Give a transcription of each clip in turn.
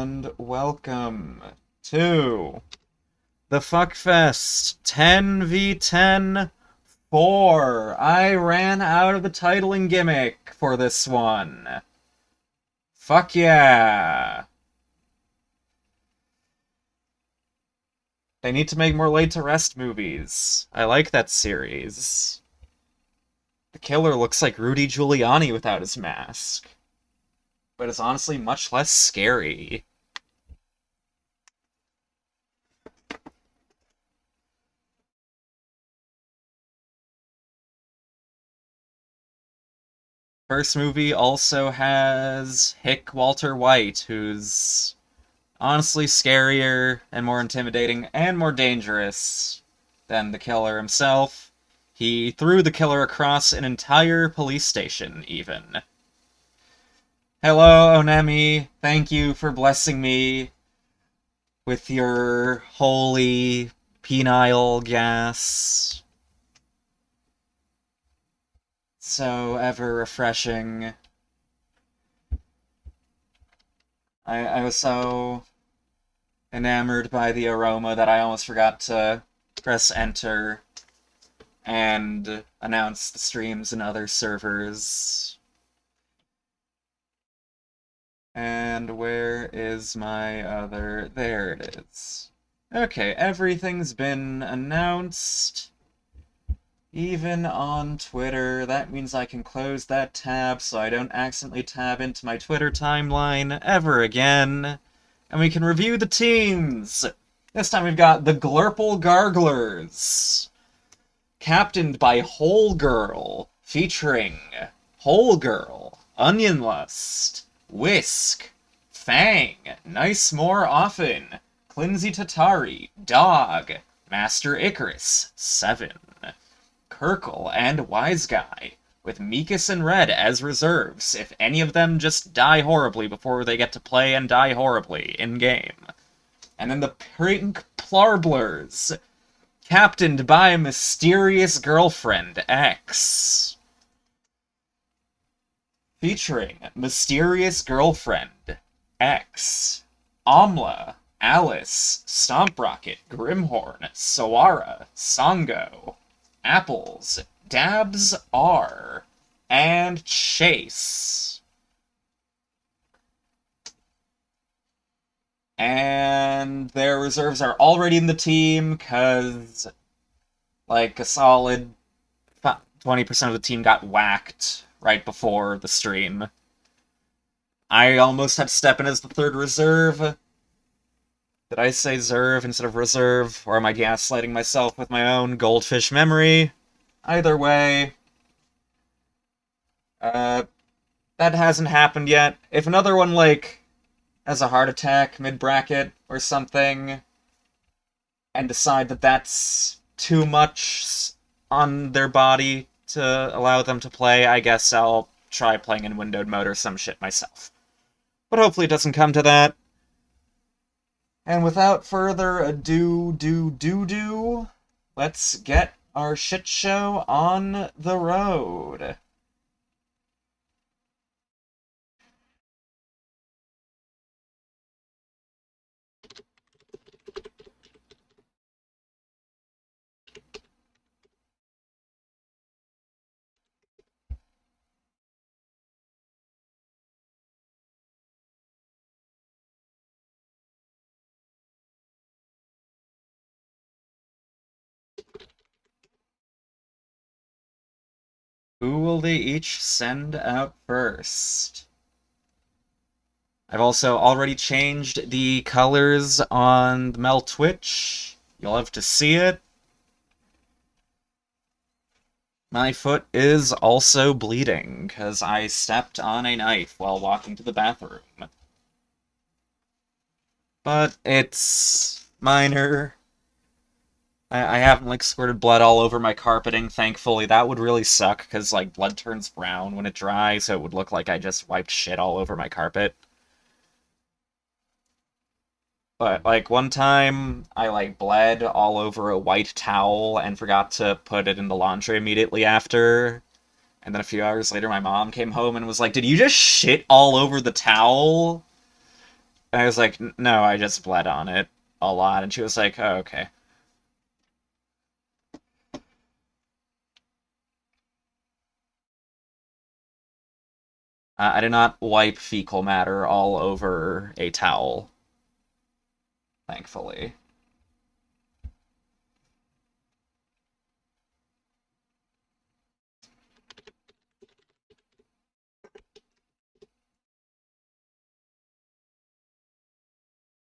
and welcome to the Fuckfest 10v10 4. I ran out of the titling gimmick for this one. Fuck yeah. They need to make more Laid to Rest movies. I like that series. The killer looks like Rudy Giuliani without his mask, but it's honestly much less scary. First movie also has Hick Walter White, who's honestly scarier and more intimidating and more dangerous than the killer himself. He threw the killer across an entire police station, even. Hello, Onemi. Thank you for blessing me with your holy penile gas. So ever refreshing. I was so enamored by the aroma that I almost forgot to press enter and announce the streams in other servers. And where is my other... There it is. Okay, everything's been announced. Even on Twitter. That means I can close that tab so I don't accidentally tab into my Twitter timeline ever again. And we can review the teams! This time we've got the Glurple Garglers, captained by Whole Girl, featuring Whole Girl, Onion Lust, Whisk, Fang, Nice More Often, Clinsy Tatari, Dog, Master Icarus, 7, Kirkle, and Wise Guy, with Meekus and Red as reserves, if any of them just die horribly before they get to play and die horribly in-game. And then the Pink Plarblers, captained by Mysterious Girlfriend X, featuring Mysterious Girlfriend X, Amla, Alice, Stomp Rocket, Grimhorn, Sawara, Sango, Apples, Dabs R, and Chase. And their reserves are already in the team, because, like, a solid 20% of the team got whacked right before the stream. I almost had to step in as the third reserve. Did I say Zerv instead of reserve? Or am I gaslighting myself with my own goldfish memory? Either way, that hasn't happened yet. If another one, like, has a heart attack mid-bracket or something, and decide that that's too much on their body to allow them to play, I guess I'll try playing in windowed mode or some shit myself. But hopefully it doesn't come to that. And without further ado, let's get our shit show on the road. Who will they each send out first? I've also already changed the colors on the Mel Twitch. You'll have to see it. My foot is also bleeding, because I stepped on a knife while walking to the bathroom. But it's minor. I haven't, like, squirted blood all over my carpeting, thankfully. That would really suck, because, like, blood turns brown when it dries, so it would look like I just wiped shit all over my carpet. But, like, one time, I, like, bled all over a white towel and forgot to put it in the laundry immediately after. And then a few hours later, my mom came home and was like, "Did you just shit all over the towel?" And I was like, no, I just bled on it a lot. And she was like, oh, okay. I did not wipe fecal matter all over a towel, thankfully.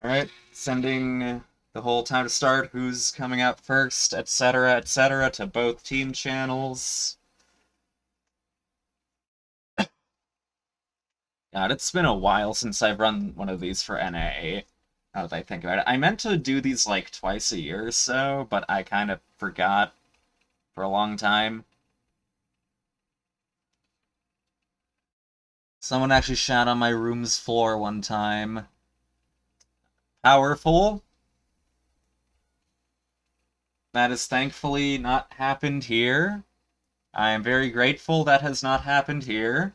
Alright, sending the whole time to start, who's coming out first, etc., to both team channels. God, it's been a while since I've run one of these for NA. Now that I think about it. I meant to do these like twice a year or so, but I kind of forgot for a long time. Someone actually shat on my room's floor one time. Powerful. That has thankfully not happened here. I am very grateful that has not happened here.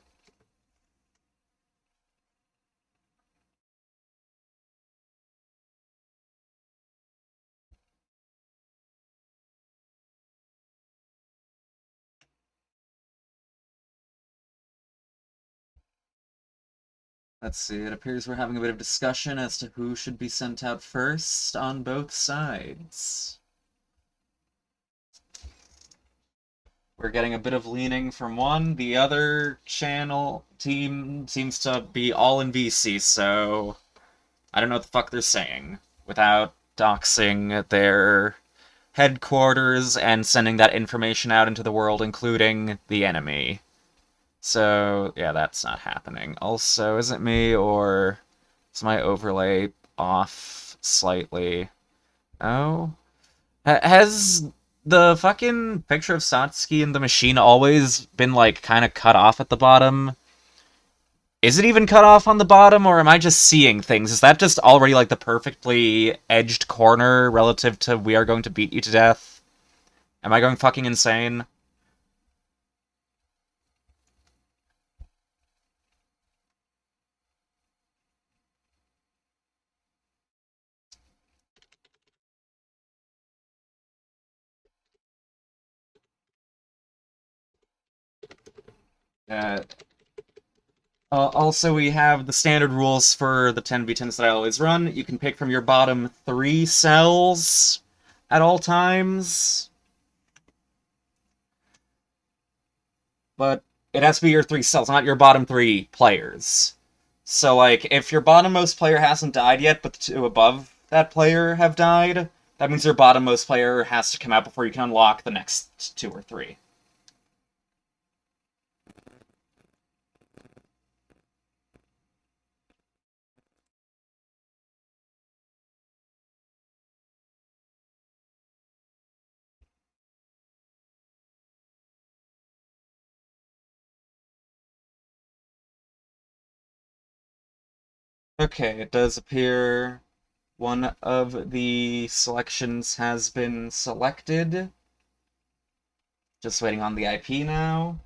Let's see, it appears we're having a bit of discussion as to who should be sent out first on both sides. We're getting a bit of leaning from one. The other channel team seems to be all in VC, so I don't know what the fuck they're saying without doxing their headquarters and sending that information out into the world, including the enemy. So, yeah, that's not happening. Also, is it me, or is my overlay off slightly? Oh? Has the fucking picture of Satsuki in the machine always been, like, kind of cut off at the bottom? Is it even cut off on the bottom, or am I just seeing things? Is that just already, like, the perfectly edged corner relative to "we are going to beat you to death"? Am I going fucking insane? Uh, Also, we have the standard rules for the 10v10s that I always run. You can pick from your bottom 3 cells at all times, but it has to be your 3 cells, not your bottom 3 players. So, like, if your bottommost player hasn't died yet, but the 2 above that player have died, that means your bottommost player has to come out before you can unlock the next 2 or 3. Okay, it does appear one of the selections has been selected. Just waiting on the IP now.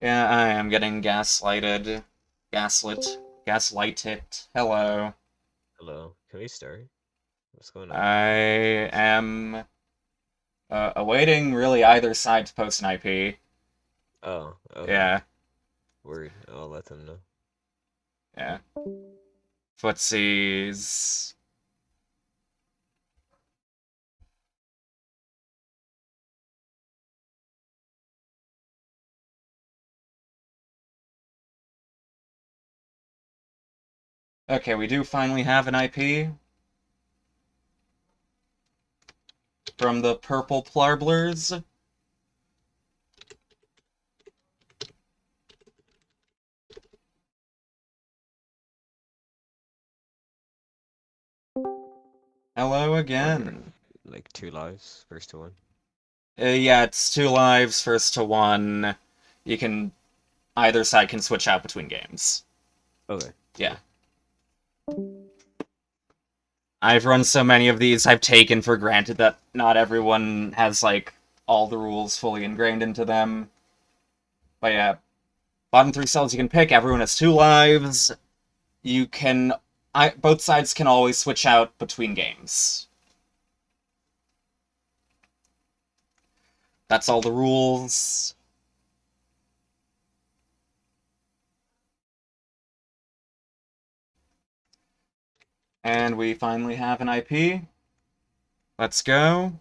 Yeah, I am getting gaslighted. Gaslit. Gaslighted. Hello. Hello, can we start? What's going on? I am awaiting really either side to post an IP. Oh, okay. Yeah, Word. I'll let them know. yeah. Footsies. Okay, we do finally have an IP from the Purple Plarblers. Hello Wonder, again. like 2 lives, first to one. Yeah, it's 2 lives, first to one. You can either side can switch out between games. Okay, Yeah. cool. I've run so many of these, I've taken for granted that not everyone has, like, all the rules fully ingrained into them. But yeah, bottom 3 cells you can pick, everyone has 2 lives. You can... both sides can always switch out between games. That's all the rules. And we finally have an IP. Let's go.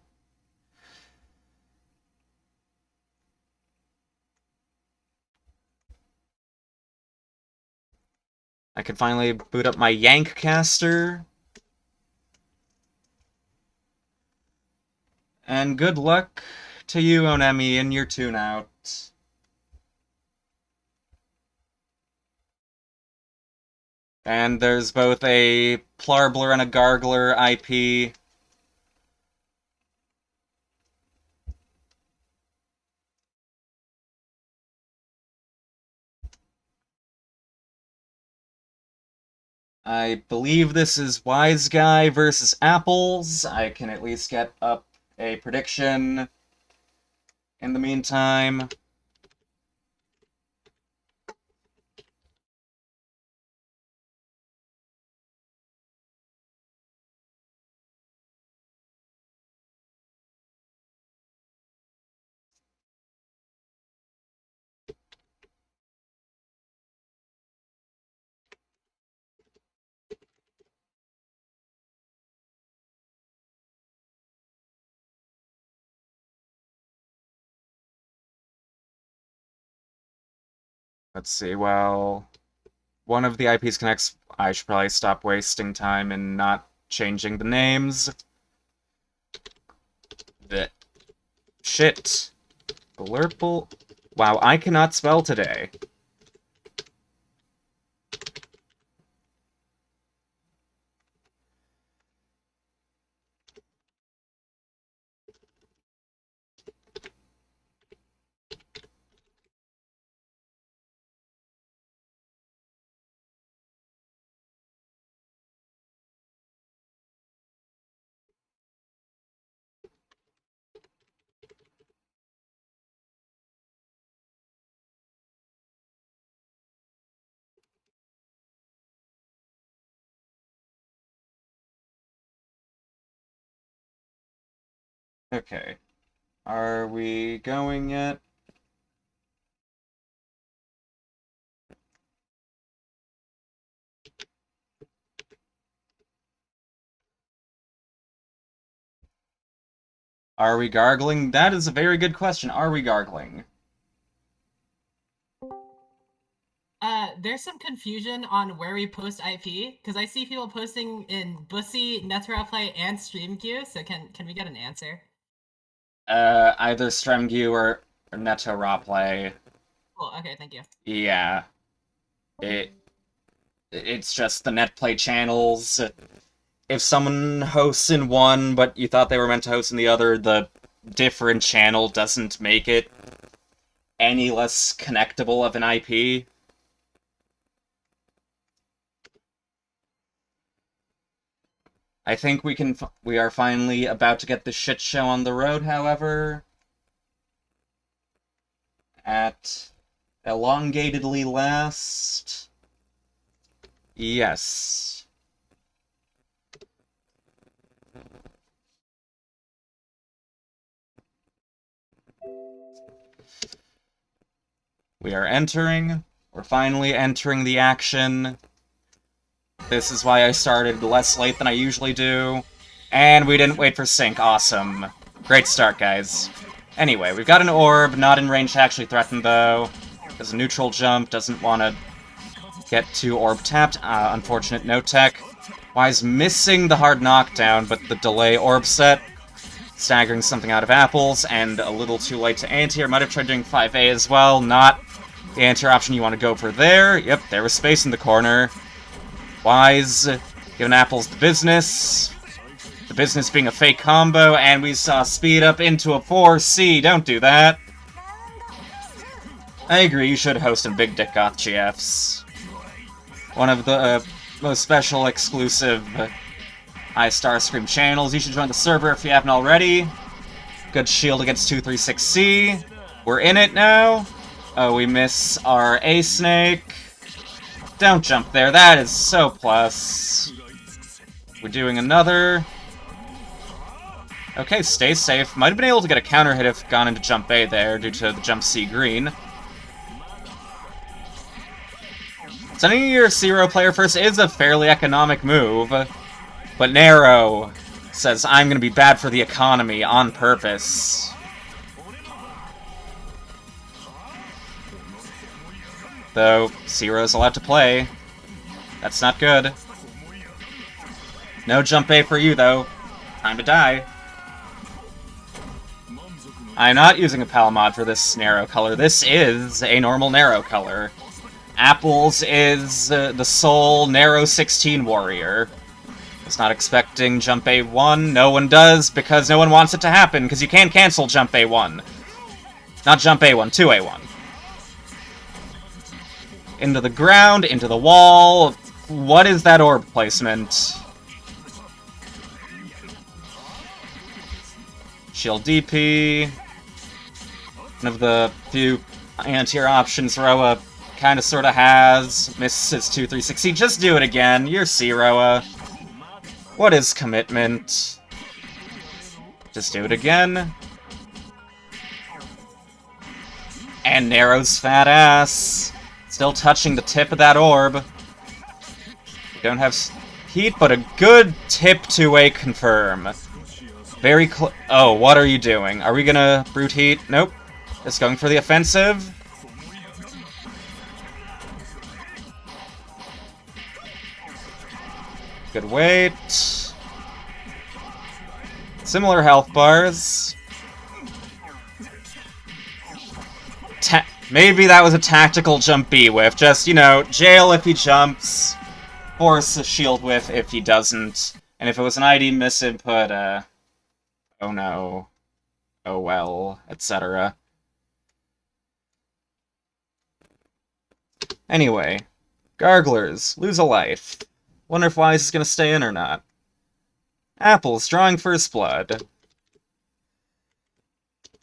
I can finally boot up my Yankcaster. And good luck to you, Onemi, in your tune-out. And there's both a Plarbler and a Gargler IP. I believe this is Wise Guy versus Apples. I can at least get up a prediction in the meantime. Let's see, well, one of the IPs connects. I should probably stop wasting time and not changing the names. The shit. Blurple. Wow, I cannot spell today. Okay. Are we going yet? Are we gargling? That is a very good question. Are we gargling? There's some confusion on where we post IP, because I see people posting in Bussy, NetRaplay, and StreamQ, so can we get an answer? Either StreamQ or NetRaplay. Cool, okay, thank you. Yeah. It's just the NetPlay channels. If someone hosts in one, but you thought they were meant to host in the other, the different channel doesn't make it any less connectable of an IP. I think we are finally about to get the shit show on the road, however. At elongatedly last. Yes. We are entering. We're finally entering the action. This is why I started less late than I usually do. And we didn't wait for sync. Awesome. Great start, guys. Anyway, we've got an orb, not in range to actually threaten, though. Because a neutral jump doesn't want to get to orb tapped. Unfortunate no tech. Wise missing the hard knockdown, but the delay orb set. Staggering something out of apples, and a little too late to anti-air. Might have tried doing 5A as well. Not the anti-air option you want to go for there. Yep, there was space in the corner. Wise, giving apples the business. The business being a fake combo, and we saw speed up into a 4C. Don't do that. I agree, you should host in Big Dick Goth GFs. One of the most special, exclusive iStarscream channels. You should join the server if you haven't already. Good shield against 236C. We're in it now. Oh, we miss our A-Snake. Don't jump there, that is so plus. We're doing another. Okay, stay safe. Might have been able to get a counter hit if gone into jump A there due to the jump C green. Sending your Zero player first is a fairly economic move, but Nero says, I'm gonna be bad for the economy on purpose. Though, Zero's allowed to play. That's not good. No jump A for you, though. Time to die. I'm not using a PAL mod for this Nero color. This is a normal Nero color. Apples is the sole Nero 16 warrior. Was not expecting jump A1. No one does, because no one wants it to happen, because you can't cancel jump A1. Not jump A1, 2A1. Into the ground, into the wall. What is that orb placement? Shield DP. One of the few anti-air options Roa kind of sort of has. Misses 2-3-6. Just do it again. You're C-Roa. What is commitment? Just do it again. And Nero's fat ass. Still touching the tip of that orb. Don't have heat, but a good tip to a confirm. Very close. Oh, what are you doing? Are we gonna brute heat? Nope. Just going for the offensive. Good wait. Similar health bars. Maybe that was a tactical jump B whiff. Just, you know, jail if he jumps. Force a shield whiff if he doesn't. And if it was an ID misinput, oh no. Oh well, etc. Anyway. Garglers. Lose a life. Wonder if Wise is gonna stay in or not. Apples drawing first blood.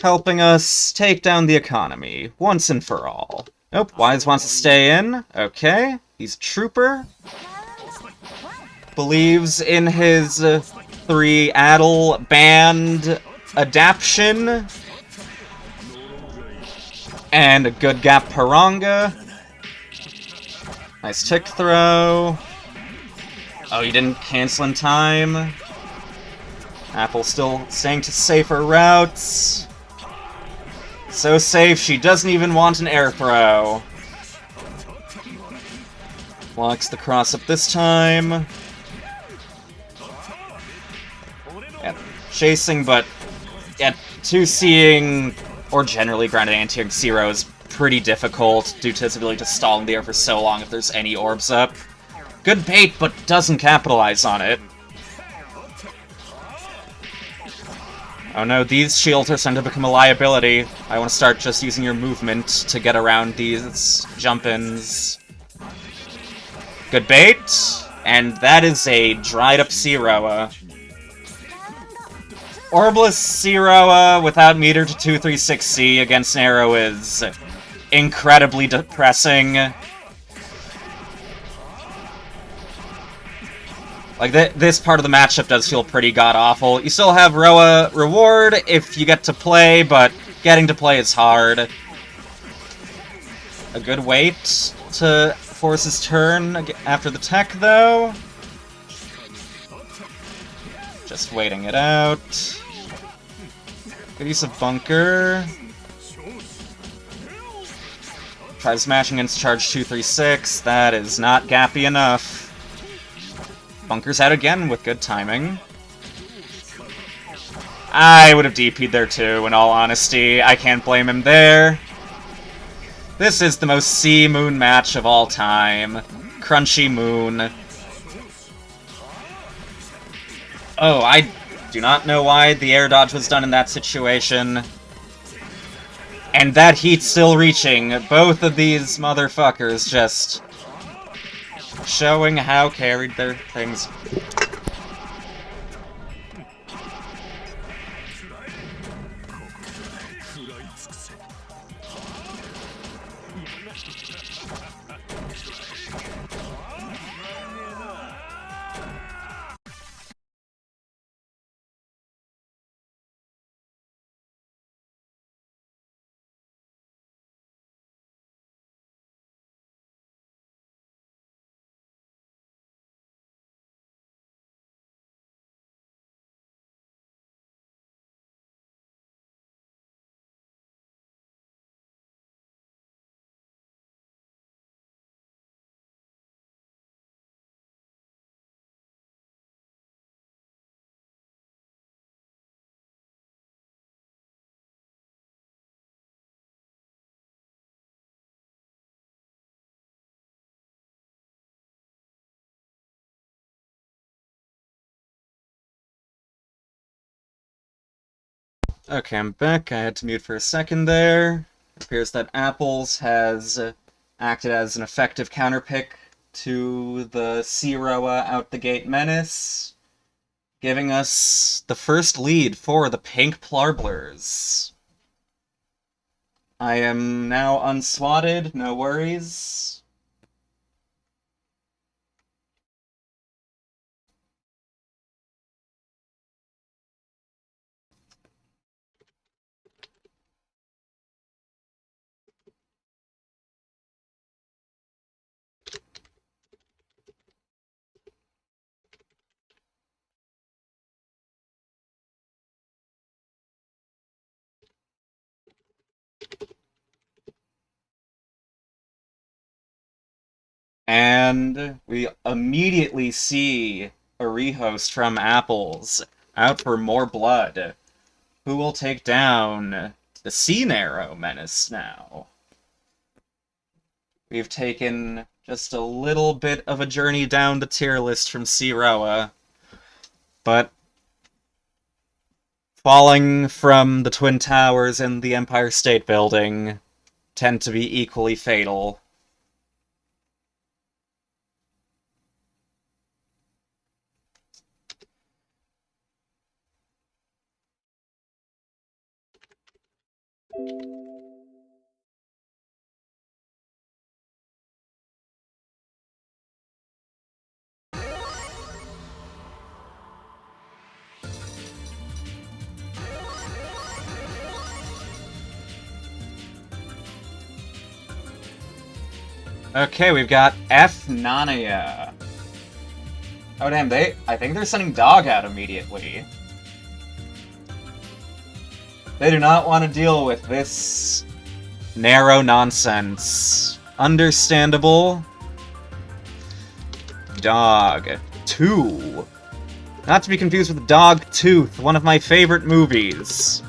Helping us take down the economy, once and for all. Nope, Wise wants to stay in. Okay, he's a trooper. Believes in his 3 Addle band adaption. And a good gap Paranga. Nice tick throw. Oh, you didn't cancel in time. Apple still staying to safer routes. So safe, she doesn't even want an air throw. Blocks the cross up this time. Yeah, chasing, but yeah, 2C'ing, or generally grounded anti-air Zero is pretty difficult due to its ability to stall in the air for so long if there's any orbs up. Good bait, but doesn't capitalize on it. Oh no, these shields are starting to become a liability. I want to start just using your movement to get around these jump-ins. Good bait, and that is a dried-up Zeroa. Orbless Zeroa without meter to 236C against Nero is incredibly depressing. Like, this part of the matchup does feel pretty god-awful. You still have Roa reward if you get to play, but getting to play is hard. A good wait to force his turn after the tech, though. Just waiting it out. Good use of bunker. Try smashing against charge 236. That is not gappy enough. Bunker's out again with good timing. I would have DP'd there too, in all honesty. I can't blame him there. This is the most C-Moon match of all time. Crunchy Moon. Oh, I do not know why the air dodge was done in that situation. And that heat's still reaching. Both of these motherfuckers just showing how carried their things. Okay, I'm back. I had to mute for a second there. It appears that Apples has acted as an effective counterpick to the Zeroa out the gate menace, giving us the first lead for the Pink Plarblers. I am now unswatted, no worries. And we immediately see a rehost from Apples out for more blood. Who will take down the Sea Narrow menace now? We've taken just a little bit of a journey down the tier list from Zeroa, but falling from the Twin Towers and the Empire State Building tend to be equally fatal. Okay, we've got F. Nanaya. Oh damn, I think they're sending Dog out immediately. They do not want to deal with this narrow nonsense. Understandable. Dog 2. Not to be confused with Dog Tooth, one of my favorite movies.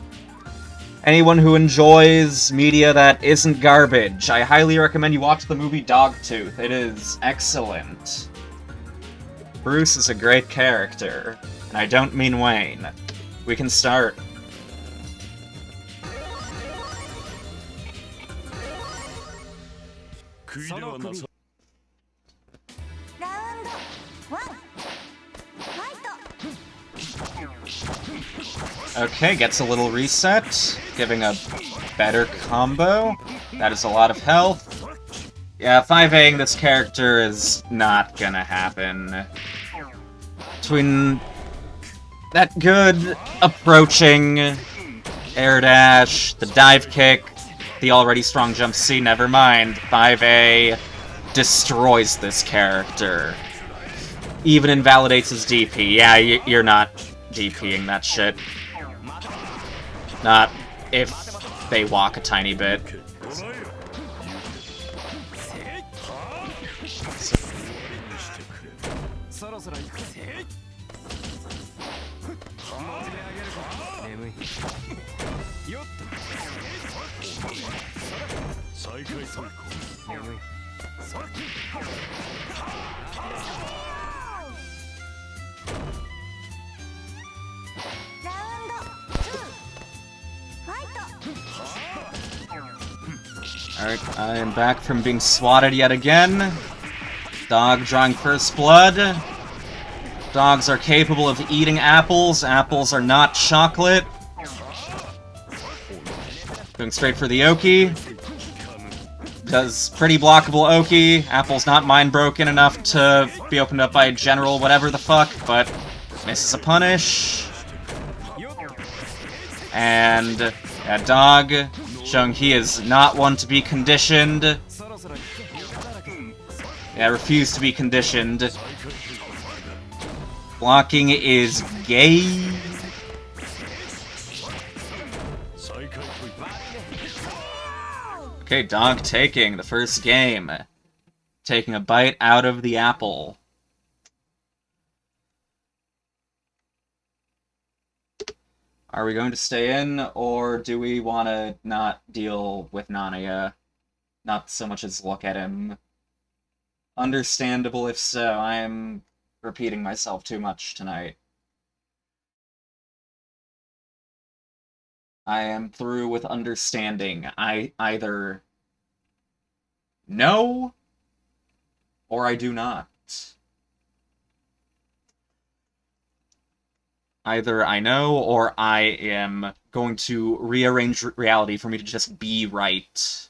Anyone who enjoys media that isn't garbage, I highly recommend you watch the movie Dogtooth. It is excellent. Bruce is a great character, and I don't mean Wayne. We can start. Okay, gets a little reset, giving a better combo. That is a lot of health. Yeah, 5Aing this character is not gonna happen. Between that good approaching air dash, the dive kick, the already strong jump C, never mind. 5A destroys this character. Even invalidates his DP. Yeah, you're not DPing that shit. Not if they walk a tiny bit. Alright, I am back from being swatted yet again. Dog drawing first blood. Dogs are capable of eating apples. Apples are not chocolate. Going straight for the Oki. Does pretty blockable Oki. Apple's not mind broken enough to be opened up by a general whatever the fuck, but misses a punish. And Dog, showing he is not one to be conditioned. Yeah, refuse to be conditioned. Blocking is gay. Okay, Dog taking the first game. Taking a bite out of the apple. Are we going to stay in, or do we want to not deal with Nania? Not so much as look at him. Understandable if so. I am repeating myself too much tonight. I am through with understanding. I either know or I do not. Either I know or I am going to rearrange reality for me to just be right.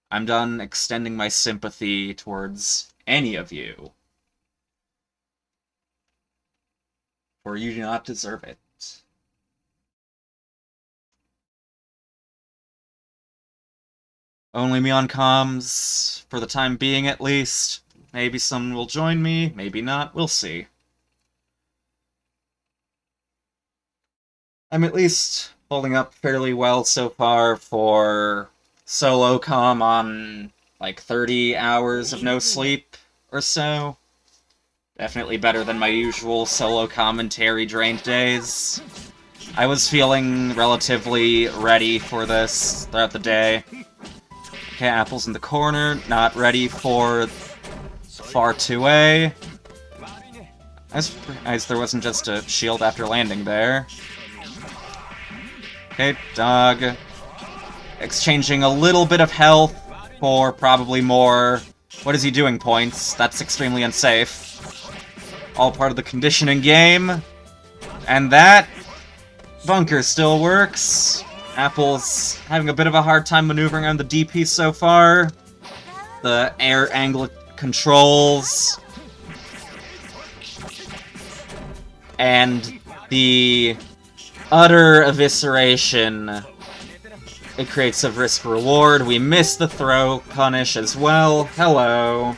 I'm done extending my sympathy towards any of you. For you do not deserve it. Only me on comms, for the time being at least. Maybe someone will join me, maybe not, we'll see. I'm at least holding up fairly well so far for solo comm on like 30 hours of no sleep or so. Definitely better than my usual solo commentary drained days. I was feeling relatively ready for this throughout the day. Okay, Apple's in the corner, not ready for far 2A. As there wasn't just a shield after landing there. Okay, Dog. Exchanging a little bit of health for probably more... What is he doing, points? That's extremely unsafe. All part of the conditioning game. And that... bunker still works. Apple's having a bit of a hard time maneuvering on the DP so far. The air angle controls. And the utter evisceration it creates of risk reward. We miss the throw punish as well. Hello.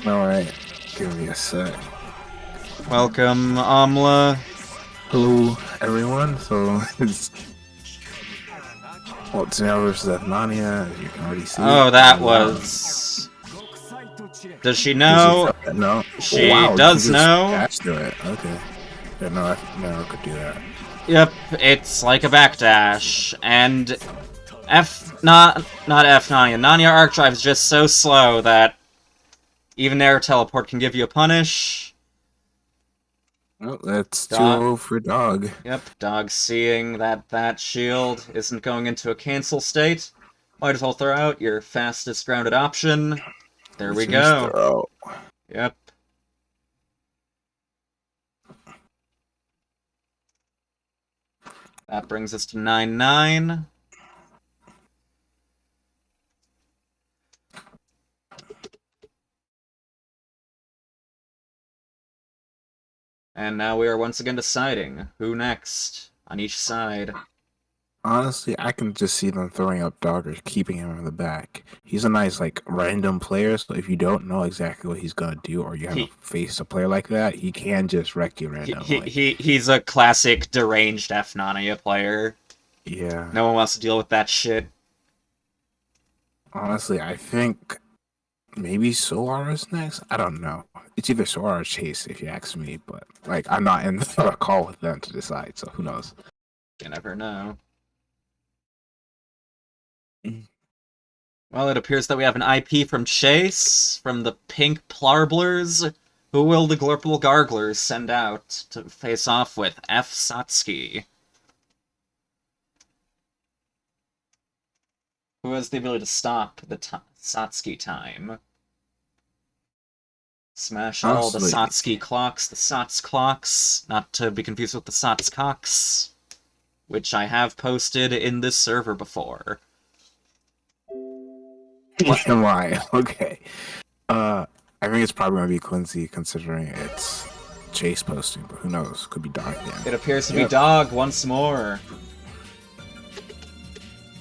Alright, give me a sec. Welcome, Amla. Hello, everyone. So, it's Tsuna versus Efnania, as you can already see. Oh, that was... Does she know? No. She Wow, does you just know. dashed to it. Okay. Yeah, no, I never could do that. Yep, it's like a backdash. And not F9. Nanya Archdrive is just so slow that even air teleport can give you a punish. Well, that's 2-0 for Dog. Yep, Dog seeing that that shield isn't going into a cancel state. Might as well throw out your fastest grounded option. There we go. Throw. Yep. That brings us to 9-9. And now we are once again deciding who next on each side. Honestly, I can just see them throwing up Dog or keeping him in the back. He's a nice, like, random player, so if you don't know exactly what he's gonna do, or you haven't faced a player like that, he can just wreck you randomly. He's a classic deranged F-Nania player. Yeah. No one wants to deal with that shit. Honestly, I think maybe Solar is next. I don't know. It's either Solar or Chase, if you ask me, but, like, I'm not in the call with them to decide, so who knows. You never know. Well, it appears that we have an IP from Chase, from the Pink Plarblers. Who will the Glurple Garglers send out to face off with F. Satsuki? Who has the ability to stop the Satsuki time? Smash all the Satsuki clocks, the Sats clocks, not to be confused with the Sats cocks. which I have posted in this server before. Why? Okay. I think it's probably gonna be Quincy, considering it's Chase posting, but who knows? Could be Dog again. It appears to be Dog once more.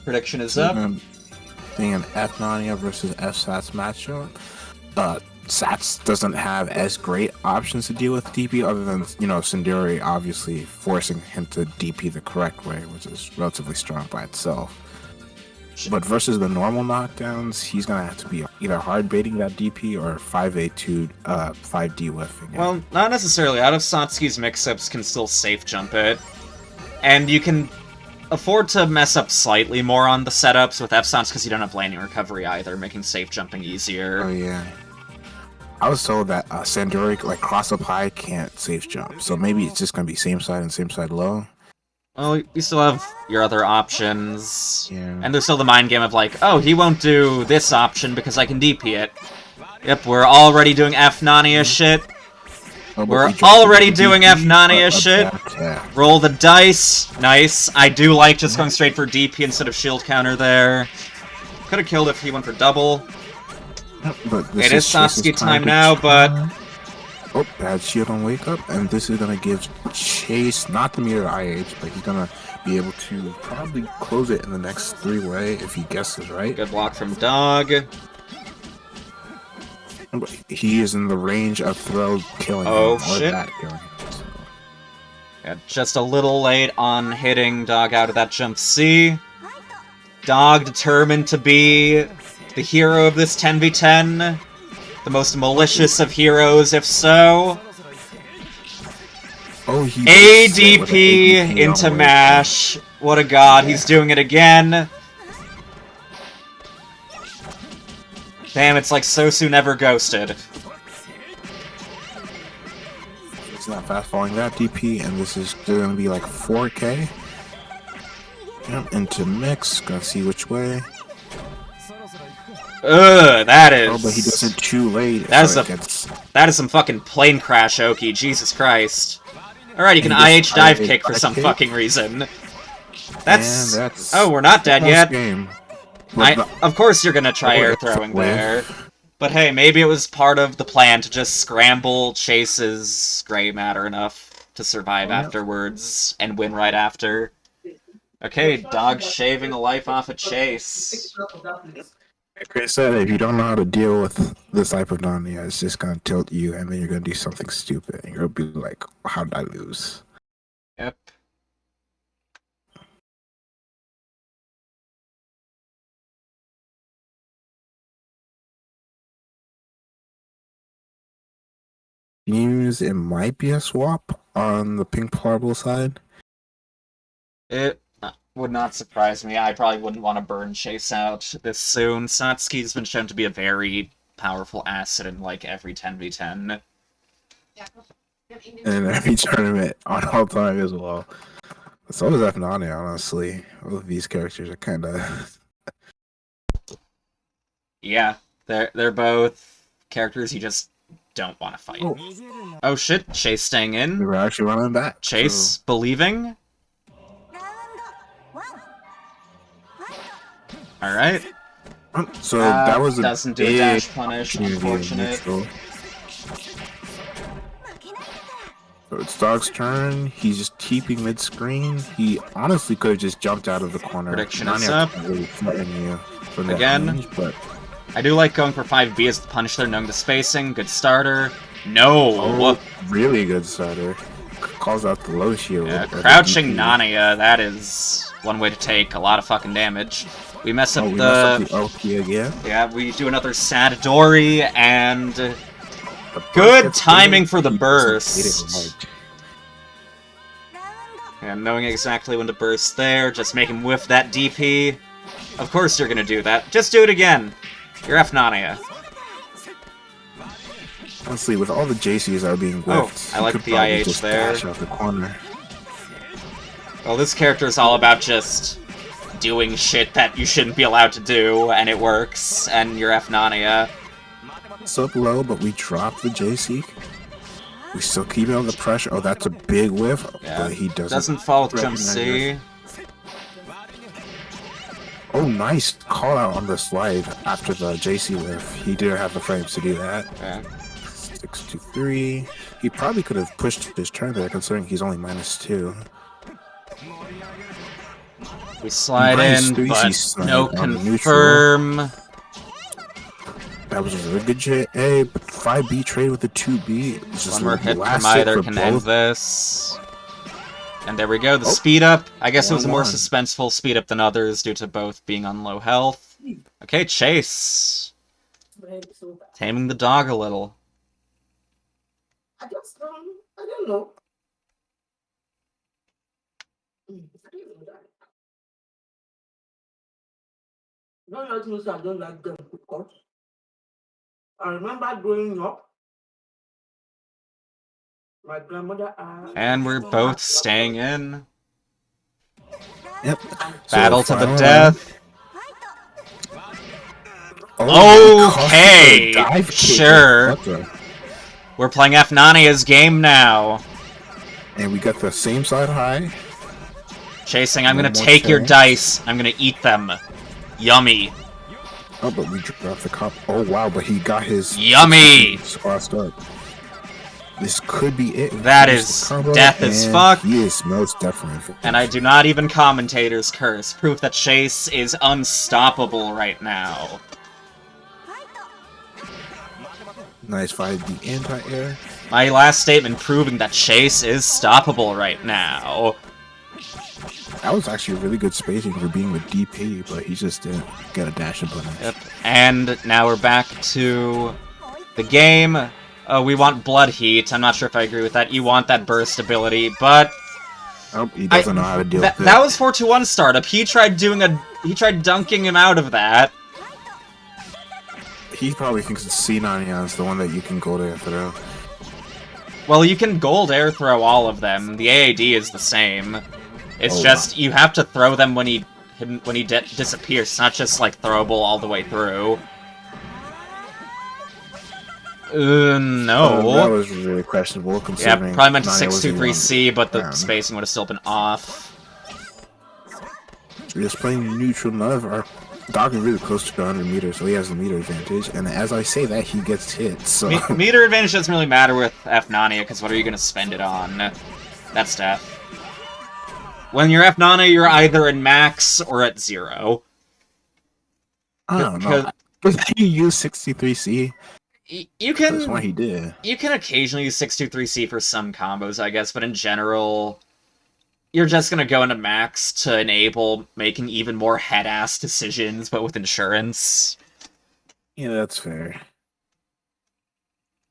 Prediction is up. Being an F-Nania versus F-Sats matchup. Sats doesn't have as great options to deal with DP other than, Sinduri obviously forcing him to DP the correct way, which is relatively strong by itself. But versus the normal knockdowns, he's going to have to be either hard baiting that DP or 5A2, 5D whiffing. Well, not necessarily. Out of Satsuki's mix-ups can still safe jump it. And you can afford to mess up slightly more on the setups with F-Sats because you don't have landing recovery either, making safe jumping easier. Oh, yeah. I was told that Sandori, like, cross-up high can't safe jump, so maybe it's just going to be same side and same side low. Well, you still have your other options. Yeah. And there's still the mind game of like, oh, he won't do this option because I can DP it. Yep, we're already doing F-Nania shit. We're already doing F-Nania shit. Roll the dice. Nice. I do like just going straight for DP instead of shield counter there. Could have killed if he went for double. It is Sasuke time now, but... Oh, bad shield on wake up, and this is going to give Chase, not the meter IH, but he's going to be able to probably close it in the next 3-way if he guesses right. Good block from Dog. He is in the range of throw killing him, or that killing him. So. Yeah, just a little late on hitting Dog out of that jump C. Dog determined to be the hero of this 10v10. The most malicious of heroes, if so. Oh, he ADP into MASH. What a god, he's doing it again. Damn, it's like Sosu never ghosted. He's not fast falling that DP, and this is going to be like 4K. Yep, into mix, gonna see which way. Ugh, that is... Oh, but he doesn't too late. That is some fucking plane crash, Oki. Jesus Christ. Alright, you can IH dive kick for some fucking reason. That's... Oh, we're not dead yet. Of course you're gonna try air throwing there. But hey, maybe it was part of the plan to just scramble Chase's gray matter enough to survive afterwards and win right after. Okay, Dog shaving a life off of Chase. Like I said, if you don't know how to deal with this type of Nania, it's just gonna tilt you, and then you're gonna do something stupid, and you'll be like, "How did I lose?" Yep. Seems it might be a swap on the pink purple side. It would not surprise me. I probably wouldn't want to burn Chase out this soon. Satsuki's been shown to be a very powerful asset in like every 10v10. And every tournament on all time as well. So is F-Nania, honestly. Both of these characters are kind of... Yeah, they're both characters you just don't want to fight. Oh shit, Chase staying in. They were actually running back. Chase believing. Alright. So that was a doesn't do a dash punish, unfortunate. So it's Dog's turn. He's just keeping mid-screen. He honestly could have just jumped out of the corner. Prediction is up. Really Again. Range, but... I do like going for 5B as the punish there, knowing the spacing. Good starter. No! Oh, really good starter. Calls out the low shield. Yeah, crouching Nania, that is one way to take a lot of fucking damage. We mess up the ulti again. Yeah, we do another Sadadori, and good timing for the burst. And knowing exactly when to burst there, just make him whiff that DP. Of course you're gonna do that. Just do it again. You're F-Nania. Honestly, with all the JCs that are being whiffed, I like the IH there. Out the corner. Well, this character is all about just doing shit that you shouldn't be allowed to do, and it works, and you're F-Nania. It's up low, but we drop the JC. We still keep it on the pressure. Oh, that's a big whiff, Yeah. but he doesn't fall with jump C. Oh, nice call out on the slide after the JC lift. He didn't have the frames to do that. Yeah. 6-2-3. He probably could have pushed his turn there, considering he's only -2. We slide Nice in, 3C but slide no on neutral. confirm. That was a really good trade. Hey, but 5B trade with the 2B. It's just One more hit last from hit either for can end both. this. And there we go, the Oh. speed up. I guess it was a more 1-1. suspenseful speed up than others due to both being on low health. Okay, Chase. Taming the dog a little. I don't know. I didn't know that. Don't let me say I don't like them because I remember growing up, my grandmother. And we're both staying in. Yep. Battle So to the final death. Oh, Okay, dive kick. sure. What the- We're playing Fnania's game now. And we got the same side high. Chasing, I'm gonna One more take your chance. dice. I'm gonna eat them. Yummy. Oh, but we dropped the cop. Oh, wow, but he got his... Yummy. Crossed up. This could be it. That Finish is the combo, death as and fuck. He is most definitely finished. And I do not even commentator's curse. Proof that Chase is unstoppable right now. Nice 5B anti-air. My last statement proving that Chase is stoppable right now. That was actually a really good spacing for being with DP, but he just didn't get a dash and punish. Yep. And now we're back to the game. We want Blood Heat. I'm not sure if I agree with that. You want that burst ability, but Oh, he doesn't know how to deal with it. that was 4-2-1 startup. He tried dunking him out of that. He probably thinks it's C9 is the one that you can go there throw. Well, you can gold air throw all of them. The AAD is the same. It's Oh, just you have to throw them when he disappears. It's not just like throwable all the way through. No. That was really questionable Yeah, considering. probably meant to Nania was 6-2-3-C, but the down. spacing would have still been off. We're just playing neutral. None of our dog is really close to 100 meters, so he has the meter advantage. And as I say that, he gets hit. So Meter advantage doesn't really matter with Fnania, because what are you going to spend it on? That's death. When you're Fnania, you're either in max or at 0. I don't know. Because he used 63C. You That's why can he did. you can occasionally use 6-2-3-C for some combos, I guess, but in general, you're just gonna go into max to enable making even more head-ass decisions, but with insurance. Yeah, that's fair.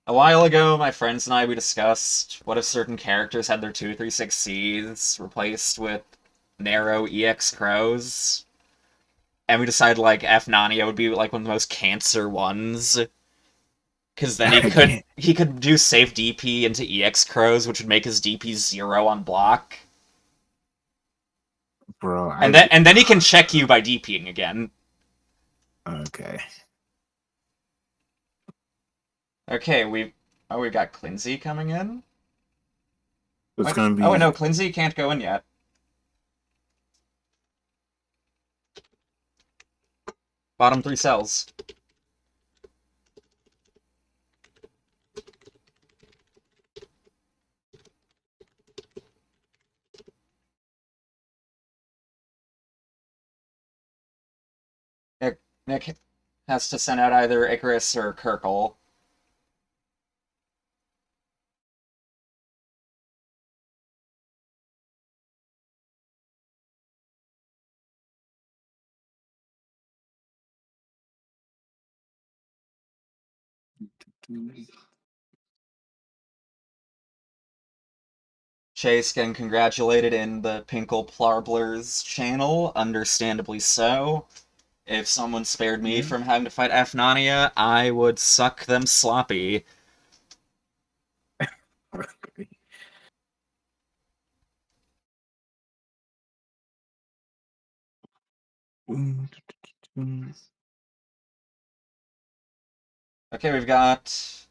A while ago, my friends and I, we discussed what if certain characters had their 2-3-6-Cs replaced with narrow EX Crows, and we decided, like, Fnania would be, like, one of the most cancer ones. Because then he could do safe DP into EX Crows, which would make his DP 0 on block. Bro, And then he can check you by DPing again. Okay. Okay, we've got Clinzy coming in. It's gonna be. Oh no, Clinzy can't go in yet. Bottom 3 cells. Nick has to send out either Icarus or Kirkle. Chase getting congratulated in the Pinkle Plarblers channel, understandably so. If someone spared me from having to fight Fnania, I would suck them sloppy. Okay, we've got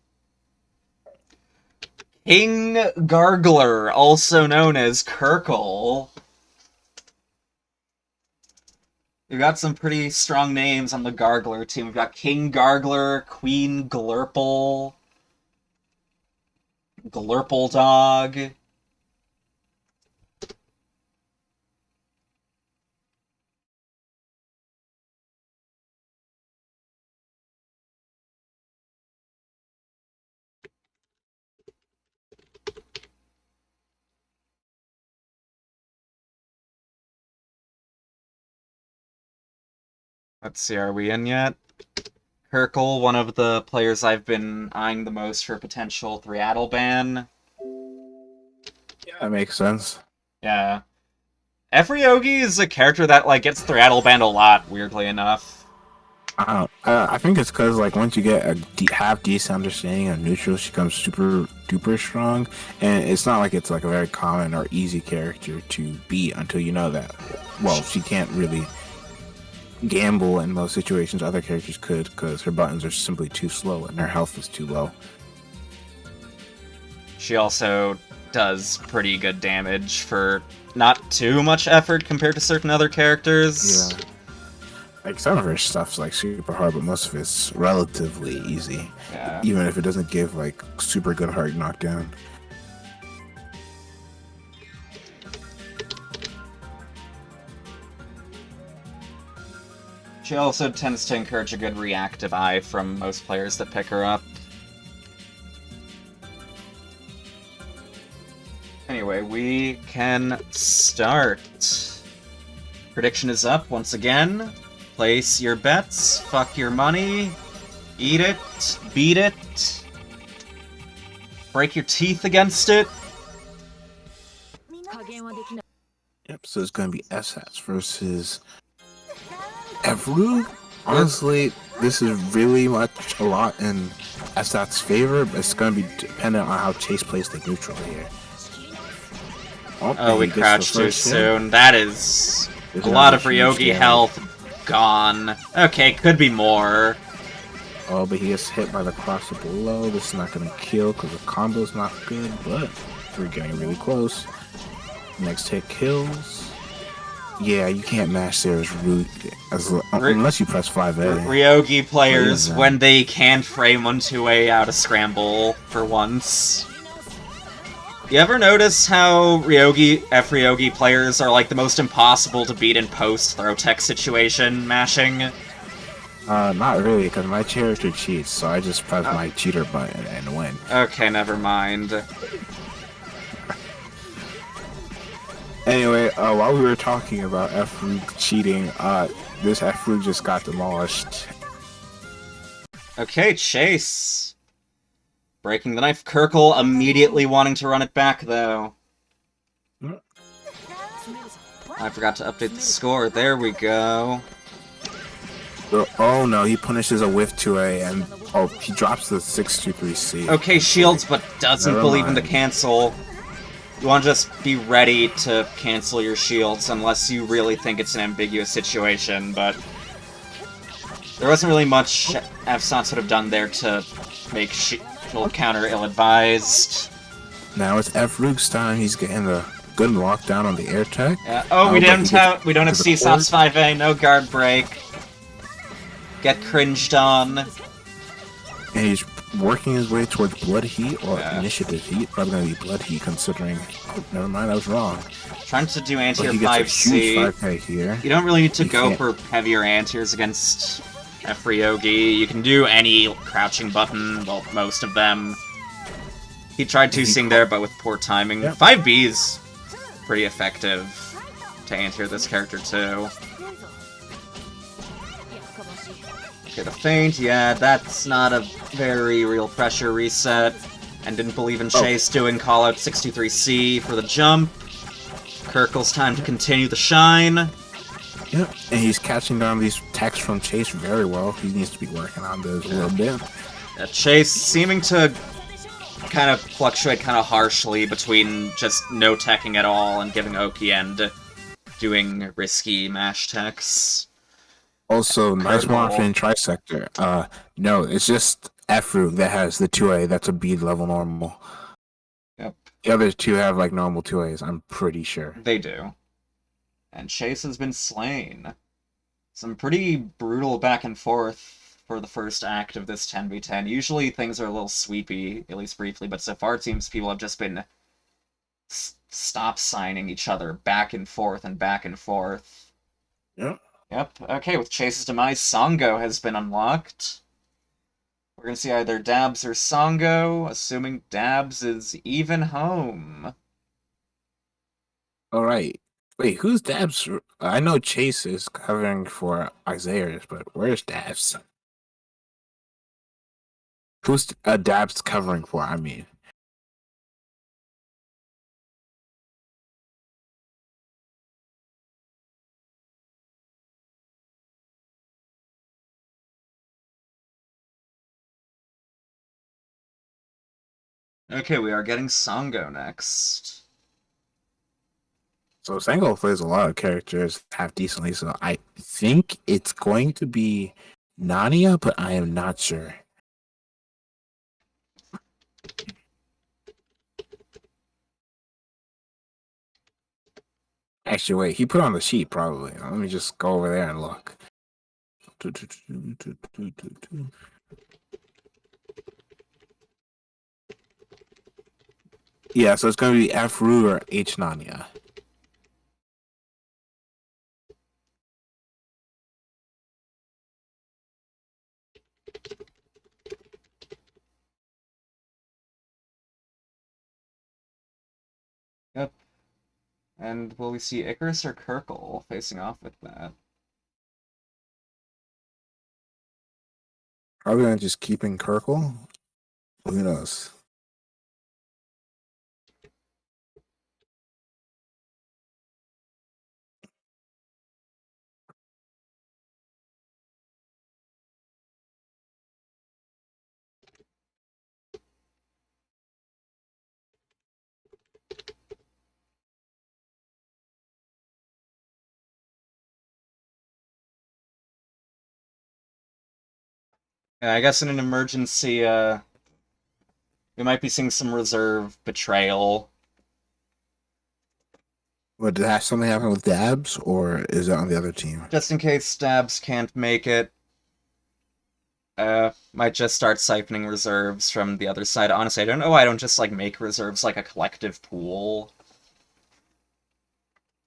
King Gargler, also known as Kirkle. We've got some pretty strong names on the Gargler team. We've got King Gargler, Queen Glurple, Glurple Dog. Let's see, are we in yet? Kirkle, one of the players I've been eyeing the most for potential Threadle ban. Yeah, that makes sense. Yeah. Efriogi is a character that like gets Threadle banned a lot, weirdly enough. I think it's because like once you get a half decent understanding of neutral, she becomes super duper strong, and it's not like it's like a very common or easy character to beat until you know that. Well, she can't really gamble in most situations other characters could because her buttons are simply too slow and her health is too low. She also does pretty good damage for not too much effort compared to certain other characters. Yeah. Like some of her stuff's like super hard, but most of it's relatively easy. Yeah. Even if it doesn't give like super good hard knockdown. She also tends to encourage a good reactive eye from most players that pick her up. Anyway, we can start. Prediction is up once again. Place your bets, fuck your money, eat it, beat it, break your teeth against it. Yep, so it's gonna be Essats versus Evru. Honestly, this is really much a lot in Essats' favor, but it's gonna be dependent on how Chase plays the neutral here. Oh, we crouched too soon. That is a lot of Ryogi health gone. Okay, could be more. Oh, but he gets hit by the crosser below. This is not gonna kill because the combo's not good, but we're getting really close. Next hit kills. Yeah, you can't mash there unless you press 5A. Ryogi players, when they can frame 1-2A out of scramble for once. You ever notice how F-Ryogi players are like the most impossible to beat in post-throw tech situation mashing? Not really, because my character cheats, so I just press my cheater button and win. Okay, never mind. Anyway, while we were talking about F-Roog cheating, this F-Roog just got demolished. Okay, Chase. Breaking the knife. Kirkle immediately wanting to run it back, though. I forgot to update the score. There we go. Oh no, he punishes a whiff 2A, and oh, he drops the 623C. Okay, shields, but doesn't believe in the cancel. You want to just be ready to cancel your shields unless you really think it's an ambiguous situation, but there wasn't really much F-Sans would have done there to make shield counter ill-advised. Now it's F-Roog's time. He's getting a good lockdown on the air tech. Yeah. Oh, we don't have C-Sans 5A, no guard break. Get cringed on. And he's working his way towards Blood Heat or Initiative Heat. Probably gonna be Blood Heat considering. Oh, never mind, I was wrong. Trying to do anti-air He gets 5C. a huge 5K here. You don't really need to go for heavier anti-airs against F-Ryogi. You can do any crouching button, well, most of them. He tried 2-Cing there, but with poor timing. Yep. 5B is pretty effective to anti-air this character, too. Okay, the feint, yeah, that's not a very real pressure reset. And didn't believe in Chase doing call-out 623C for the jump. Kirkle's time to continue the shine. Yep, and he's catching down these techs from Chase very well. He needs to be working on those a little bit. Chase seeming to kind of fluctuate kind of harshly between just no teching at all and giving Oki and doing risky mash techs. Also, nice monster in Trisector. No, it's just F-Roog that has the 2A. That's a bead level normal. Yep. The other two have like normal 2As, I'm pretty sure. They do. And Chase has been slain. Some pretty brutal back and forth for the first act of this 10v10. Usually things are a little sweepy, at least briefly, but so far it seems people have just been stop signing each other back and forth and back and forth. Yep. Yep. Okay, with Chase's demise, Songo has been unlocked. We're gonna see either Dabs or Songo, assuming Dabs is even home. All right. Wait, who's Dabs? I know Chase is covering for Isaiah, but where's Dabs? Who's Dabs covering for? I mean, Okay, we are getting Songo next. so Sango plays a lot of characters half decently, so I think it's going to be Nania, but I am not sure. Actually, wait, he put on the sheet probably. Let me just go over there and look. Yeah, so it's going to be F Ru or H Nania. Yep. And will we see Icarus or Kirkle facing off with that? Probably gonna just keeping Kirkle. Who knows? Yeah, I guess in an emergency, we might be seeing some reserve betrayal. What did that something happen with Dabs, or is it on the other team? Just in case Stabs can't make it, might just start siphoning reserves from the other side. Honestly, I don't know why I don't just, like, make reserves like a collective pool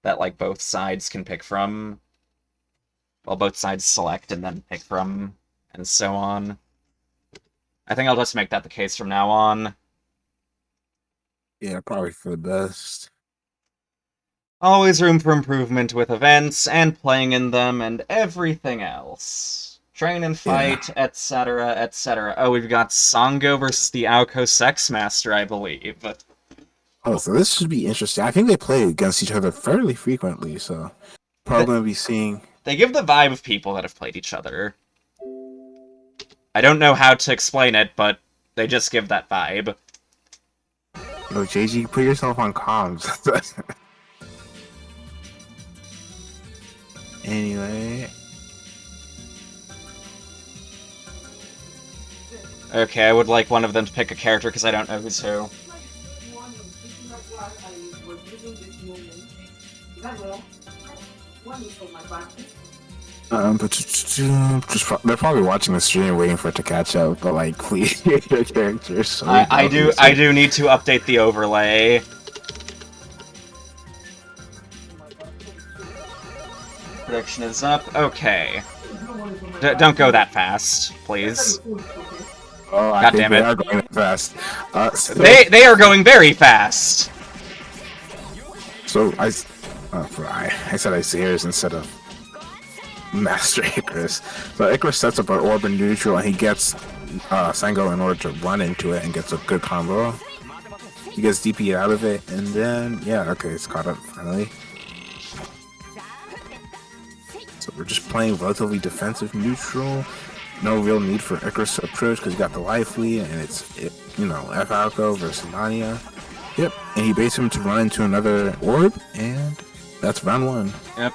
that, like, both sides can pick from. Well, both sides select and then pick from, and so on. I think I'll just make that the case from now on. Yeah, probably for the best. Always room for improvement with events, and playing in them, and everything else. Train and fight, etc., etc. Oh, we've got Songo versus the Aoko Sex Master, I believe. Oh, so this should be interesting. I think they play against each other fairly frequently, so probably gonna be seeing. They give the vibe of people that have played each other. I don't know how to explain it, but they just give that vibe. Yo, JG, put yourself on comms. Anyway. Okay, I would like one of them to pick a character because I don't know who's who. But just they're probably watching the stream, waiting for it to catch up. But like, please, your characters. So I do need to update the overlay. Prediction is up. Okay. Don't go that fast, please. Oh, I God think damn they it. are going fast. So, They are going very fast. so I said Isaiah's instead of Master Icarus. So Icarus sets up an orb in neutral, and he gets Sango in order to run into it and gets a good combo. He gets DP out of it, and then yeah, okay, it's caught up finally. So we're just playing relatively defensive neutral. No real need for Icarus to approach because he got the life lead, and F Alco versus Nania. Yep, and he baits him to run into another orb, and that's round one. Yep.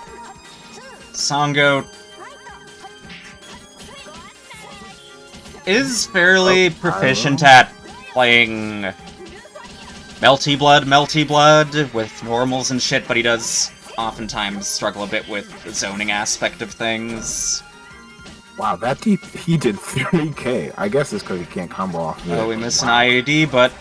Songo is fairly proficient at playing Melty Blood with normals and shit, but he does oftentimes struggle a bit with the zoning aspect of things. Wow, that deep, he did 30k. I guess it's because he can't combo off Oh, mid. we missed Wow. an IAD, but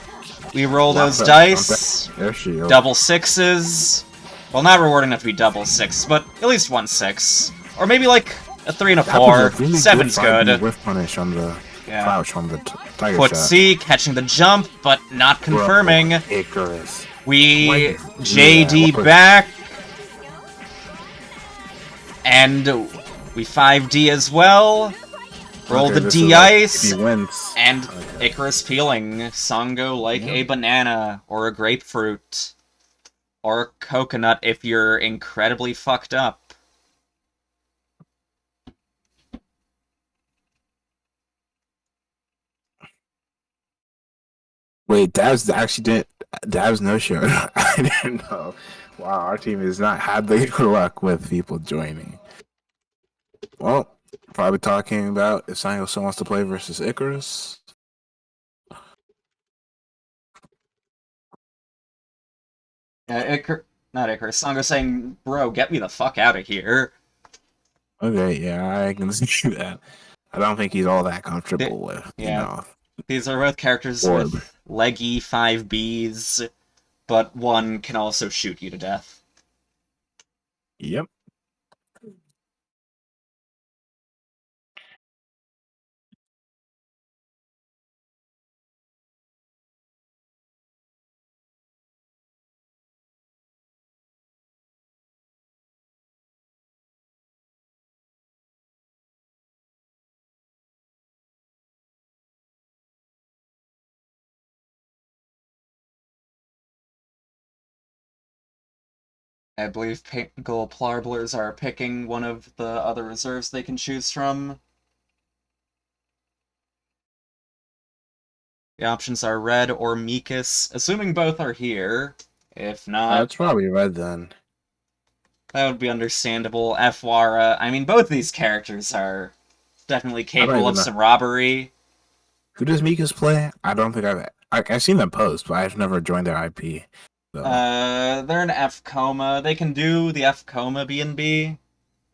we roll Wow, those that- dice. Air shield. Double sixes. Well, not rewarding enough to be double six, but at least 1 6. Or maybe like a 3 and a That was 4. a really 7's good. 5D good. whiff punish on the Yeah. crouch on the tiger Foot shot. C, catching the jump, but not confirming. Bro, Icarus. We Why did you do JD that? What was- back. And we 5D as well. Roll Okay, the this is D like, ice. if he wins. And Okay. Icarus peeling. Sango like Yeah. a banana or a grapefruit. Or a coconut if you're incredibly fucked up. Wait, Dabs actually didn't. Dabs no show. I didn't know. Wow, our team has not had the good luck with people joining. Well, probably talking about if Sango still wants to play versus Icarus. Not Icarus. Sango saying, bro, get me the fuck out of here. Okay, yeah, I can see that. I don't think he's all that comfortable with, you yeah. know. These are both characters Orb. with leggy 5Bs, but one can also shoot you to death. Yep. I believe Pingle Plarblers are picking one of the other reserves they can choose from. The options are Red or Mikus, assuming both are here. If not, That's probably red then. that would be understandable. Fwara, I mean, both these characters are definitely capable even of know. some robbery. Who does Mikas play? I don't think I've seen them post, but I've never joined their IP. So. They're an F coma. They can do the F coma B&B.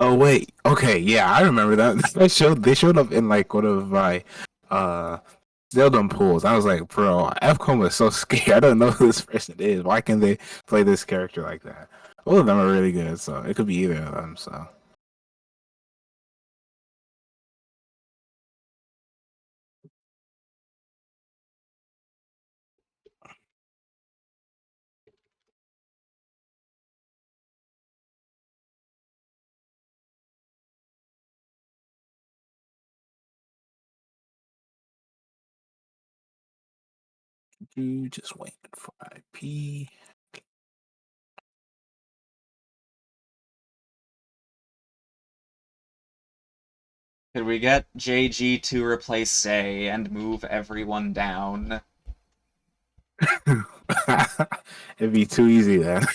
Oh wait, okay, yeah, I remember that. They showed up in like one of my Zeldon pools. I was like, bro, FCOM is so scary. I don't know who this person is. Why can they play this character like that? All of them are really good, so it could be either of them. So you just wait for IP. Could we get JG to replace Say and move everyone down? It'd be too easy then.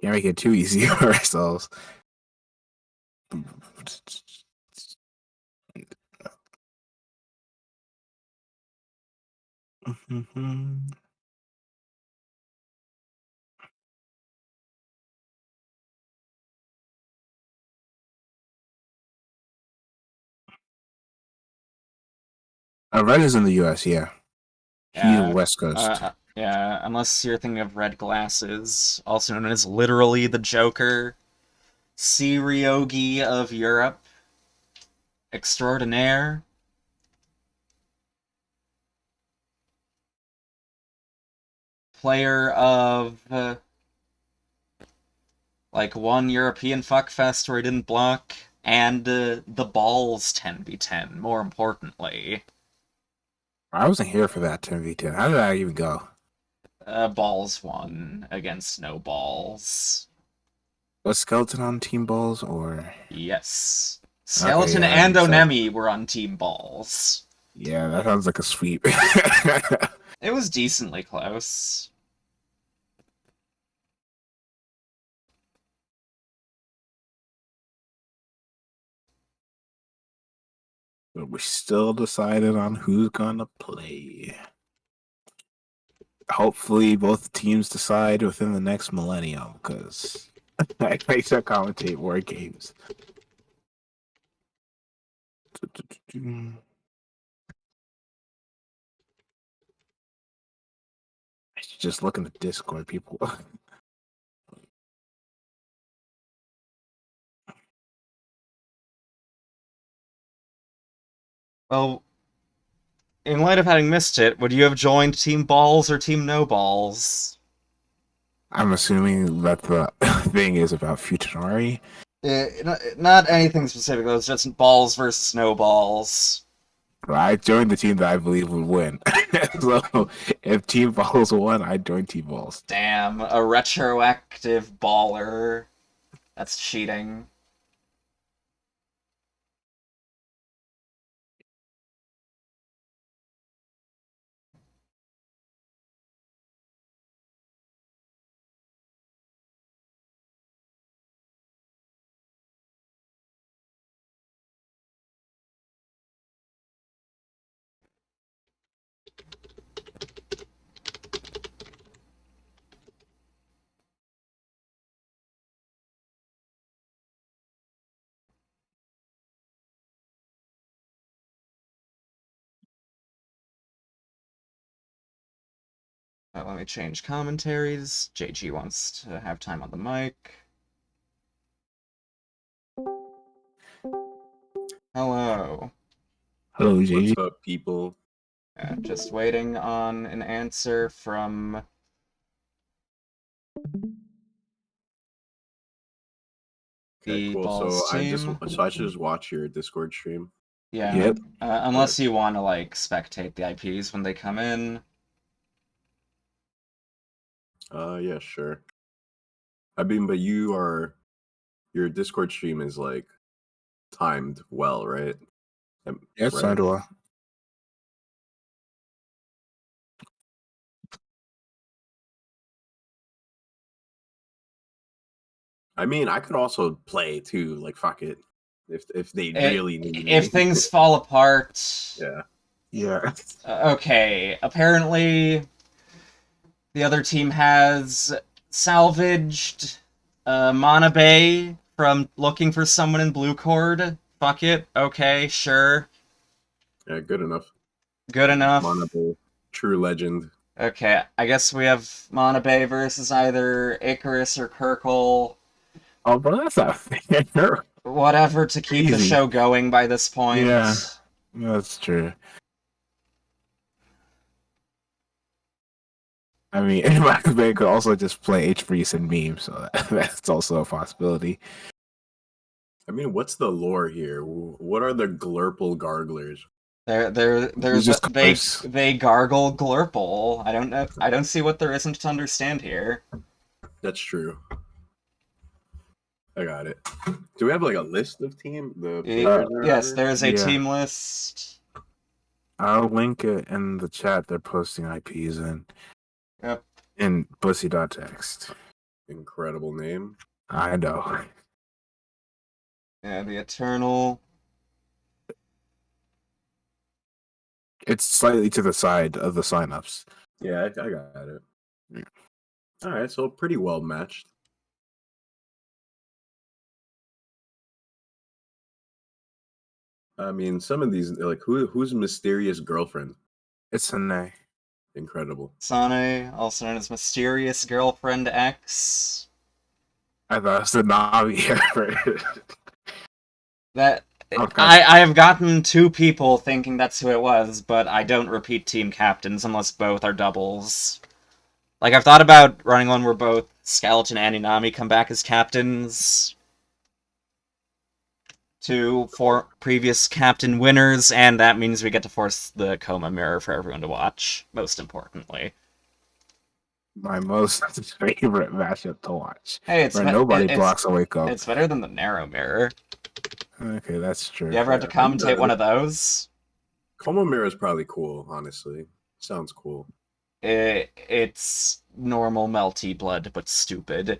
Can't make it too easy for ourselves. Red is in the US, yeah. He's West Coast. Yeah, unless you're thinking of Red Glasses, also known as literally the Joker. Siryogi of Europe. Extraordinaire. Player of like one European Fuckfest where he didn't block, and the balls 10v10, more importantly. I wasn't here for that 10v10. How did that even go? Balls won against no balls. Was Skeleton on Team Balls or? Yes. Skeleton yeah, and so- Onemi were on Team Balls. Yeah, that sounds like a sweep. It was decently close. But we still decided on who's gonna play. Hopefully, both teams decide within the next millennium, because I like to commentate war games. I should just look in the Discord, people. Well, in light of having missed it, would you have joined Team Balls or Team No Balls? I'm assuming that the thing is about Futanari. Not anything specific, though. It's just balls versus no balls. I joined the team that I believe would win. So if Team Balls won, I'd join Team Balls. Damn, a retroactive baller. That's cheating. Let me change commentaries. JG wants to have time on the mic. Hello. Hello, JG. What's up, people? Just waiting on an answer from Okay, the cool. Balls So team. I should just watch your Discord stream. Yeah. Yep. Unless you want to like spectate the IPs when they come in. Yeah, sure. I mean, but your Discord stream is like timed well, right? Yes, right? so do I. I mean, I could also play too. Like, fuck it. If they really need me. If things fall apart. Yeah. Yeah. Okay. Apparently, the other team has salvaged Mana Bay from looking for someone in Blue Cord. Fuck it. Okay, sure. Yeah, good enough. Good enough. Mana Bay, true legend. Okay, I guess we have Mana Bay versus either Icarus or Kirkle. Oh, bro, that's not fair. Whatever to keep the Easy. show going by this point. Yeah. That's true. I mean, anybody could also just play H-Freeze and meme, so that's also a possibility. I mean, what's the lore here? What are the Glurple Garglers? There's just they gargle Glurple. I don't know. I don't see what there isn't to understand here. That's true. I got it. Do we have like a list of the players? or Yes, whatever? there's a Yeah. team list. I'll link it in the chat. They're posting IPs in. Yep. In bussy.text. Incredible name. I know. Yeah, the Eternal. It's slightly to the side of the signups. Yeah, I got it. Yeah. All right, so pretty well matched. I mean, some of these, like, who's mysterious girlfriend? It's a nay. Incredible. Sane, also known as Mysterious Girlfriend X. I thought it was the Navi. That Okay. I have gotten 2 people thinking that's who it was, but I don't repeat team captains unless both are doubles. Like, I've thought about running one where both Skeleton and Inami come back as captains. 2 for previous captain winners, and that means we get to force the coma mirror for everyone to watch, most importantly. My most favorite matchup to watch. Hey, it's Where be- nobody it's- blocks a wake up. It's better than the narrow mirror. Okay, that's true. You ever had to commentate one of those? Como Mirror is probably cool, honestly. Sounds cool. It's normal melty blood, but stupid.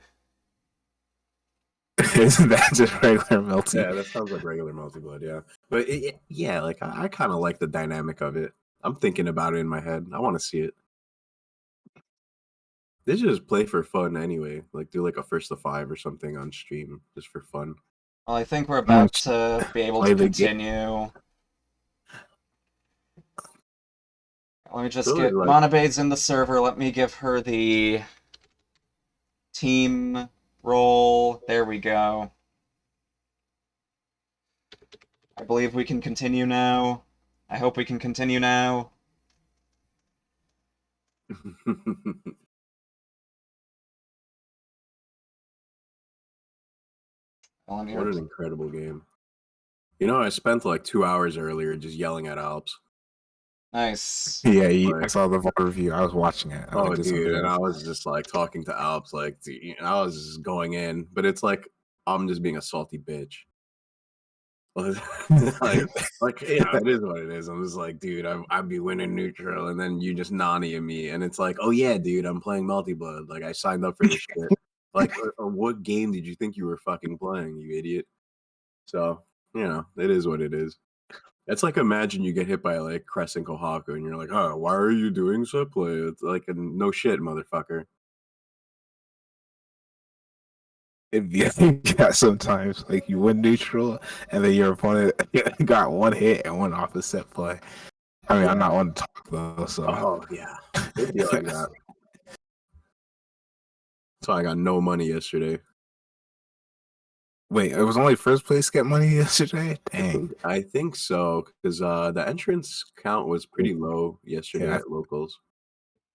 Isn't that just regular melty? Yeah, that sounds like regular multi-blood, yeah. But yeah, like I kind of like the dynamic of it. I'm thinking about it in my head. I want to see it. They should just play for fun anyway. Like do like a first to 5 or something on stream just for fun. Well, I think we're about to be able Play to the game. continue. Let me just Really, get like- Monabade's in the server. Let me give her the team role. There we go. I believe we can continue now. I hope we can continue now. Well, What an incredible game. You know, I spent like 2 hours earlier just yelling at Alps. Nice. Yeah, I Like- saw the VOD review. I was watching it. Oh, I did some dude, and videos. I was just like talking to Alps, like I was just going in, but it's like I'm just being a salty bitch. like you know, it is what it is. I'm just like, dude, I'd be winning neutral, and then you just nanny at me, and it's like, oh yeah, dude, I'm playing multi-blood. Like I signed up for this shit. Like, what game did you think you were fucking playing, you idiot? So you know, it is what it is. It's like imagine you get hit by like Crescent Kohaku, and you're like, oh, why are you doing sub play? It's like no shit, motherfucker. Yeah, sometimes like you win neutral, and then your opponent got one hit and went off the set play. I mean, I'm not one to talk though, so Oh yeah, it'd be like that. So I got no money yesterday. wait, it was only first place get money yesterday. Dang, I think so because the entrance count was pretty low yesterday Yeah, at locals.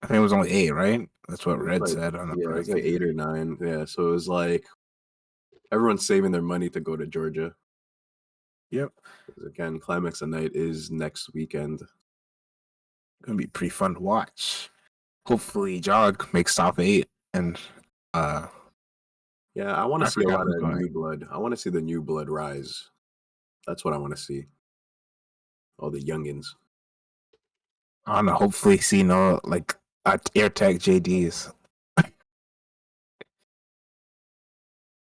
I think it was only 8, right? That's what It was Red like- said on the Yeah, it was break. like 8 or 9. Yeah, so it was like everyone's saving their money to go to Georgia. Yep, 'Cause again, Climax of Night is next weekend. gonna be pretty fun to watch. Hopefully, Jog makes top 8, and Yeah, I want I to see a forgot lot who's of going. new blood. I want to see the new blood rise. That's what I want to see. All the youngins. I don't know. Hopefully, see no like AirTag JDs.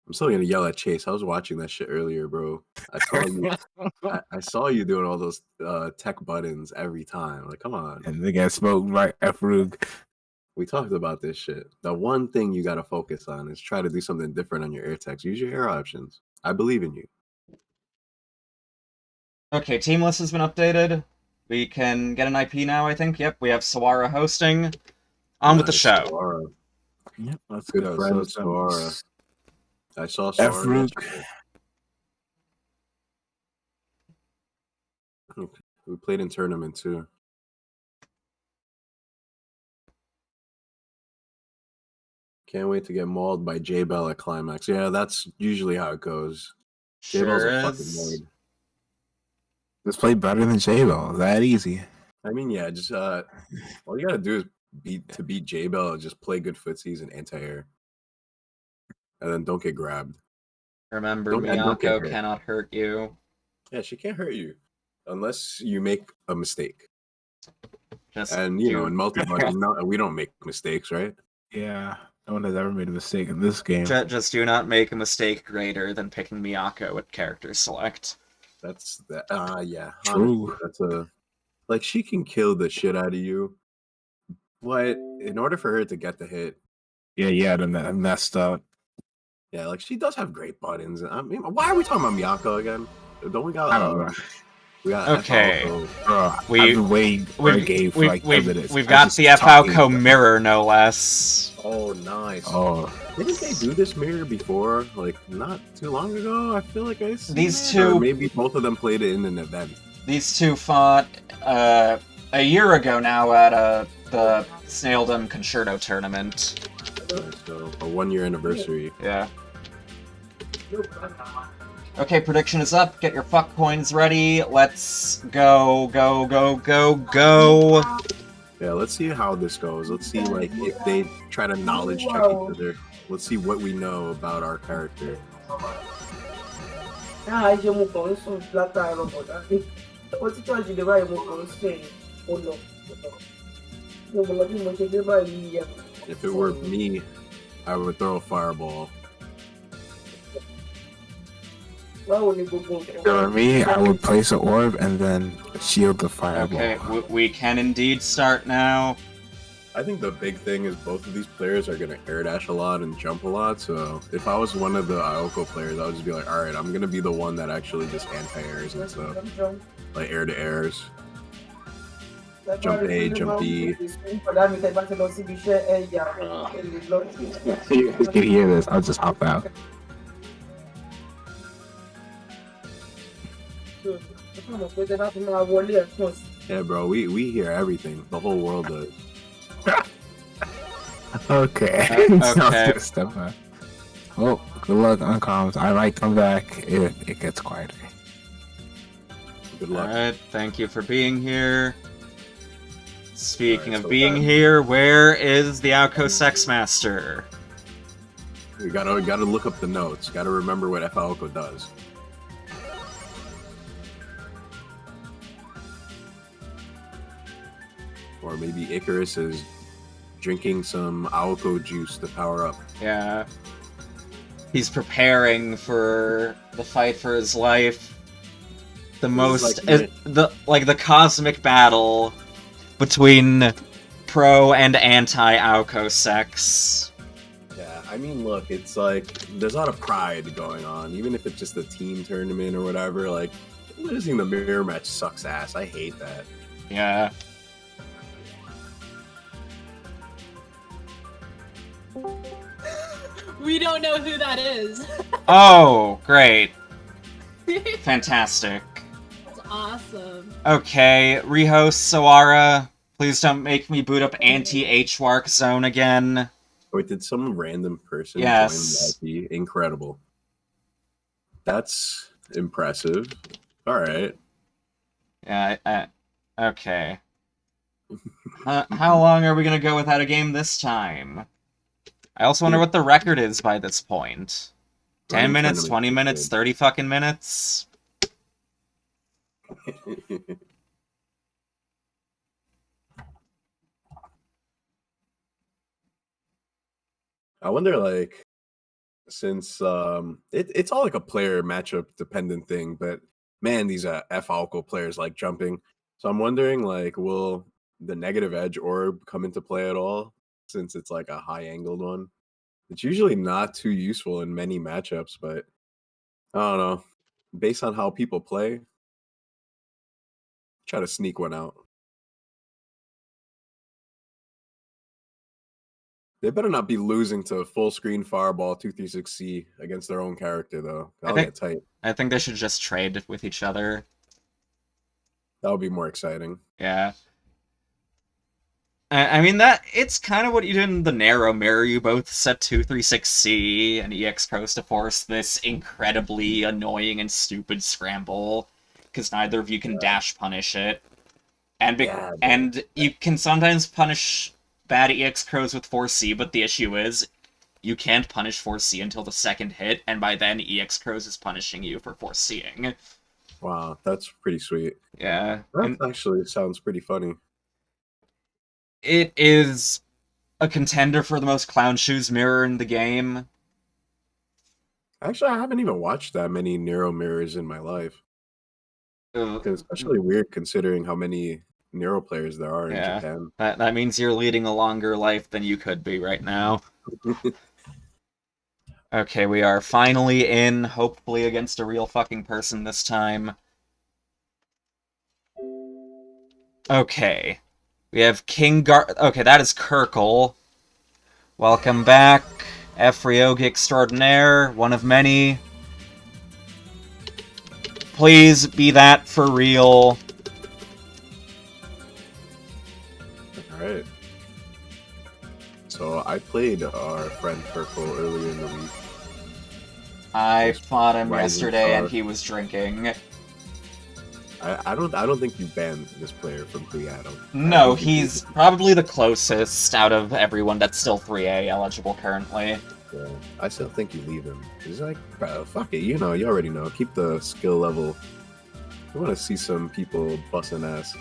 I'm still gonna yell at Chase. I was watching that shit earlier, bro. I saw you. I saw you doing all those tech buttons every time. Like, come on. And they get smoked by F-Rug. We talked about this shit. The one thing you gotta focus on is try to do something different on your air text. Use your air options. I believe in you. Okay, team list has been updated. We can get an IP now, I think. Yep, we have Sawara hosting. On with the Nice, show. Sawara. Yep, let's Good go. friend, So, Sawara. I saw Sawara F-Rug. yesterday. We played in tournament too. Can't wait to get mauled by J Bell at Climax. Yeah, that's usually how it goes. J Bell's Sure a fucking is. nerd. Let's play better than J-Bell. That easy. I mean, yeah, just all you gotta do is beat J Bell. Just play good footsies and anti-air, and then don't get grabbed. Remember, Don't get Miyako hit. cannot hurt you. Yeah, she can't hurt you unless you make a mistake. Just And you know, do- in multi-body, we don't make mistakes, right? Yeah, no one has ever made a mistake in this game. just do not make a mistake greater than picking Miyako at character select. That's that. Yeah, True. honestly, that's a like she can kill the shit out of you, but in order for her to get the hit, Yeah, then that messed up. yeah, like she does have great buttons. I mean, why are we talking about Miyako again? Don't we got? I don't know. We got Okay. FLO. Bro, We- I've been waiting for a game for like 10 minutes. we've I got just the talking FALCO about- mirror, no less. Oh, nice. Oh, Didn't they do this mirror before? Like not too long ago? I feel like I seen These it? Or two- maybe both of them played it in an event. These two fought a year ago now at the Snaildom Concerto tournament. So a 1-year anniversary. Yeah. Okay, prediction is up. Get your fuck coins ready. Let's go, go, go, go, go. Yeah, let's see how this goes. Let's see like if they try to knowledge check each other. Let's see what we know about our character. Ah, je mo kàn ń sùn látàárọ̀ bọ̀dá. Ó ti tọ́jú dé báyìí mo kàn ń sùn ẹ̀yìn. Ó lọ. Mo mọ̀ lọ bí mo ṣe dé báyìí yà. If it were me, I would throw a fireball. Báwo ni gbogbo nǹkan? For me, I would place an orb and then shield the fireball. Okay, we can indeed start now. I think the big thing is both of these players are going to air dash a lot and jump a lot. So if I was one of the Ioko players, I would just be like, all right, I'm going to be the one that actually just anti-airs and stuff. Like air to airs. Jump A, jump B. You can hear this. I'll just hop out. Yeah, bro, we hear everything. The whole world does. Okay. Okay. Step back. Well, good luck on comms. I might come back if it gets quieter. Good luck. Alright, thank you for being here. Speaking Alright, of so being then- here, where is the Aoko Sex Master? We gotta look up the notes. Gotta remember what Faoko does. Or maybe Icarus is drinking some Aoko juice to power up. Yeah. He's preparing for the fight for his life. The most the cosmic battle between pro and anti Aoko sex. Yeah, I mean, look, it's like there's a lot of pride going on, even if it's just a team tournament or whatever. Like losing the mirror match sucks ass. I hate that. Yeah. We don't know who that is. Oh, great. Fantastic. That's awesome. Okay, rehost Sawara, please don't make me boot up anti-H-Wark zone again. Wait, did some random person Yes. join the IP? Incredible. That's impressive. All right. Yeah, okay. How long are we gonna go without a game this time? I also wonder what the record is by this point. 10 Running minutes, tournament 20 is minutes, good. 30 fucking minutes? I wonder, like, since it's all like a player matchup dependent thing, but man, these Falco players like jumping. So I'm wondering, like, will the negative edge orb come into play at all? Since it's like a high angled one, it's usually not too useful in many matchups, but I don't know. Based on how people play, try to sneak one out. They better not be losing to full screen fireball 236C against their own character though. That'll think- get tight. I think they should just trade with each other. That would be more exciting. Yeah. I mean, it's kind of what you did in the narrow mirror. You both set 236C and EX Pros to force this incredibly annoying and stupid scramble, because neither of you can dash punish it. And you can sometimes punish bad EX Pros with 4C, but the issue is, you can't punish 4C until the second hit, and by then EX Pros is punishing you for 4C'ing. Wow, that's pretty sweet. Yeah. That actually sounds pretty funny. It is a contender for the most clown shoes mirror in the game. Actually, I haven't even watched that many Nero mirrors in my life. It's especially weird considering how many Nero players there are in Japan. That means you're leading a longer life than you could be right now. Okay, we are finally in, hopefully against a real fucking person this time. Okay. We have okay, that is Kirkle. Welcome back, Efriogi Extraordinaire, one of many. Please be that for real. Alright. So I played our friend Kirkle earlier in the week. I fought him Rising yesterday Star. and he was drinking. I don't think you banned this player from 3-Atom. No, he's probably the closest out of everyone that's still 3A eligible currently. Yeah, I still think you leave him. He's like, bro, fuck it, you already know. Keep the skill level. We want to see some people busting ass.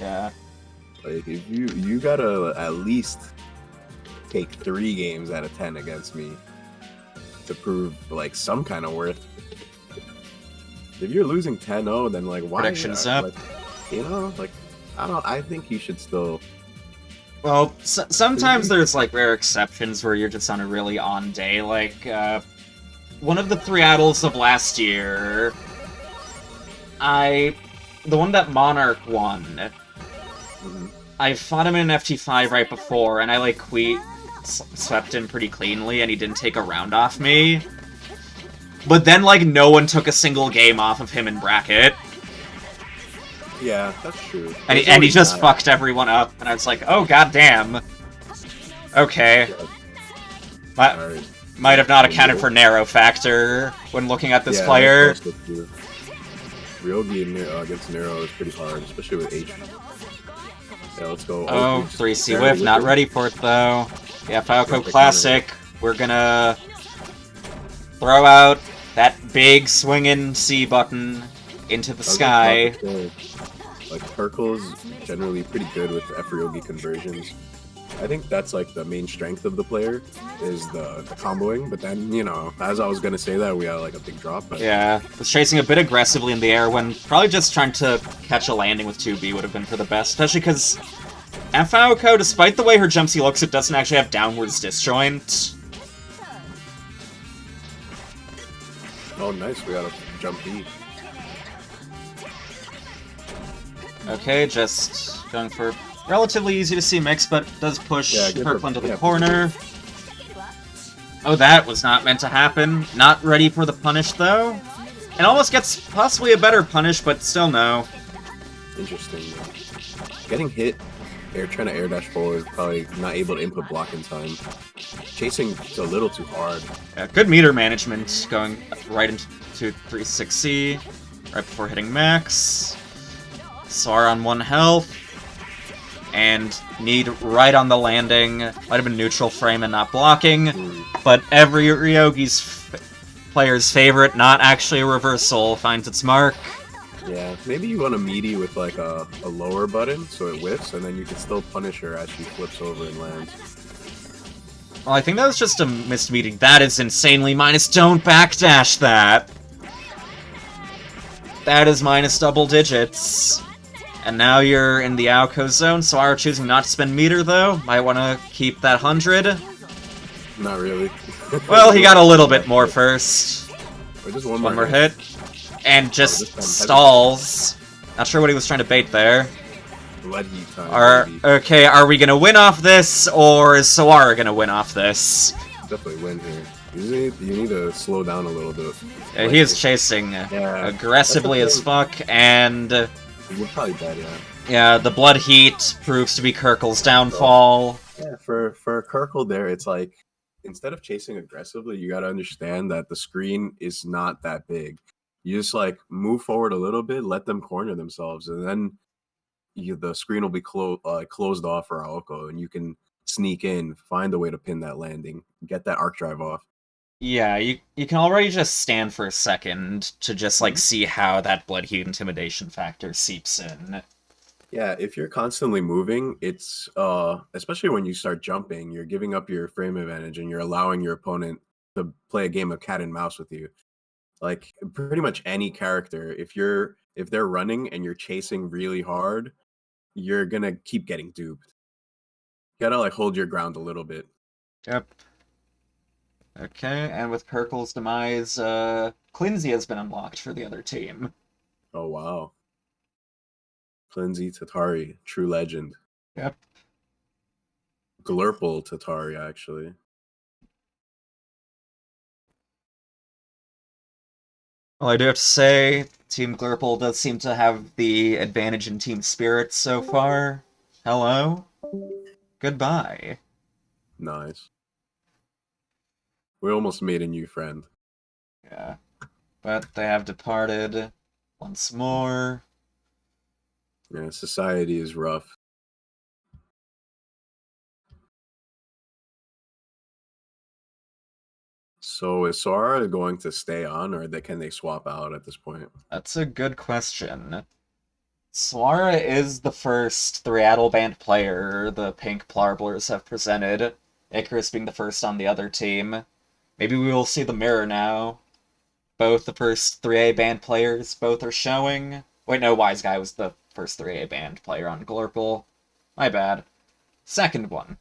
Yeah. Like, if you gotta at least take 3 games out of 10 against me to prove like some kind of worth. If you're losing 10-0, then like why? Predictions up. Like, you know, like I don't. I think you should still. Well, sometimes there's like rare exceptions where you're just on a really on day. Like one of the 3 Addles of last year, the one that Monarch won. Mhm. I fought him in an FT5 right before, and I like swept him pretty cleanly, and he didn't take a round off me. But then like no one took a single game off of him in bracket. Yeah, that's true. And he just fucked everyone up, and I was like, oh goddamn. Okay. Alright. Might have not accounted for narrow factor when looking at this player. Ryogi against Nero is pretty hard, especially with H. Yeah, let's go. Oh, 3C whiff, not ready for it though. Yeah, Falco Classic. We're gonna throw out that big swinging C button into the sky. Like, Perkle's generally pretty good with F-Ryogi conversions. I think that's like the main strength of the player, is the comboing, but then, you know, as I was gonna say that, we had like a big drop. But... Yeah, was chasing a bit aggressively in the air when probably just trying to catch a landing with 2B would have been for the best, especially because Falco, despite the way her jump C looks, it doesn't actually have downwards disjoint. Oh, nice, we got a jump B. Okay, just going for relatively easy to see mix, but does push Yeah, Purple into the corner. Oh, that was not meant to happen. Not ready for the punish, though. And almost gets possibly a better punish, but still no. Interesting. Getting hit, trying to air dash forward, probably not able to input block in time. Chasing a little too hard. Yeah, good meter management, going right into 360, right before hitting max. Sar on 1 health. And need right on the landing. Might have been neutral frame and not blocking. But every Ryogi's player's favorite, not actually a reversal, finds its mark. Yeah, maybe you want a meaty with like a lower button so it whiffs, and then you can still punish her as she flips over and lands. Well, I think that was just a missed meeting. That is insanely minus. Don't backdash that. That is minus double digits. And now you're in the Alco zone, so I'm choosing not to spend meter, though. Might want to keep that 100. Not really. Well, he got a little bit more first. Or just one more hit. And just stalls. Not sure what he was trying to bait there. Blood heat time. Okay, are we gonna win off this, or is Sawara gonna win off this? Definitely win here. You need to slow down a little bit. Yeah, he is chasing aggressively as fuck, and... You're probably dead, yeah. Yeah, the blood heat proves to be Kirkle's downfall. Yeah, for Kirkle there, it's like, instead of chasing aggressively, you gotta understand that the screen is not that big. You just, like, move forward a little bit, let them corner themselves, and then the screen will be closed off for Aoko, and you can sneak in, find a way to pin that landing, get that arc drive off. Yeah, you can already just stand for a second to just, like, see how that blood heat intimidation factor seeps in. Yeah, if you're constantly moving, it's, especially when you start jumping, you're giving up your frame advantage, and you're allowing your opponent to play a game of cat and mouse with you. Like, pretty much any character, if they're running and you're chasing really hard, you're gonna keep getting duped. You gotta, like, hold your ground a little bit. Yep. Okay, and with Kirkle's demise, Clinzy has been unlocked for the other team. Oh, wow. Clinzy Tatari, true legend. Yep. Glurple Tatari, actually. Well, I do have to say, Team Glurple does seem to have the advantage in team spirit so far. Hello? Goodbye. Nice. We almost made a new friend. Yeah. But they have departed once more. Yeah, society is rough. So is Sora going to stay on, or can they swap out at this point? That's a good question. Swara is the first 3 band player the Pink Plarblers have presented, Icarus being the first on the other team. Maybe we will see the mirror now. both the first 3A band players both are showing. Wait, no, Wise Guy was the first 3A band player on Glorple. My bad. Second one.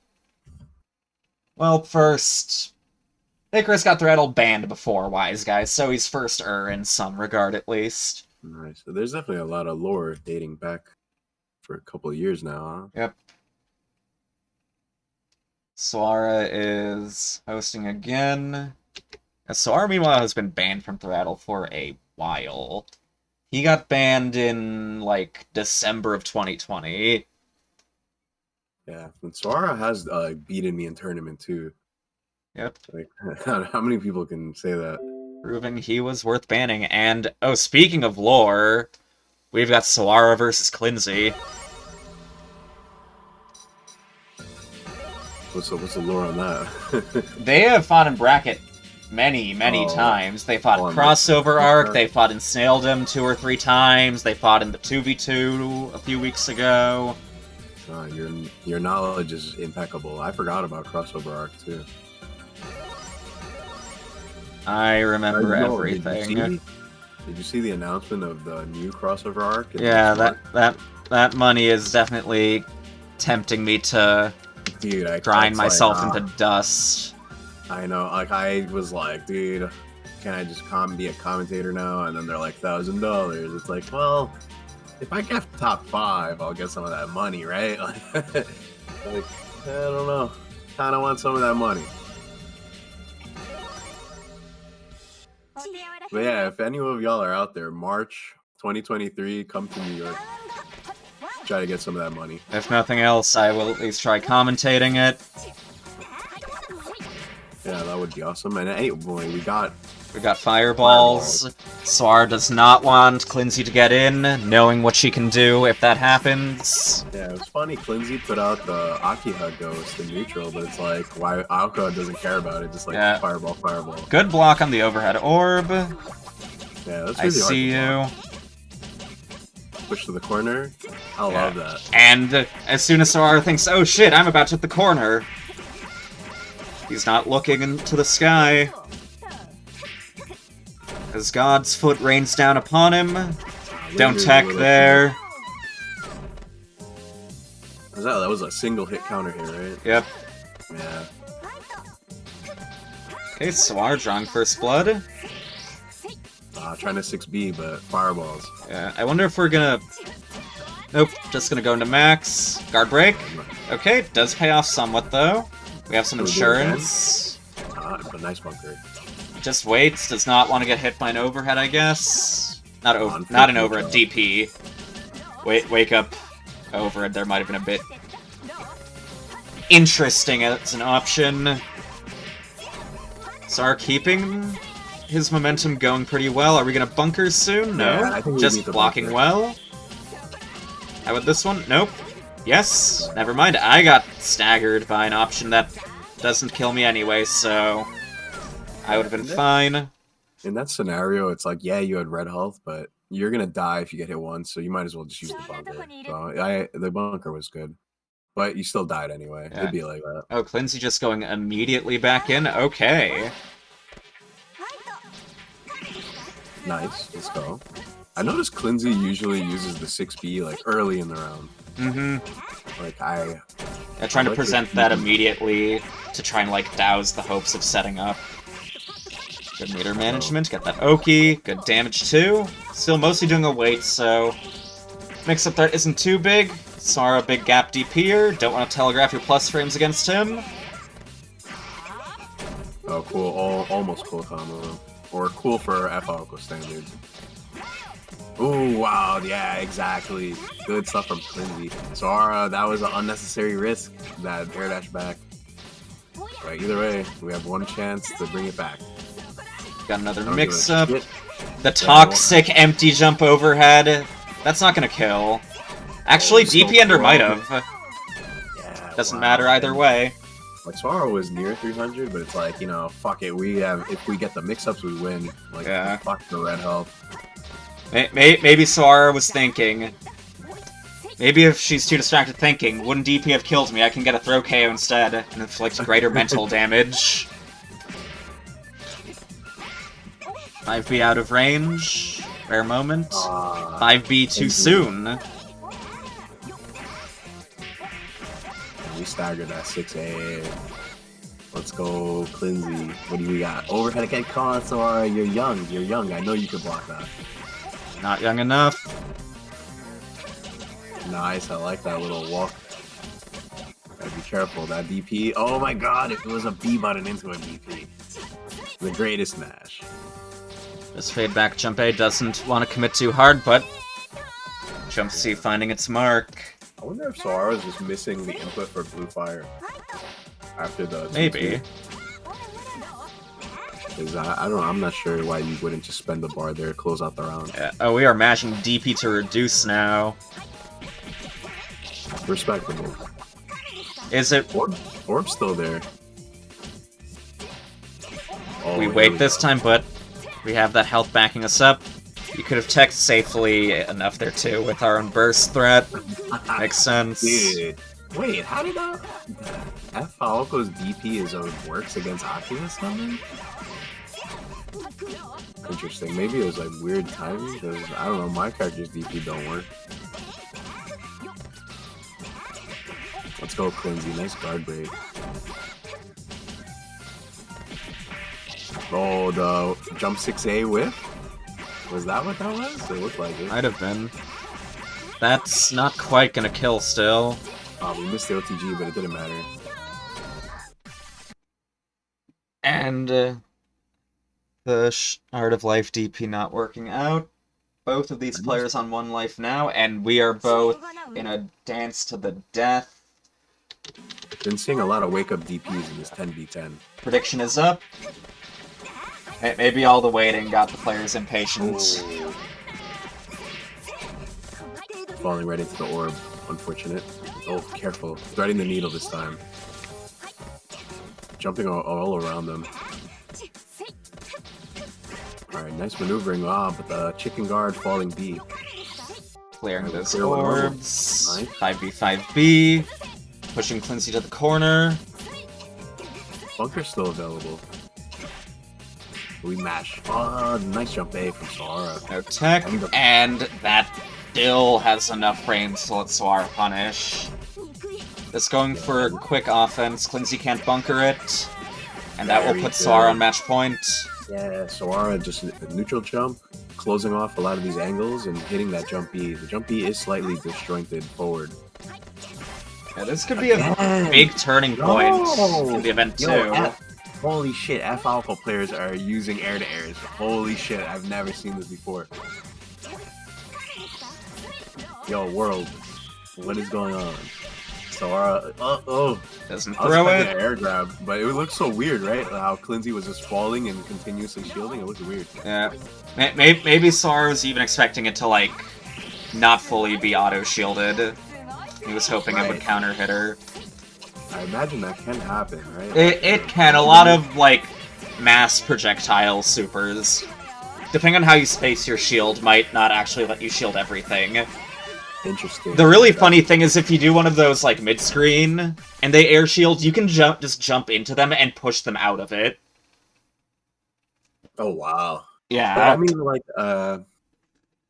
Well, first, Icarus got Threadle banned before Wise Guy, so he's first-er in some regard at least. Nice. So there's definitely a lot of lore dating back for a couple of years now, huh? Yep. Suara is hosting again. Suara, meanwhile, has been banned from Threadle for a while. He got banned in, like, December of 2020. Yeah, and Suara has beaten me in tournament too. Yep. Like, how many people can say that? Proving he was worth banning. And, oh, speaking of lore, we've got Suara versus Clinzy. What's the lore on that? They have fought in bracket many times. They fought in Crossover Arc, they fought in Snaildom 2 or 3 times, they fought in the 2v2 a few weeks ago. Your knowledge is impeccable. I forgot about Crossover Arc too. I remember everything. Did you see the announcement of the new Crossover Arc? Yeah, that money is definitely tempting me to grind myself into dust. I know, like, I was like, dude, can I just be a commentator now? And then they're like, $1,000. It's like, well, if I get top 5, I'll get some of that money, right? Like, I don't know. Kind of want some of that money. But yeah, if any of y'all are out there, March 2023, come to New York. Try to get some of that money. If nothing else, I will at least try commentating it. Yeah, that would be awesome. And hey, boy, we got fireballs. Suara does not want Clinzy to get in, knowing what she can do if that happens. Yeah, it was funny. Clinzy put out the Akiha Ghost in neutral, but it's like, why Alka doesn't care about it? Just like fireball. Good block on the overhead orb. Yeah, that's really I see you. Push to the corner. I love that. And as soon as Suara thinks, oh shit, I'm about to hit the corner, he's not looking into the sky. As God's foot rains down upon him. Don't tech there. That was a single hit counter here, right? Yep. Yeah. Okay, Suara drawing first blood. Trying to 6B, but fireballs. Yeah, I wonder if we're gonna... Nope, just gonna go into max. Guard break. Okay, does pay off somewhat, though. We have some insurance. But nice bunker. Just waits, does not want to get hit by an overhead, I guess. Not an overhead, DP. Wake up overhead, there might have been a bit interesting as an option. Suara keeping his momentum going pretty well. Are we gonna bunker soon? No. Yeah, I think just blocking bunker well. How about this one? Nope. Yes. Never mind. I got staggered by an option that doesn't kill me anyway, so I would have been fine. In that scenario, it's like, yeah, you had red health, but you're gonna die if you get hit once, so you might as well just use the bunker. So the bunker was good. But you still died anyway. Yeah. It'd be like that. Oh, Clinzy just going immediately back in? Okay. Nice, let's go. I noticed Clinzy usually uses the 6B like early in the round. Mm-hmm. Like trying to present that immediately to try and like douse the hopes of setting up. Good meter management, get that Oki, good damage too. Still mostly doing a wait, so mix-up threat isn't too big. Suara, big gap DP'er, don't want to telegraph your plus frames against him. Oh, cool, almost cool combo. Or cool for FAOCO standards. Ooh, wow, yeah, exactly. Good stuff from Clinzy. Suara, that was an unnecessary risk, that air dash back. But either way, we have one chance to bring it back. Got another mix-up. The toxic empty jump overhead. That's not gonna kill. Actually, DP Ender might have. Yeah, doesn't matter either way. Like, Suara was near 300, but it's like, you know, fuck it. If we get the mix-ups, we win. Like, fuck the red health. Maybe Suara was thinking, maybe if she's too distracted thinking, wouldn't DP have killed me? I can get a throw KO instead and inflict greater mental damage. 5B out of range. Rare moment. 5B too indeed. soon. We staggered that 6A. Let's go, Clinzy. What do we got? Overhead again, Sora. You're young. You're young. I know you can block that. Not young enough. Nice. I like that little walk. Gotta be careful. That DP. Oh my god, if it was a B button into a DP. The greatest Smash. This fade back jump A doesn't want to commit too hard, but jump C finding its mark. I wonder if Sora was just missing the input for Blue Fire after the Maybe. Because I don't know, I'm not sure why you wouldn't just spend the bar there, close out the round. Yeah. Oh, we are mashing DP to reduce now. Respectable. Is it? Orb's still there. Oh, We here wait this go. time, but we have that health backing us up. You could have teched safely enough there too with our own burst threat. Makes sense. Dude, wait, how did that? F Falco's DP works against Oculus number? Interesting. Maybe it was like weird timing because I don't know. My character's DP don't work. Let's go, Clinzy. Nice guard break. Oh, the jump 6A whiff? Was that what that was? It looked like it. Might have been. That's not quite gonna kill still. Oh, we missed the OTG, but it didn't matter. And the Art of Life DP not working out. Both of these players on 1 life now, and we are both in a dance to the death. Been seeing a lot of wake up DPs in this 10v10. Prediction is up. Maybe all the waiting got the players impatient. Oh. Falling right into the orb. Unfortunate. Oh, careful. Threading the needle this time. Jumping all around them. Alright, nice maneuvering. But the chicken guard falling B. Clearing those Clear one over. orbs. Nice. 5B, 5B. Pushing Clincy to the corner. Bunker's still available. We mash. Oh, nice jump A from Sora. No tech, and that still has enough frames to let Sora punish. Just going for quick offense. Clincy can't bunker it, and that will Very put good. Sora on match point. Yeah, Sora just a neutral jump, closing off a lot of these angles and hitting that jump B. The jump B is slightly disjointed forward. Yeah, this could be a Again. big turning point No. in the event too. Yo, holy shit, F Alpha players are using air-to-airs. Holy shit, I've never seen this before. Yo, world, what is going on? Sora, Doesn't I was throw expecting it. an air grab, but it looked so weird, right? How Clinzy was just falling and continuously shielding. It looked weird. Yeah, maybe Sora was even expecting it to like not fully be auto shielded. He was hoping it would Right. counter hit her. I imagine that can happen, right? It can. A lot of, like, mass projectile supers, depending on how you space your shield, might not actually let you shield everything. Interesting. The really funny thing is if you do one of those, like, mid-screen, and they air shield, you can just jump into them and push them out of it. Oh wow. Yeah. But I mean, like,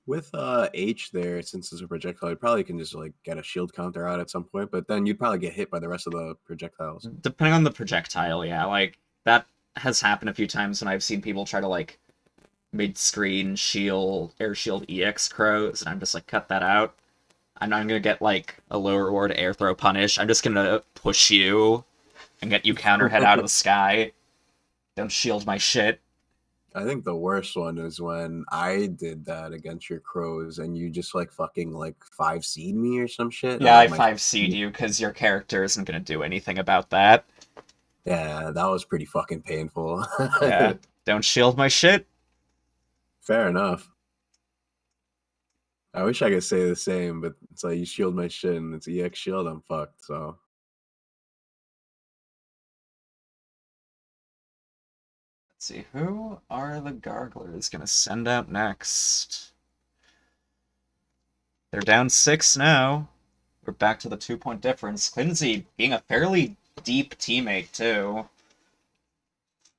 with H there, since it's a projectile, you probably can just like get a shield counter out at some point. But then you'd probably get hit by the rest of the projectiles. Depending on the projectile, yeah. Like, that has happened a few times when I've seen people try to, like, mid-screen shield, air shield EX crows, and I'm just like, cut that out. I'm not gonna get, like, a low reward air throw punish. I'm just gonna push you and get you counter head out of the sky. Don't shield my shit. I think the worst one is when I did that against your crows and you just like fucking like 5C'd me or some shit. Yeah, I My- 5C'd you because your character isn't gonna do anything about that. Yeah, that was pretty fucking painful. Yeah, don't shield my shit. Fair enough. I wish I could say the same, but it's like you shield my shit and it's EX shield, I'm fucked, so. Let's see, who are the Garglers gonna send out next? They're down 6 now. We're back to the 2-point difference. Clinzy being a fairly deep teammate, too.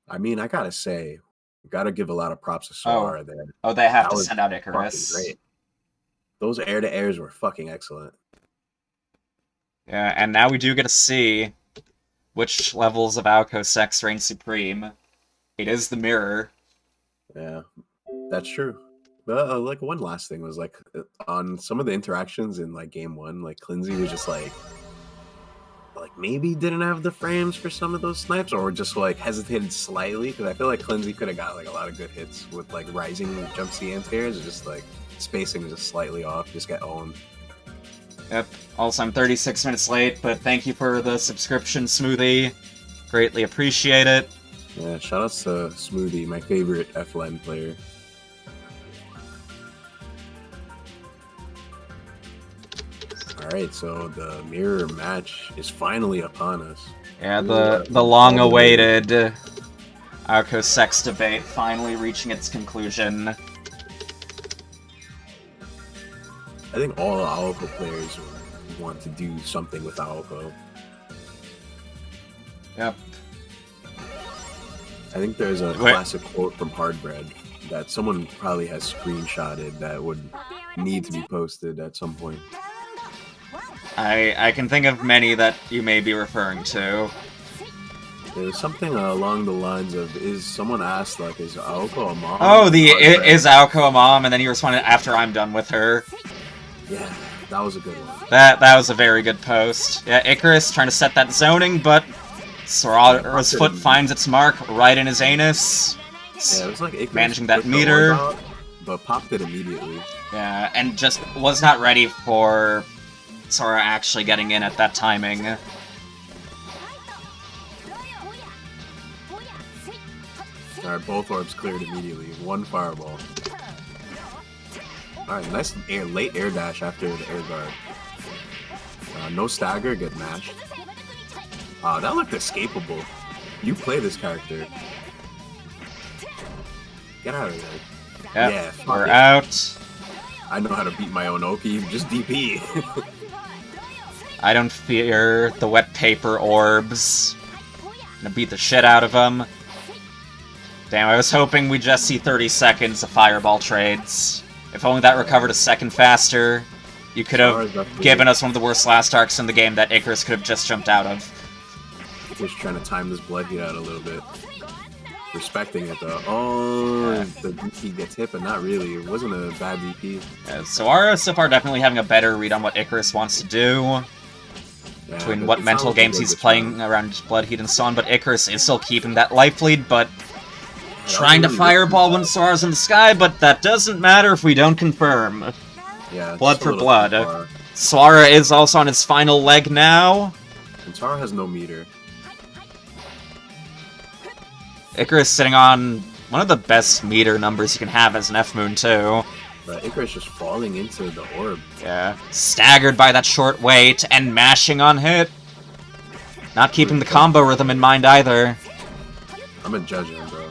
I mean, I gotta say, Gotta give a lot of props to Sora there. Oh, they have That to was send out fucking Icarus. great. Those air-to-airs were fucking excellent. Yeah, and now we do get to see which levels of Aoko Sex reign supreme. It is the mirror. Yeah, that's true. But like one last thing was like on some of the interactions in like game 1, like Clinzy was just like maybe didn't have the frames for some of those snipes, or just like hesitated slightly, because I feel like Clinzy could have got like a lot of good hits with like rising jump C anti-airs, just like spacing just slightly off, just get owned. Yep. Also, I'm 36 minutes late, but thank you for the subscription, Smoothie. Greatly appreciate it. Yeah, shoutouts to Smoothie, my favorite F-Len player. Alright, so the mirror match is finally upon us. Yeah, the long-awaited Aoko Sex debate finally reaching its conclusion. I think all Aoko players want to do something with Aoko. Yep. I think there's a classic quote from Hardbread that someone probably has screenshotted that would need to be posted at some point. I can think of many that you may be referring to. There was something along the lines of, is someone asked, like, is Aoko a mom? Oh, is Aoko a mom? And then he responded, after I'm done with her. Yeah, that was a good one. That was a very good post. Yeah, Icarus trying to set that zoning, but Sora's foot finds its mark right in his anus. Yeah, it was like Icarus managing that put the meter. orb out, but popped it immediately. Yeah, and just was not ready for Sora actually getting in at that timing. Alright, both orbs cleared immediately. One fireball. Alright, nice late air dash after the air guard. No stagger, get mashed. That looked escapable. You play this character. Get out of there. Yep, Yeah, we're it. out. I know how to beat my own Oki, just DP. I don't fear the wet paper orbs. Gonna beat the shit out of them. Damn, I was hoping we'd just see 30 seconds of fireball trades. If only that recovered a second faster, you could have given us one of the worst last arcs in the game that Icarus could have just jumped out of. Just trying to time this blood heat out a little bit. Respecting it though. Oh, yeah. The DP gets hit, but not really. It wasn't a bad DP. Yeah, Sora so far definitely having a better read on what Icarus wants to do. Yeah, between what mental games he's playing around blood heat and so on, but Icarus is still keeping that life lead, but trying to fireball when Sora's in the sky, but that doesn't matter if we don't confirm. Yeah, blood for blood. Sora is also on his final leg now. And Sora has no meter. Icarus sitting on one of the best meter numbers you can have as an F-Moon, too. But Icarus just falling into the orb. Yeah. Staggered by that short wait and mashing on hit. Not keeping the combo rhythm in mind either. I'm a judge him, bro.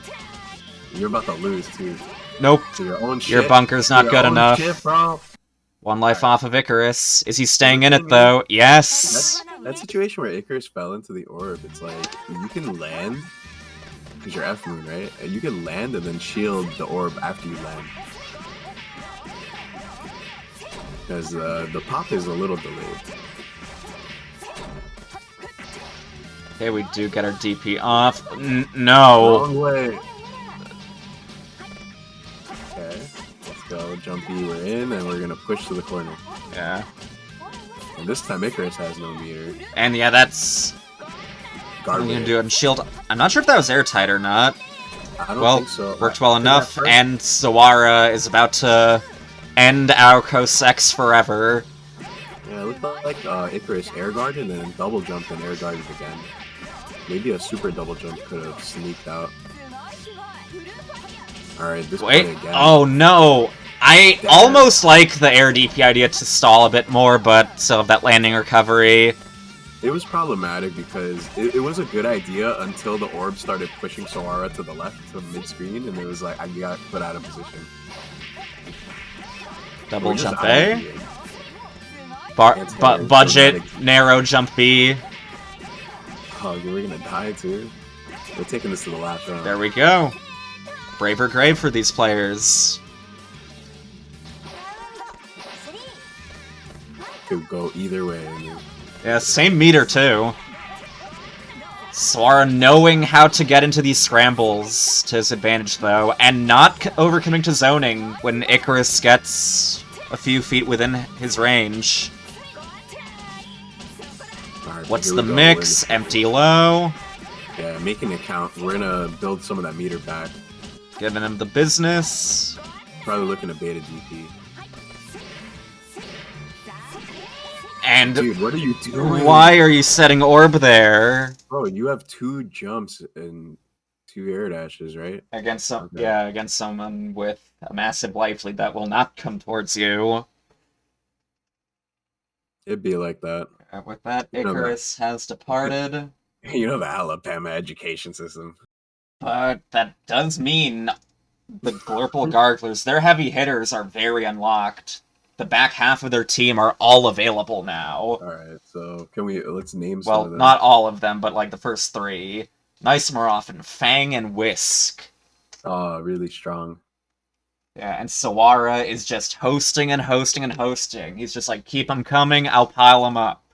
You're about to lose, too. Nope. To your own shit. Your bunker's not good enough. Shit, bro. One life off of Icarus. Is he staying in it, though? Yes! That situation where Icarus fell into the orb, it's like, you can land, because you're F-Moon, right? And you can land and then shield the orb after you land. Because the pop is a little delayed. Okay, we do get our DP off. No! Wrong way! Okay, let's go, Jumpy, we're in, and we're gonna push to the corner. Yeah. And this time Icarus has no meter. And yeah, that's... What are we gonna do on shield? I'm not sure if that was airtight or not. I don't think so. Worked well enough, and Sawara is about to end Aoko Sex forever. Yeah, it looked like Icarus air guarded and then double jumped and air guarded again. Maybe a super double jump could have sneaked out. Alright, this play again. Oh no! I almost like the air DP idea to stall a bit more, but still have that landing recovery. It was problematic because it was a good idea until the orb started pushing Sawara to the left to mid-screen, and it was like, I got put out of position. Double jump A. Budget, narrow jump B. Oh, we're gonna die too. We're taking this to the last round. There we go. brave or grave for these players. Could go either way. I mean. Yeah, same meter too. Sawara knowing how to get into these scrambles to his advantage though, and not overcoming to zoning when Icarus gets a few feet within his range. Right, What's here the we go. mix? Empty low. Yeah, making it count. We're gonna build some of that meter back. Giving him the business. Probably looking at beta DP. And Dude, what are you doing? why are you setting orb there? Bro, you have 2 jumps and 2 air dashes, right? Against some, Okay. yeah, against someone with a massive life lead that will not come towards you. It'd be like that. With that, You know that. Icarus has departed. You know the Alabama education system. But that does mean the Glurple Garglers, their heavy hitters are very unlocked. The back half of their team are all available now. Alright, so let's name some Well, of them. not all of them, but like the first 3. Nice more often, Fang and Whisk. Oh, really strong. Yeah, and Sawara is just hosting and hosting and hosting. He's just like, keep them coming, I'll pile them up.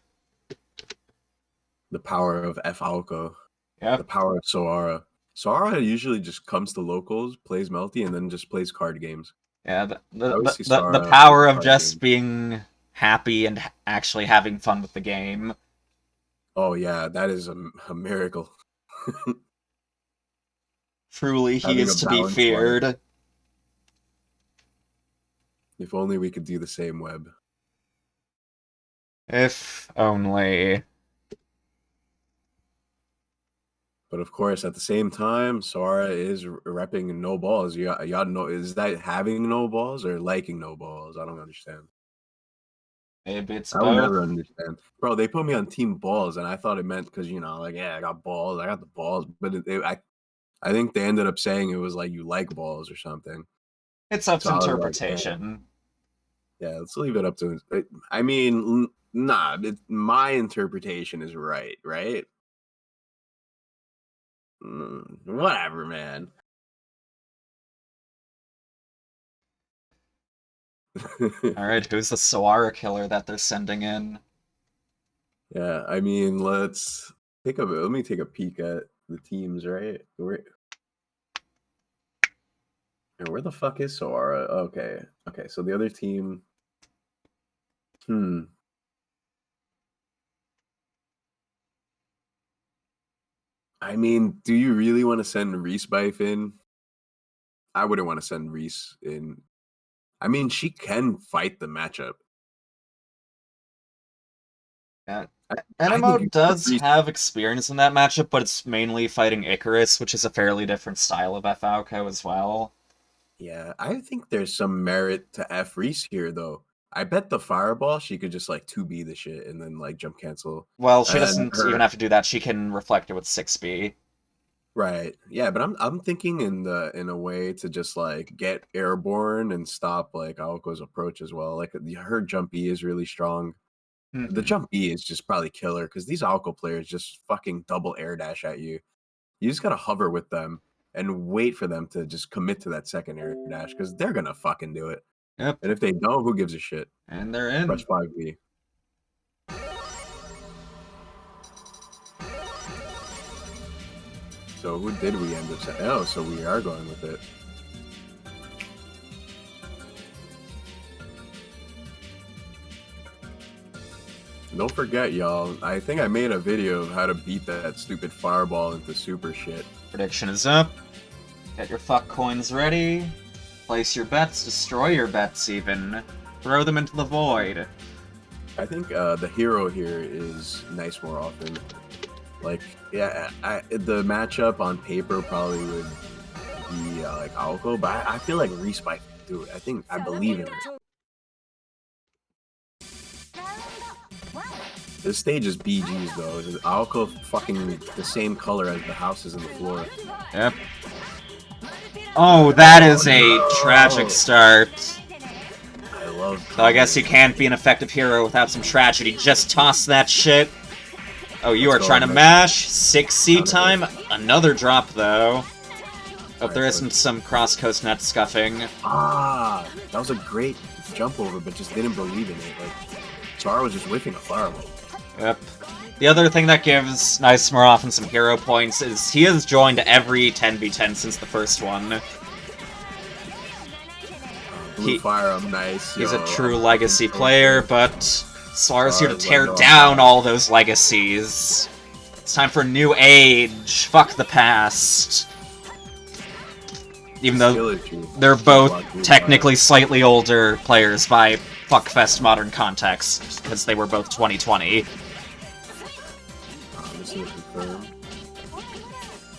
The power of F. Aoko. Yep. The power of Soara. Soara usually just comes to locals, plays Melty, and then just plays card games. Yeah, I always see the Sawara power as a of card just game. being happy and actually having fun with the game. Oh yeah, that is a miracle. Truly, he Having is a to be balanced feared. If only we could do the same web. If only. But of course, at the same time, Sora is repping no balls. Y'all know, is that having no balls or liking no balls? I don't understand. Maybe it's I will never both. understand. Bro, they put me on team balls, and I thought it meant because, like, yeah, I got balls. I got the balls. But I think they ended up saying it was like you like balls or something. It's up So to I was like, interpretation. Yeah, let's leave it up to. I mean, nah, my interpretation is right, right? Whatever, man. Alright, who's the Sawara killer that they're sending in? Yeah, I mean, let me take a peek at the teams, right? Where the fuck is Sawara? Okay, so the other team. I mean, do you really want to send Reese Bife in? I wouldn't want to send Reese in. I mean, she can fight the matchup. Yeah. I Enemo think does Reese- have experience in that matchup, but it's mainly fighting Icarus, which is a fairly different style of FALCO as well. Yeah, I think there's some merit to F Reese here, though. I bet the fireball she could just like 2B the shit and then like jump cancel. Well, she And doesn't even have to do that. She can reflect it with 6B. Right. Yeah, but I'm thinking in a way to just like get airborne and stop like Aoko's approach as well. Like her jump B is really strong. The jump B is just probably killer because these Aoko players just fucking double air dash at you. You just gotta hover with them and wait for them to just commit to that second air dash because they're gonna fucking do it. Yep. And if they don't, who gives a shit? And they're in. Press 5B. So who did we end up saying? Oh, so we are going with it. Don't forget, y'all. I think I made a video of how to beat that stupid fireball into super shit. Prediction is up. Get your fuck coins ready. Place your bets, destroy your bets even. Throw them into the void. I think the hero here is nice more often. Like, yeah, the matchup on paper probably would be like Aoko, but I feel like Reese might do it. I believe in it. This stage is BG's though. Aoko fucking the same color as the houses in the floor. Yep. Oh, that is a tragic start. I love. So I guess you can't be an effective hero without some tragedy. Just toss that shit. Oh, you are trying to mash. 6C time. Another drop, though. Hope there isn't some cross-coast net scuffing. Ah, that was a great jump over, but just didn't believe in it. Like, Sora was just whiffing a fireball. Yep. The other thing that gives Nice more often some hero points is he has joined every 10v10 since the first one. Blue fire, I'm nice. He's yo, a true I'm legacy fucking player, so but Sora's here to Sora's tear like, oh, down God. all those legacies. It's time for a new age. Fuck the past. Even though skill issue. they're Block both blue technically slightly older players by Fuckfest modern context, because they were both 2020. This is confirmed.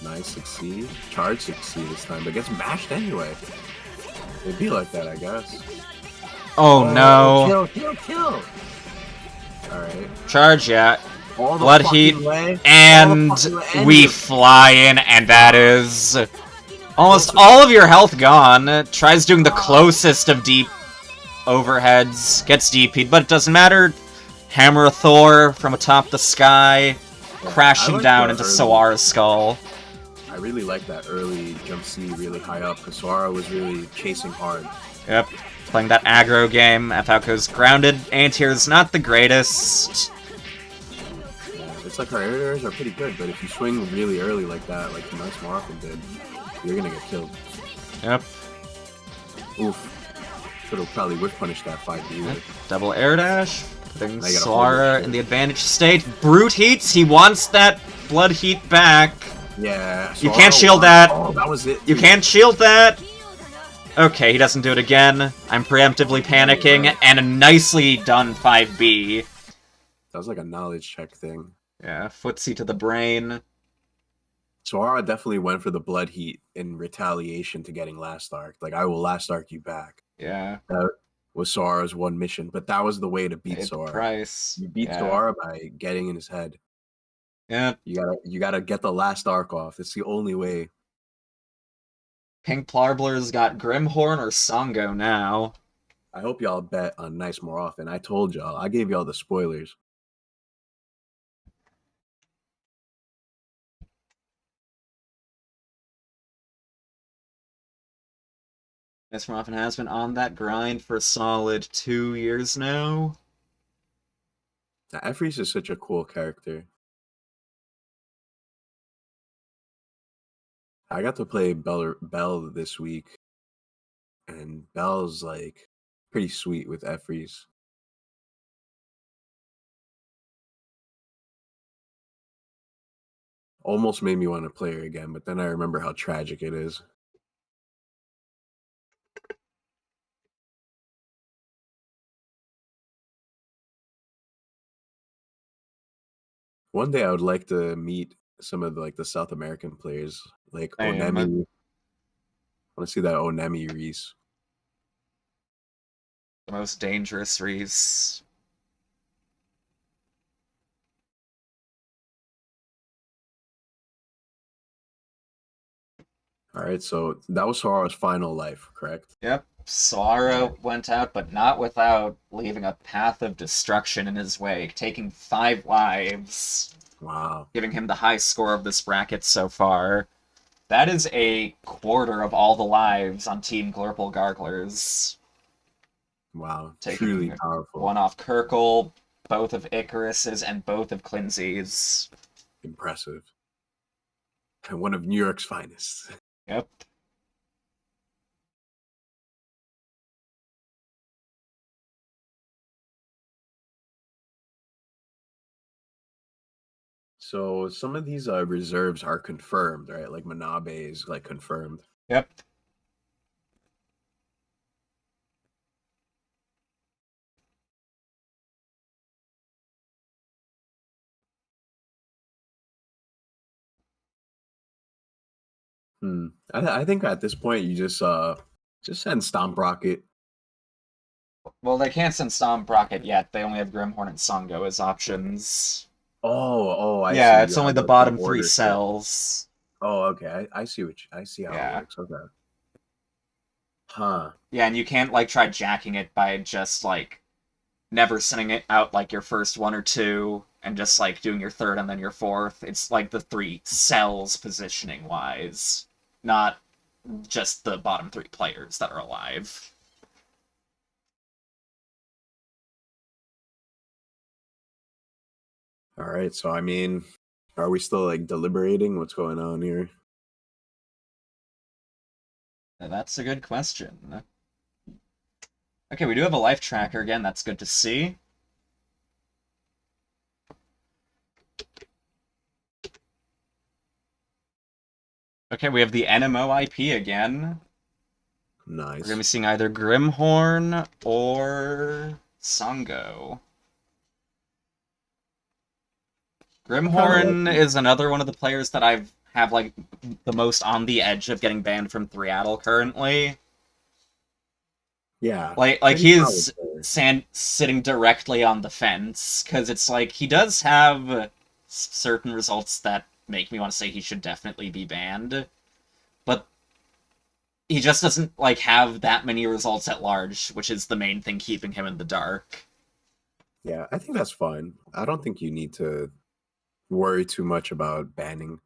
Nice, succeed. Charge succeed this time, but gets mashed anyway. It'd be like that, I guess. Oh no. Kill! Alright. Charge, yeah. All the Blood fucking heat, way, and all the fucking way, we you- fly in, and that is almost all of your health gone. Tries doing the closest of deep overheads, gets DP'd, but it doesn't matter. Hammer Thor from atop the sky, crashing like down the into early- Soara's skull. I really like that early jump C really high up, because Sora was really chasing hard. Yep, playing that aggro game. Falco's grounded. Antier's not the greatest. Yeah, it's like her air airs are pretty good, but if you swing really early like that, like Nice more often did, you're gonna get killed. Yep, Oof. Should have probably whiff punished that 5D with. double air dash, putting Now you gotta hold Soara it. in the advantage state. Brute heats, he wants that blood heat back. Yeah. You Sora can't shield won. that. Oh, that was it. You too. can't shield that! Okay, he doesn't do it again. I'm preemptively panicking, and a nicely done 5B. That was like a knowledge check thing. Yeah, footsie to the brain. Sora definitely went for the blood heat in retaliation to getting last arc. Like, I will last arc you back. Yeah, That was Sora's one mission, but that was the way to beat paid the Sora. price. You beat Yeah. Sora by getting in his head. Yeah, You gotta get the last arc off. It's the only way. Pink Plarbler's got Grimhorn or Songo now. I hope y'all bet on Nice more often. I told y'all. I gave y'all the spoilers. Miss Ruffin has been on that grind for a solid 2 years now. Now, Efrees is such a cool character. I got to play Bell this week, and Bell's like pretty sweet with Efrees. Almost made me want to play her again, but then I remember how tragic it is. One day I would like to meet some of the South American players, like Same. Onemi. I want to see that Onemi Reese. The most dangerous Reese. All right, so that was Sora's final life, correct? Yep, Sora went out, but not without leaving a path of destruction in his wake, taking 5 lives, Wow. giving him the high score of this bracket so far. That is a quarter of all the lives on Team Glurple Garglers. Wow. Taking Truly powerful. One off Kirkle, both of Icarus's, and both of Clinzy's. Impressive. And one of New York's finest. Yep. So some of these reserves are confirmed, right? Like Manabe is like confirmed. Yep. I think at this point you just send Stomp Rocket. Well, they can't send Stomp Rocket yet. They only have Grimhorn and Songo as options. I Yeah, see. it's only the the bottom 3 order shit. cells. Oh, okay. I see I see how Yeah. it works. Okay. Huh. Yeah, and you can't, like, try jacking it by just, like, never sending it out, like, your first 1 or 2, and just, like, doing your 3rd and then your 4th. It's, like, the 3 cells positioning-wise, not just the bottom 3 players that are alive. All right, so I mean, are we still like deliberating? What's going on here? That's a good question. Okay, we do have a life tracker again. That's good to see. Okay, we have the NMO IP again. Nice. We're gonna be seeing either Grimhorn or Sango. Grimhorn is another one of the players that have like the most on the edge of getting banned from Threadle currently. Yeah. Like he's sitting directly on the fence, because it's like he does have certain results that make me want to say he should definitely be banned, but he just doesn't like have that many results at large, which is the main thing keeping him in the dark. Yeah, I think that's fine. I don't think you need to worry too much about banning.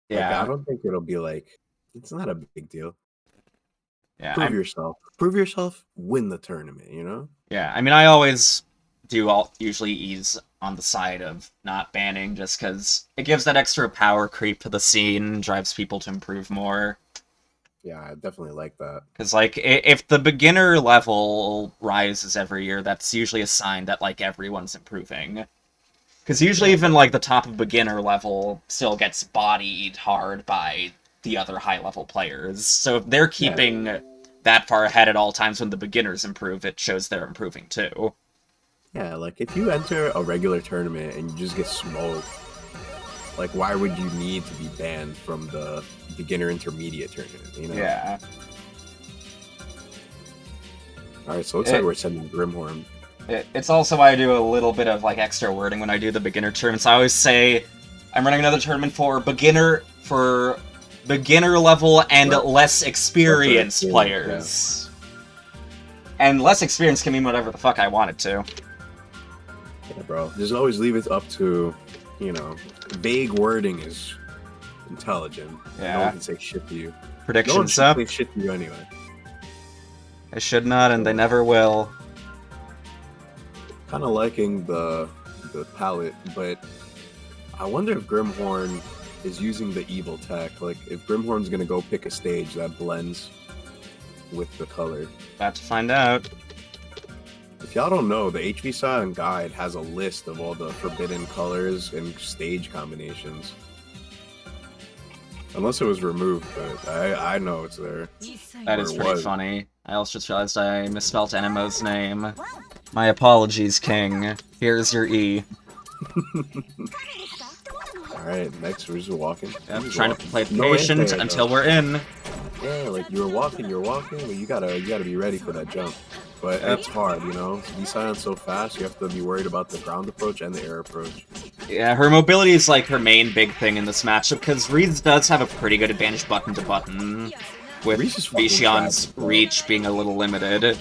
Yeah, Like, I don't think it'll be like, it's not a big deal. yeah. Prove yourself. Prove yourself. Win the tournament. You know. Yeah, I mean, I always usually ease on the side of not banning, just because it gives that extra power creep to the scene, drives people to improve more. Yeah, I definitely like that. Because, like, if the beginner level rises every year, that's usually a sign that, like, everyone's improving. Because usually even, like, the top of beginner level still gets bodied hard by the other high-level players. So if they're keeping that far ahead at all times when the beginners improve, it shows they're improving, too. Yeah, like, if you enter a regular tournament and you just get smoked, like, why would you need to be banned from the beginner intermediate tournament, you know? Yeah. Alright, so it looks like we're sending Grimhorn. It's also why I do a little bit of, like, extra wording when I do the beginner tournaments. I always say, I'm running another tournament for beginner level and less experienced players. Yeah. And less experience can mean whatever the fuck I want it to. Yeah, bro. Just always leave it up to, you know, vague wording is intelligent. Yeah. No one can say shit to you. Predictions no one up. say shit to you anyway. They should not, and they never will. Kind of liking the palette, but I wonder if Grimhorn is using the evil tech. Like, if Grimhorn's gonna go pick a stage that blends with the color. About to find out. If y'all don't know, the HV Silent Guide has a list of all the forbidden colors and stage combinations. Unless it was removed, but I know it's there. That is pretty funny. I also just realized I misspelled NMO's name. My apologies, King. Here's your E. Alright, next we're just walking. I'm trying to play patient until we're in. Yeah, like you're walking, but you gotta be ready for that jump. But it's hard, you know? To be silent so fast, you have to be worried about the ground approach and the air approach. Yeah, her mobility is like her main big thing in this matchup, because Reed's does have a pretty good advantage button to button, with Vician's reach being a little limited.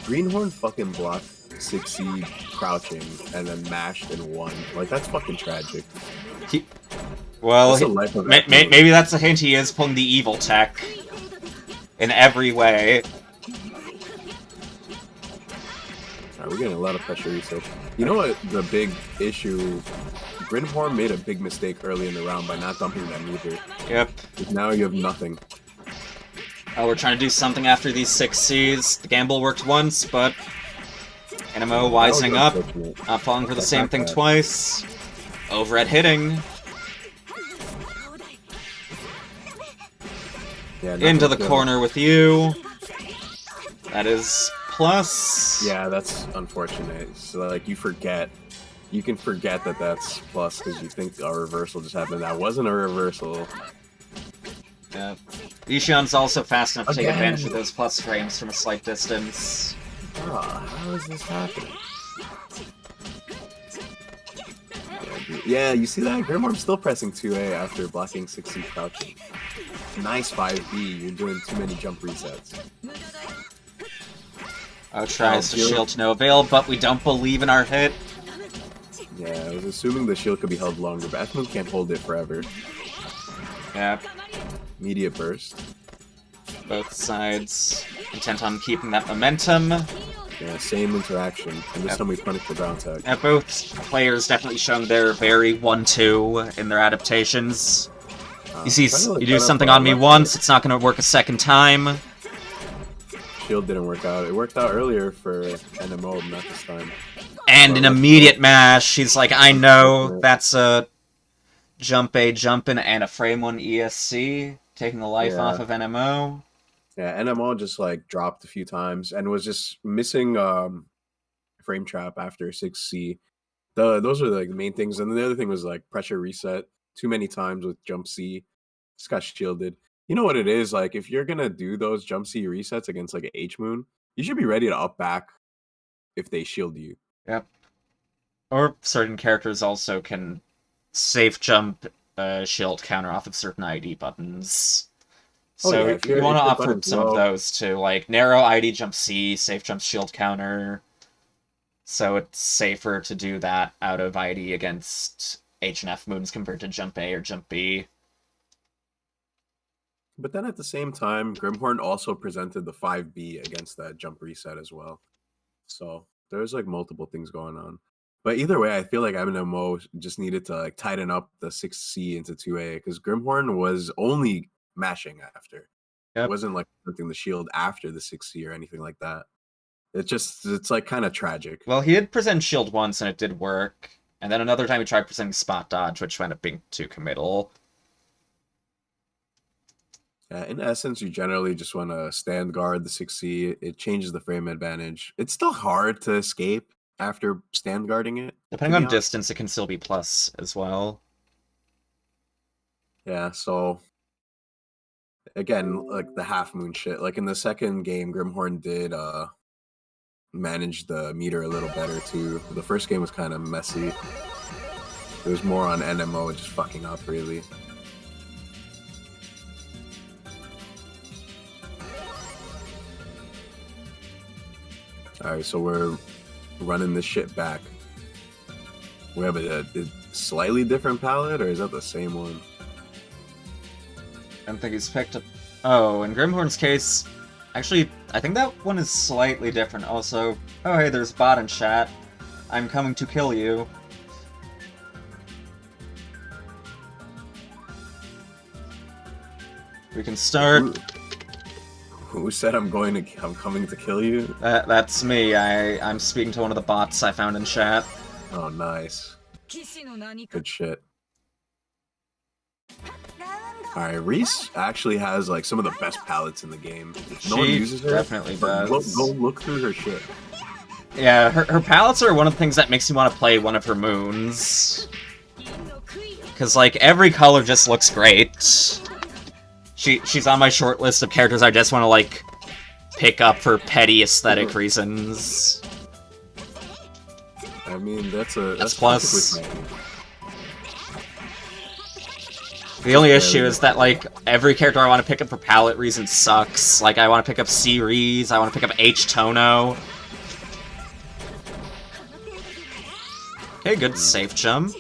Greenhorn fucking blocked 6C crouching and then mashed and won. Like, that's fucking tragic. Maybe that's a hint. He is pulling the evil tech in every way. Alright, we're getting a lot of pressure research. You know what the big issue... Grimhorn made a big mistake early in the round by not dumping that meter. Yep. Now you have nothing. Oh, we're trying to do something after these 6Cs. The gamble worked once, but... NMO wising up. Not falling for the same thing twice. Overhead hitting. Yeah, into the corner with you. That is plus. Yeah, that's unfortunate. So, like, you can forget that that's plus because you think a reversal just happened. That wasn't a reversal. Yeah. Ishan's also fast enough to take advantage of those plus frames from a slight distance. Oh, how is this happening? Yeah, you see that? Grimhorn's still pressing 2A after blocking 6C crouching. Nice 5B, you're doing too many jump resets. Tries to shield to no avail, but we don't believe in our hit. Yeah, I was assuming the shield could be held longer, but F-Moon can't hold it forever. Yep. Immediate burst. Both sides intent on keeping that momentum. Yeah, same interaction. And this time we punish the ground tag. Both players definitely shown they're very 1-2 in their adaptations. You see, you do something on me once, it's not going to work a second time. Shield didn't work out. It worked out earlier for NMO, not this time. And an immediate mash. She's like, I know that's a jump A jumpin' and a frame 1 ESC, taking the life off of NMO. Yeah, NMO just like dropped a few times and was just missing frame trap after 6C. Those are like the main things. And the other thing was like pressure reset too many times with jump C. Just got shielded. You know what it is? Like if you're gonna do those jump C resets against like an H Moon, you should be ready to up back if they shield you. Yep. Or certain characters also can safe jump shield counter off of certain ID buttons. So you want to opt for some of those too, like narrow ID jump C, safe jump shield counter. So it's safer to do that out of ID against H and F moons compared to jump A or jump B. But then at the same time, Grimhorn also presented the 5B against that jump reset as well. So there's like multiple things going on. But either way, I feel like MNMO just needed to like tighten up the 6C into 2A because Grimhorn was only mashing after. Yep. It wasn't like something the shield after the 6C or anything like that. It's like kind of tragic. Well, he did present shield once and it did work. And then another time he tried presenting spot dodge, which wound up being too committal. In essence, you generally just want to stand guard the 6C. It changes the frame advantage. It's still hard to escape after stand guarding it. Depending on distance, it can still be plus as well. Yeah, so again, like the half moon shit. Like in the second game, Grimhorn did manage the meter a little better too. The first game was kind of messy. It was more on NMO just fucking up really. Alright, so we're running this shit back. We have a slightly different palette, or is that the same one? I don't think he's picked up... Oh, in Grimhorn's case, actually, I think that one is slightly different. Also, oh hey, there's bot in chat. I'm coming to kill you. We can start... Who said I'm coming to kill you? That's me. I'm speaking to one of the bots I found in chat. Oh, nice. Good shit. Alright, Reese actually has like some of the best palettes in the game. No one uses her. Definitely does. Go look through her shit. Yeah, her palettes are one of the things that makes me want to play one of her moons. Because like every color just looks great. She's on my short list of characters I just want to, like, pick up for petty aesthetic reasons. I mean, that's plus. The only issue is that, like, every character I want to pick up for palette reasons sucks. Like, I want to pick up Ceres, I want to pick up H-Tono. Okay, good safe jump.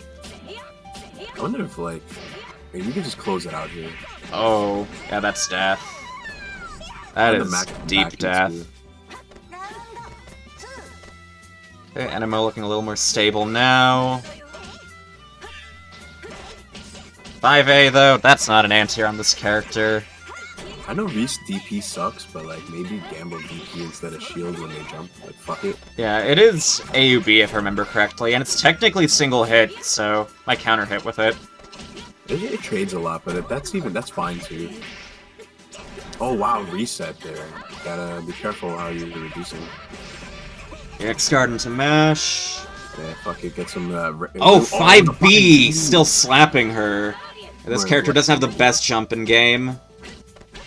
I wonder if, like, you could just close it out here. Oh, yeah, that's death. That is deep death. Okay, NMO looking a little more stable now. 5A, though, that's not an anti-air on this character. I know Reese DP sucks, but, like, maybe gamble DP instead of shield when they jump. Like, fuck it. Yeah, it is AUB, if I remember correctly, and it's technically single hit, so my counter hit with it. It trades a lot, but that's fine too. Oh wow, reset there. Gotta be careful how you're reducing. X guard into mash. Yeah, fuck it, get some. Oh, 5B! Still slapping her. This character doesn't have the best jump in game.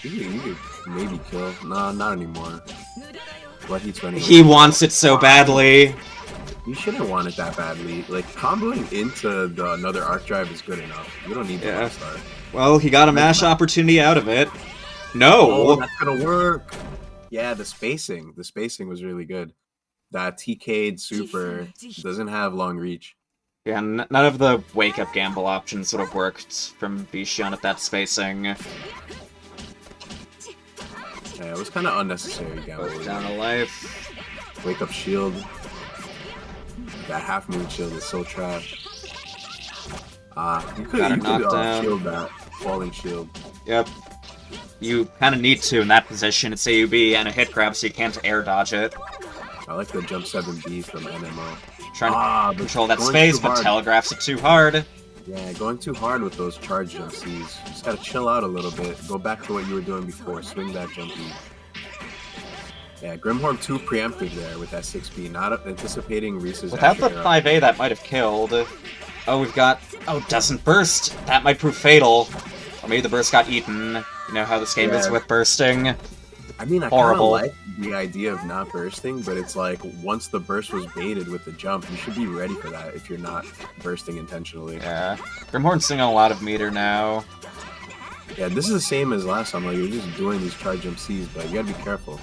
You could maybe kill. Nah, not anymore. What he's running. He wants it so badly. You shouldn't want it that badly. Like, comboing into another arc drive is good enough. You don't need the one star. Well, he got a mash opportunity out of it. No! Oh, that's gonna work! Yeah, the spacing. The spacing was really good. That TK'd super doesn't have long reach. Yeah, none of the wake-up gamble options would have worked from Vishion at that spacing. Yeah, it was kind of unnecessary Both gambling. down a life. Wake up shield. That half moon shield is so trash. You Got a could knockdown. shield that falling shield. Yep. You kind of need to in that position. It's AUB and a hit grab, so you can't air dodge it. I like the jump 7B from NMO. Trying to but control that going space, too but hard. telegraphs it too hard. Yeah, going too hard with those charge jump Cs. Just gotta chill out a little bit. Go back to what you were doing before. Swing that jump E. Yeah, Grimhorn too preemptive there with that 6B. Not anticipating Reese's Without the extra 5A, that might have killed. Oh, we've got... Oh, doesn't burst! That might prove fatal. Or maybe the burst got eaten. You know how this game is Yeah. with bursting. I mean, I kind of Horrible. like the idea of not bursting, but it's like once the burst was baited with the jump, you should be ready for that if you're not bursting intentionally. Yeah. Grimhorn's sitting on a lot of meter now. Yeah, this is the same as last time. Like you're just doing these charge jump Cs, but you gotta be careful.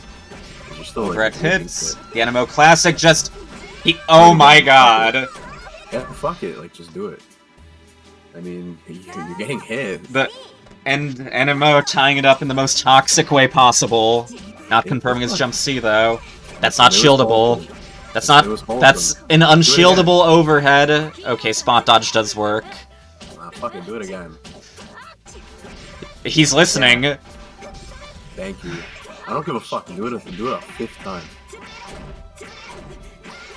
'Cause You're still Overhead like, moving hits. to it. The NMO Classic just... Oh my god! Yeah, fuck it. Like just do it. I mean, you're getting hit. And NMO tying it up in the most toxic way possible. Not confirming his jump C, though. That's not It was shieldable. wholesome. That's not... It was wholesome. That's an unshieldable overhead. Okay, spot dodge does work. Fucking do it again. He's listening. Thank you. I don't give a fuck. Do it a fifth time.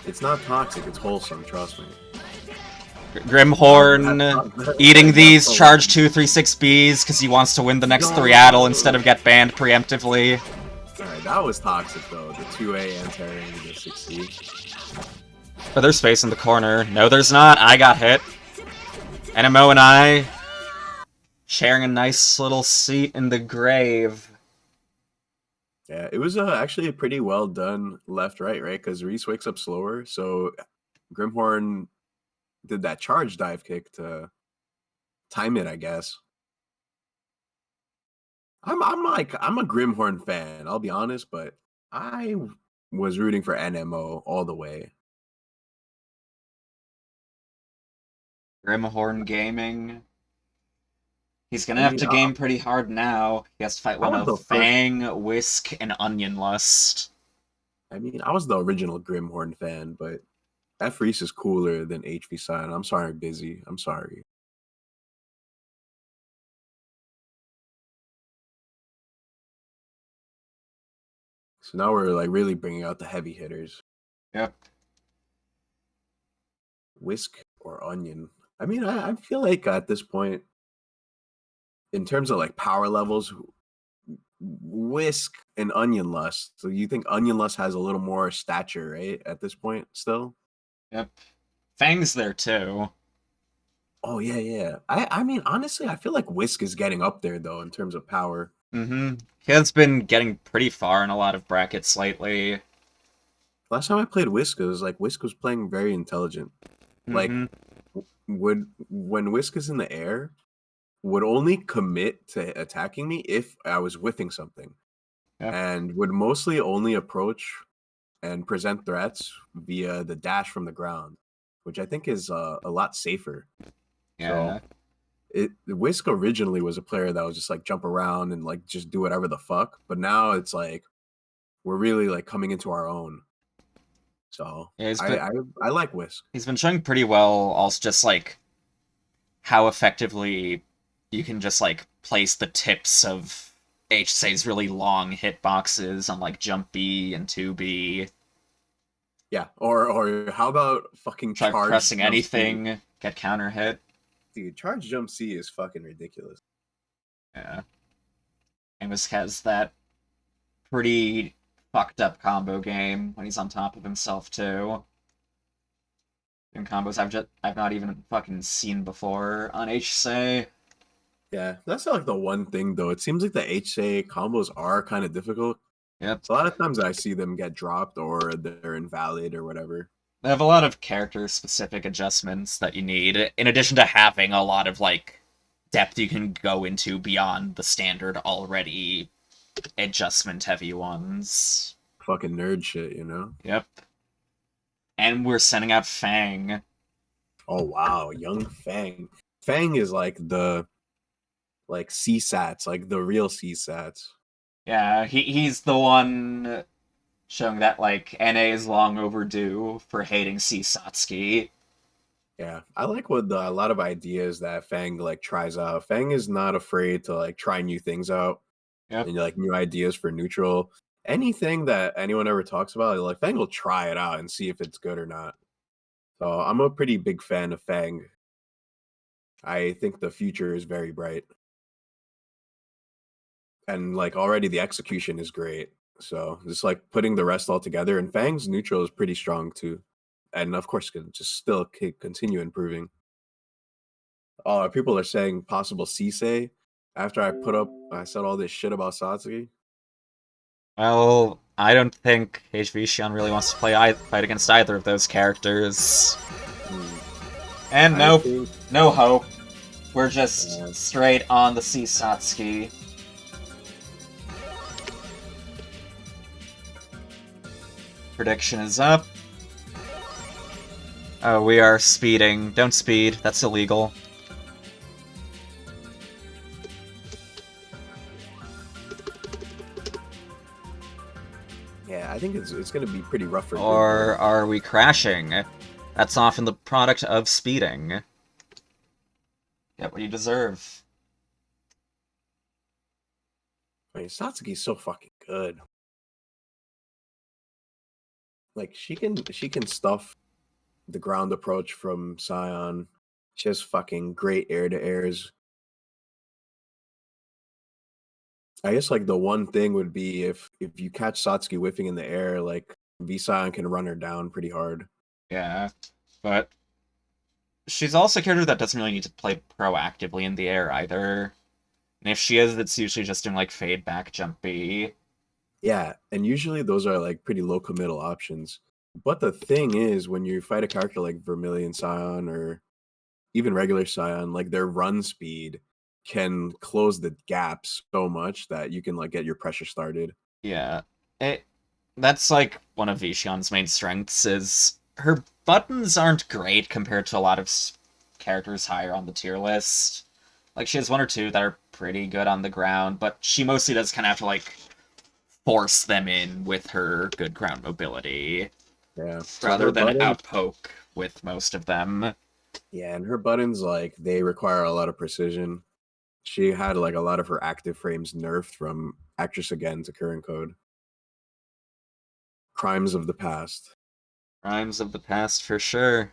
It's not toxic. It's wholesome. Trust me. Grimhorn eating these charge 236Bs because he wants to win the next 3 Addle instead of get banned preemptively. Alright, that was toxic though. The 2A anti-ring to the 6C. But there's space in the corner. No, there's not. I got hit. NMO and I sharing a nice little seat in the grave. Yeah, it was actually a pretty well done left-right, right? Because Reese wakes up slower, so Grimhorn did that charge dive kick to time it, I guess. I'm a Grimhorn fan, I'll be honest, but I was rooting for NMO all the way. Grimhorn Gaming. He's gonna I have mean, to game pretty hard now. He has to fight one was the of first- Fang, Whisk, and Onion Lust. I mean, I was the original Grimhorn fan, but F Reese is cooler than HV Sign. I'm sorry, Busy. I'm sorry. So now we're like really bringing out the heavy hitters. Yep. Whisk or Onion. I mean, I feel like at this point, in terms of like power levels, Whisk and Onion Lust. So you think Onion Lust has a little more stature, right? At this point, still. Yep. Fang's there too. Oh yeah. I mean, honestly, I feel like Whisk is getting up there though in terms of power. Mm-hmm. He has been getting pretty far in a lot of brackets lately. Last time I played Whisk, it was like Whisk was playing very intelligent. Like Mhm. when Whisk is in the air, would only commit to attacking me if I was whiffing something. Yeah. And would mostly only approach and present threats via the dash from the ground, which I think is a lot safer. Yeah. Whisk originally was a player that was just like jump around and like just do whatever the fuck, but now it's like we're really like coming into our own. So Yeah, I like Whisk. He's been showing pretty well also just like how effectively you can just like place the tips of HSA's really long hitboxes on like jump B and 2B. Yeah, or how about fucking Try charge pressing jump C? anything, get counter hit. Dude, charge jump C is fucking ridiculous. Yeah. Amos has that pretty fucked up combo game when he's on top of himself too. Doing combos I've not even fucking seen before on HSA. Yeah, that's like the one thing though. It seems like the HA combos are kind of difficult. Yep. So a lot of times I see them get dropped or they're invalid or whatever. They have a lot of character-specific adjustments that you need, in addition to having a lot of, like, depth you can go into beyond the standard already adjustment-heavy ones. Fucking nerd shit, you know? Yep. And we're sending out Fang. Oh, wow. Young Fang. Fang is like the, like, CSATs, like the real CSATs. Yeah, he's the one showing that, like, NA is long overdue for hating C Satsuki. Yeah, I like what a lot of ideas that Fang like tries out. Fang is not afraid to like try new things out Yep. and like new ideas for neutral. Anything that anyone ever talks about, like Fang will try it out and see if it's good or not. So I'm a pretty big fan of Fang. I think the future is very bright. And like already the execution is great. So just like putting the rest all together, and Fang's neutral is pretty strong too. And of course can just still continue improving. Oh, people are saying possible Sisei after I said all this shit about Satsuki. Well, I don't think HV Shion really wants to fight against either of those characters. And I nope, think- no hope. We're just Yeah. straight on the C Satsuki. Prediction is up. Oh, we are speeding. Don't speed. That's illegal. Yeah, I think it's gonna be pretty rough for Or are we crashing? That's often the product of speeding. Get what you deserve. I mean, Satsuki's so fucking good. Like she can stuff the ground approach from Scion. She has fucking great air to airs. I guess like the one thing would be if you catch Satsuki whiffing in the air, like V Scion can run her down pretty hard. Yeah, but she's also a character that doesn't really need to play proactively in the air either. And if she is, it's usually just doing like fade back jump B. Yeah, and usually those are like pretty low committal options. But the thing is, when you fight a character like Vermilion Scion or even regular Scion, like their run speed can close the gaps so much that you can like get your pressure started. Yeah, that's like one of Vishion's main strengths is her buttons aren't great compared to a lot of characters higher on the tier list. Like she has one or two that are pretty good on the ground, but she mostly does kind of have to like force them in with her good ground mobility. Yeah. Rather Her than buttons- outpoke with most of them. Yeah, and her buttons like they require a lot of precision. She had like a lot of her active frames nerfed from Actress Again to current code. Crimes of the past. Crimes of the past for sure.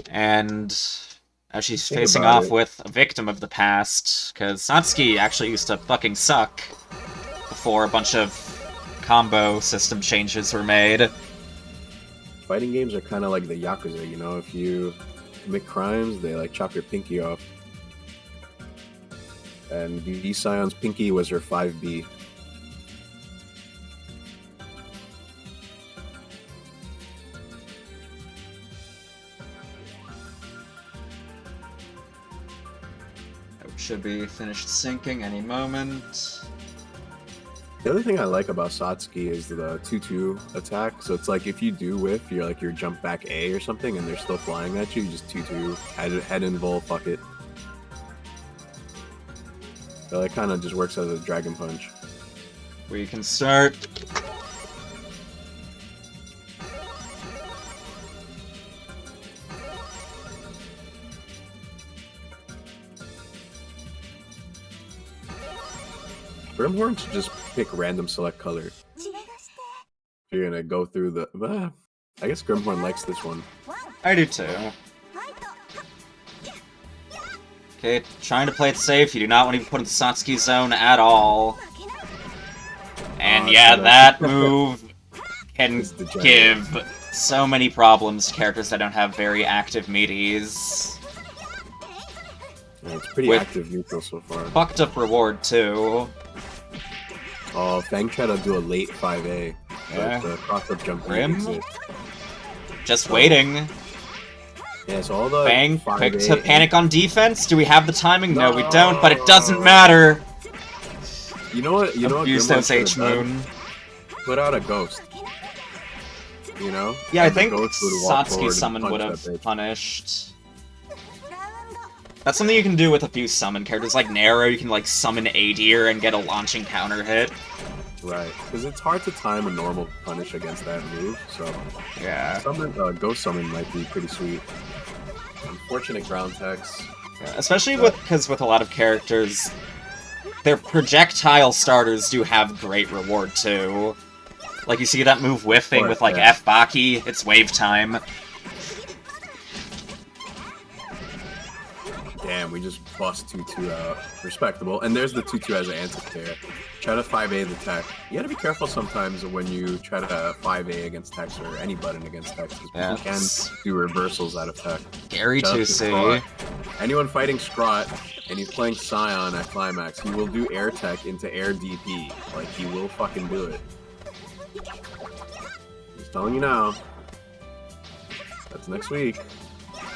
And now she's Think facing about off it. with a victim of the past, because Satsuki actually used to fucking suck before a bunch of combo system changes were made. Fighting games are kind of like the Yakuza, you know? If you commit crimes, they like chop your pinky off. And V Scion's pinky was her 5B. Should be finished sinking any moment. The other thing I like about Satsuki is the 2-2 attack. So it's like if you do whiff, you're like your jump back A or something, and they're still flying at you. You just 2-2 head and roll, fuck it. So it kind of just works as a dragon punch. We can start. Grimhorn should just pick random select color. If you're gonna go through the. I guess Grimhorn likes this one. I do too. Okay, trying to play it safe. You do not want to be put in the Satsuki zone at all. And yeah, so that move can It's degenerate. give so many problems to characters that don't have very active meaties. Yeah, it's pretty With- active neutral so far. Fucked up reward too. Oh, Fang tried to do a late 5A. Yeah. But the cross-up jump Grim? didn't exist. Just waiting. Yeah, so all the Bang, 5A quick to panic on defense. Do we have the timing? No, we don't, but it doesn't matter. You know what? You know what? Abuse Grimhorn those should've H done? Moon. Put out a ghost. You know? Yeah, I And the think ghost would walk forward Satsuki and summon punch would that have bitch. punished. That's something you can do with a few summon characters. Like Nero, you can, like, summon Adir and get a launching counter hit. Right, because it's hard to time a normal punish against that move, so Yeah. Ghost Summon might be pretty sweet. Unfortunate ground text. Yeah, especially because with a lot of characters, their projectile starters do have great reward, too. Like, you see that move whiffing with, like, yeah. F Baki, it's wave time. Damn, we just bust 2-2 out. Respectable. And there's the 2-2 as an anti-pair. Try to 5A the tech. You gotta be careful sometimes when you try to 5A against techs or any button against techs, because people can do reversals out of tech. Scary to see. Scrot. Anyone fighting Scrot, and he's playing Scion at Climax, he will do air tech into air DP. Like, he will fucking do it. Just telling you now. That's next week.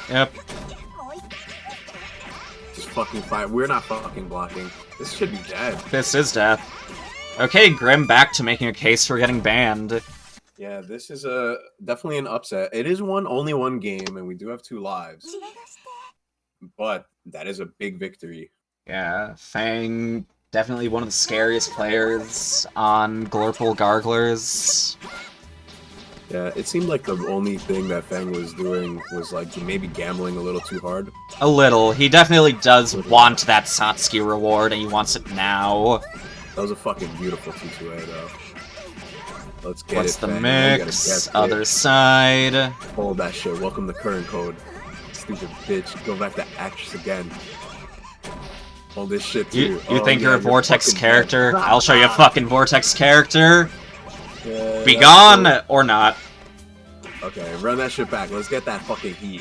Yep. Just fucking fight. We're not fucking blocking. This should be dead. This is death. Okay, Grim back to making a case for getting banned. Yeah, this is definitely an upset. It is only one game, and we do have 2 lives. But that is a big victory. Yeah, Fang, definitely one of the scariest players on Glorple Garglers. Yeah, it seemed like the only thing that Fang was doing was like maybe gambling a little too hard. A little. He definitely does want that Satsuki reward, and he wants it now. That was a fucking beautiful 2-2A, though. Let's get What's it, the Fang. mix? Other side. Hold that shit. Welcome to current code. Stupid bitch. Go back to actress again. Hold this shit, too. You think you're a Vortex character? I'll show you a fucking Vortex character. Yeah, Be gone, or not. Okay, run that shit back. Let's get that fucking heat.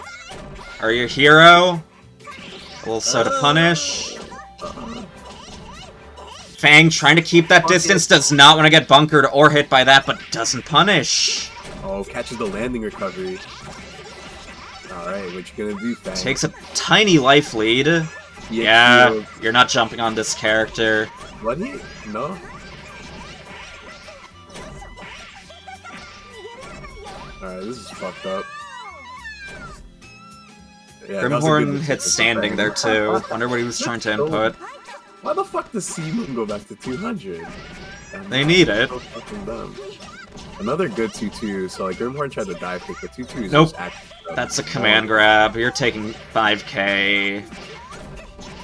Are you a hero? A little soda punish. Fang trying to keep that distance, does not want to get bunkered or hit by that, but doesn't punish. Oh, catches the landing recovery. Alright, what you gonna do, Fang? Takes a tiny life lead. Yeah, you're not jumping on this character. What? No? Alright, this is fucked up. Yeah, Grimhorn hit standing there too. Wonder what he was trying to input. Why the fuck does C-Moon go back to 200? They need it. So fucking dumb. Another good 2-2, so like Grimhorn tried to dive kick, but 2-2 is Nope. just active. That's a command grab. You're taking 5k.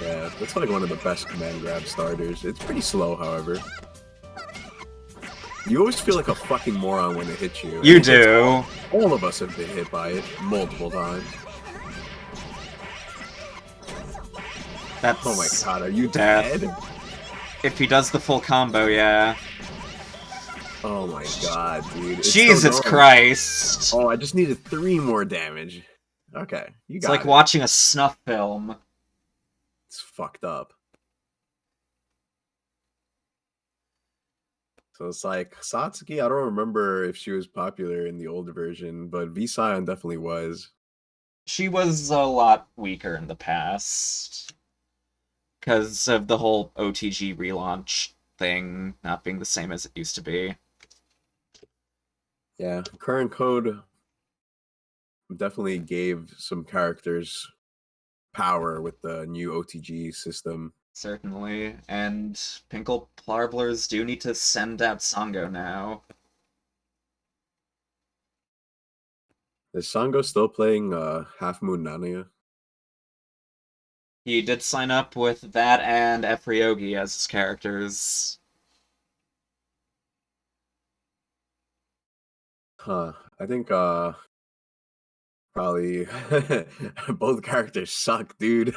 Yeah, that's like one of the best command grab starters. It's pretty slow, however. You always feel like a fucking moron when it hits you. You do. All of us have been hit by it multiple times. That's Oh my god, are you death. dead? If he does the full combo, yeah. Oh my god, dude. It's so Jesus annoying. Christ. Oh, I just needed 3 more damage. Okay, you It's got like it. watching a snuff film. It's fucked up. So it's like Satsuki, I don't remember if she was popular in the older version, but V-Scion definitely was. She was a lot weaker in the past. Because of the whole OTG relaunch thing not being the same as it used to be. Yeah, current code definitely gave some characters power with the new OTG system. Certainly. And Pinkle Plarblers do need to send out Sango now. Is Sango still playing Half Moon Nania? He did sign up with that and Efriogi as his characters. Huh. I think probably both characters suck, dude.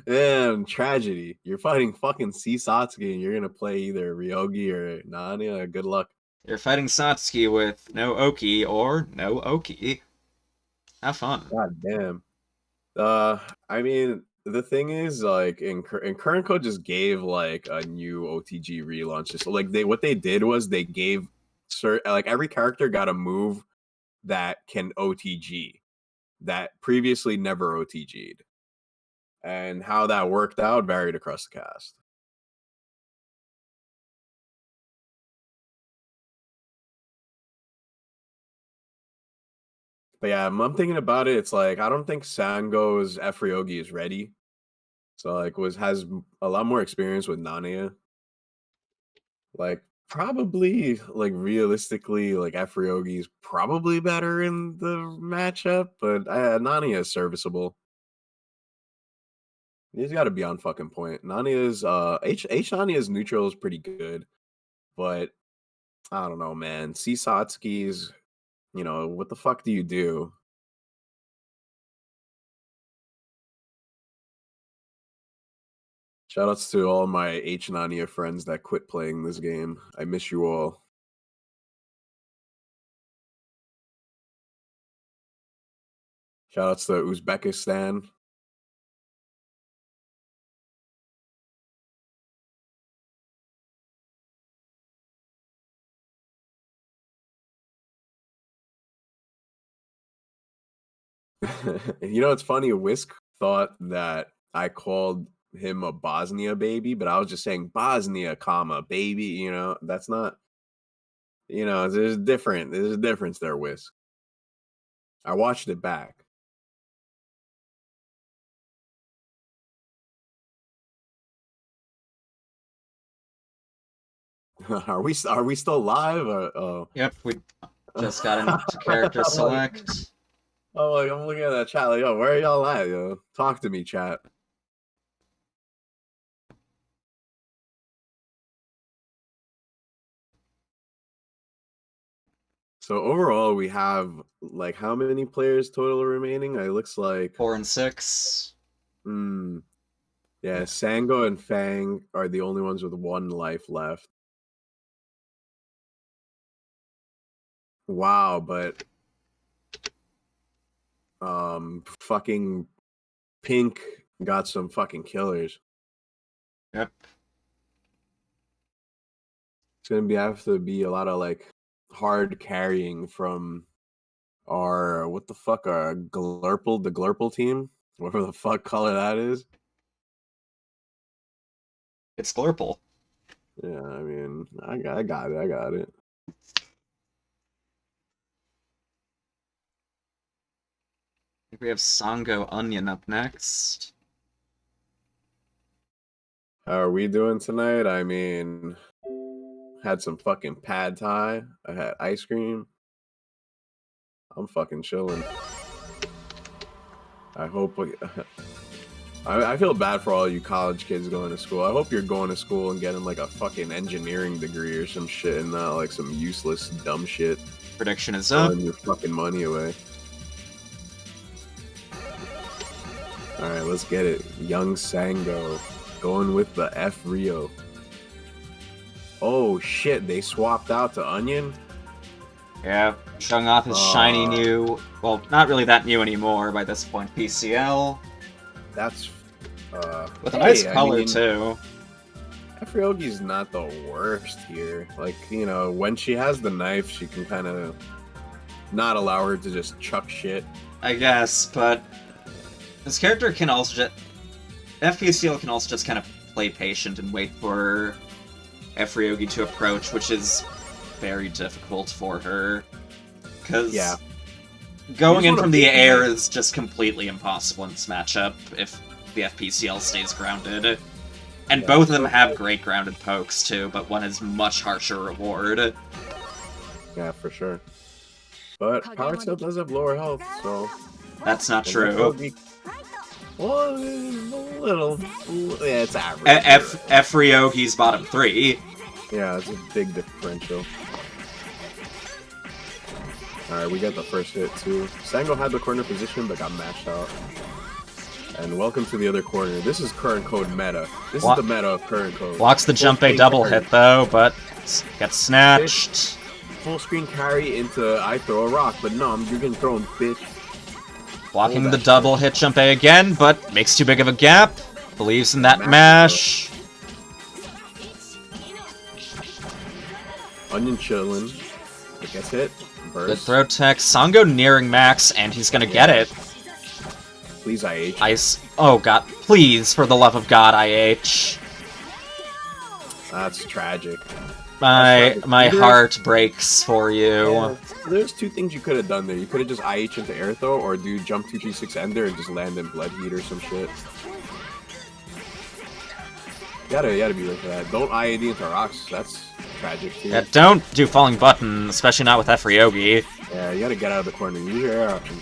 Damn, tragedy. You're fighting fucking C Satsuki and you're gonna play either Ryogi or Nania. Good luck. You're fighting Satsuki with no Oki or no Oki. Have fun. God damn. I mean, the thing is, like, in current code just gave like a new OTG relaunch. So like what they did was they gave like every character got a move that can OTG that previously never OTG'd. And how that worked out varied across the cast. But yeah, I'm thinking about it. It's like I don't think Sango's Efriogi is ready. So like has a lot more experience with Nania. Like probably like realistically, like Efriogi is probably better in the matchup, but Nania is serviceable. He's got to be on fucking point. Nania's H Nania's neutral is pretty good, but I don't know, man. Satsuki's, what the fuck do you do? Shoutouts to all my H Nania friends that quit playing this game. I miss you all. Shoutouts to Uzbekistan. It's funny. Whisk thought that I called him a Bosnia baby, but I was just saying Bosnia, comma baby. That's not. There's a difference there, Whisk. I watched it back. Are we still live? Oh. Yep, we just got into character select. Oh, like, I'm looking at that chat. Like, yo, where are y'all at? Yo, talk to me, chat. So overall, we have like how many players total remaining? It looks like 4 and 6. Yeah, Sango and Fang are the only ones with 1 life left. Wow, but fucking Pink got some fucking killers. Yep. It's gonna have to be a lot of like hard carrying from our the Glurple team, whatever the fuck color that is. It's Glurple. Yeah, I mean, I got it. I think we have Sango Onion up next. How are we doing tonight? I mean, had some fucking pad thai. I had ice cream. I'm fucking chilling. I hope. I feel bad for all you college kids going to school. I hope you're going to school and getting like a fucking engineering degree or some shit and not like some useless dumb shit. Prediction is up. Throwing your fucking money away. All right, let's get it. Young Sango going with the F Rio. Oh shit, they swapped out to Onion? Yeah, showing off his shiny new, well, not really that new anymore by this point, PCL. That's with a nice color too. Efriogi's not the worst here. Like, when she has the knife, she can kind of not allow her to just chuck shit. I guess, but this character can also just... FPCL can also just kind of play patient and wait for Efriogi to approach, which is very difficult for her. Because going in from the air is just completely impossible in this matchup if the FPCL stays grounded. And both of them have great grounded pokes too, but one has much harsher reward. Yeah, for sure. But Power Tail does have lower health, so... That's not true. Well, a little... Yeah, it's average. Efriogi's bottom 3. Yeah, it's a big differential. Alright, we got the first hit too. Sango had the corner position, but got mashed out. And welcome to the other corner. This is current code meta. This is the meta of current code. Blocks the jump A double hit though, but gets snatched. Full screen carry into I throw a rock, but no, you're getting thrown, bitch. Blocking the double hit jump A again, but makes too big of a gap. Believes in that mash. Onion chillin'. It gets hit. Burst. Good throw tech. Sango nearing max, and he's gonna get it. Please, IH. Oh god, please, for the love of God, IH. That's tragic. my heart breaks for you. Yeah, there's two things you could have done there. You could have just IH into air throw, or do jump 236 ender and just land in blood heat or some shit. You gotta be ready for that. Don't IAD into rocks. That's tragic too. Yeah, don't do falling button, especially not with Efriogi. Yeah, you gotta get out of the corner. Use your air options.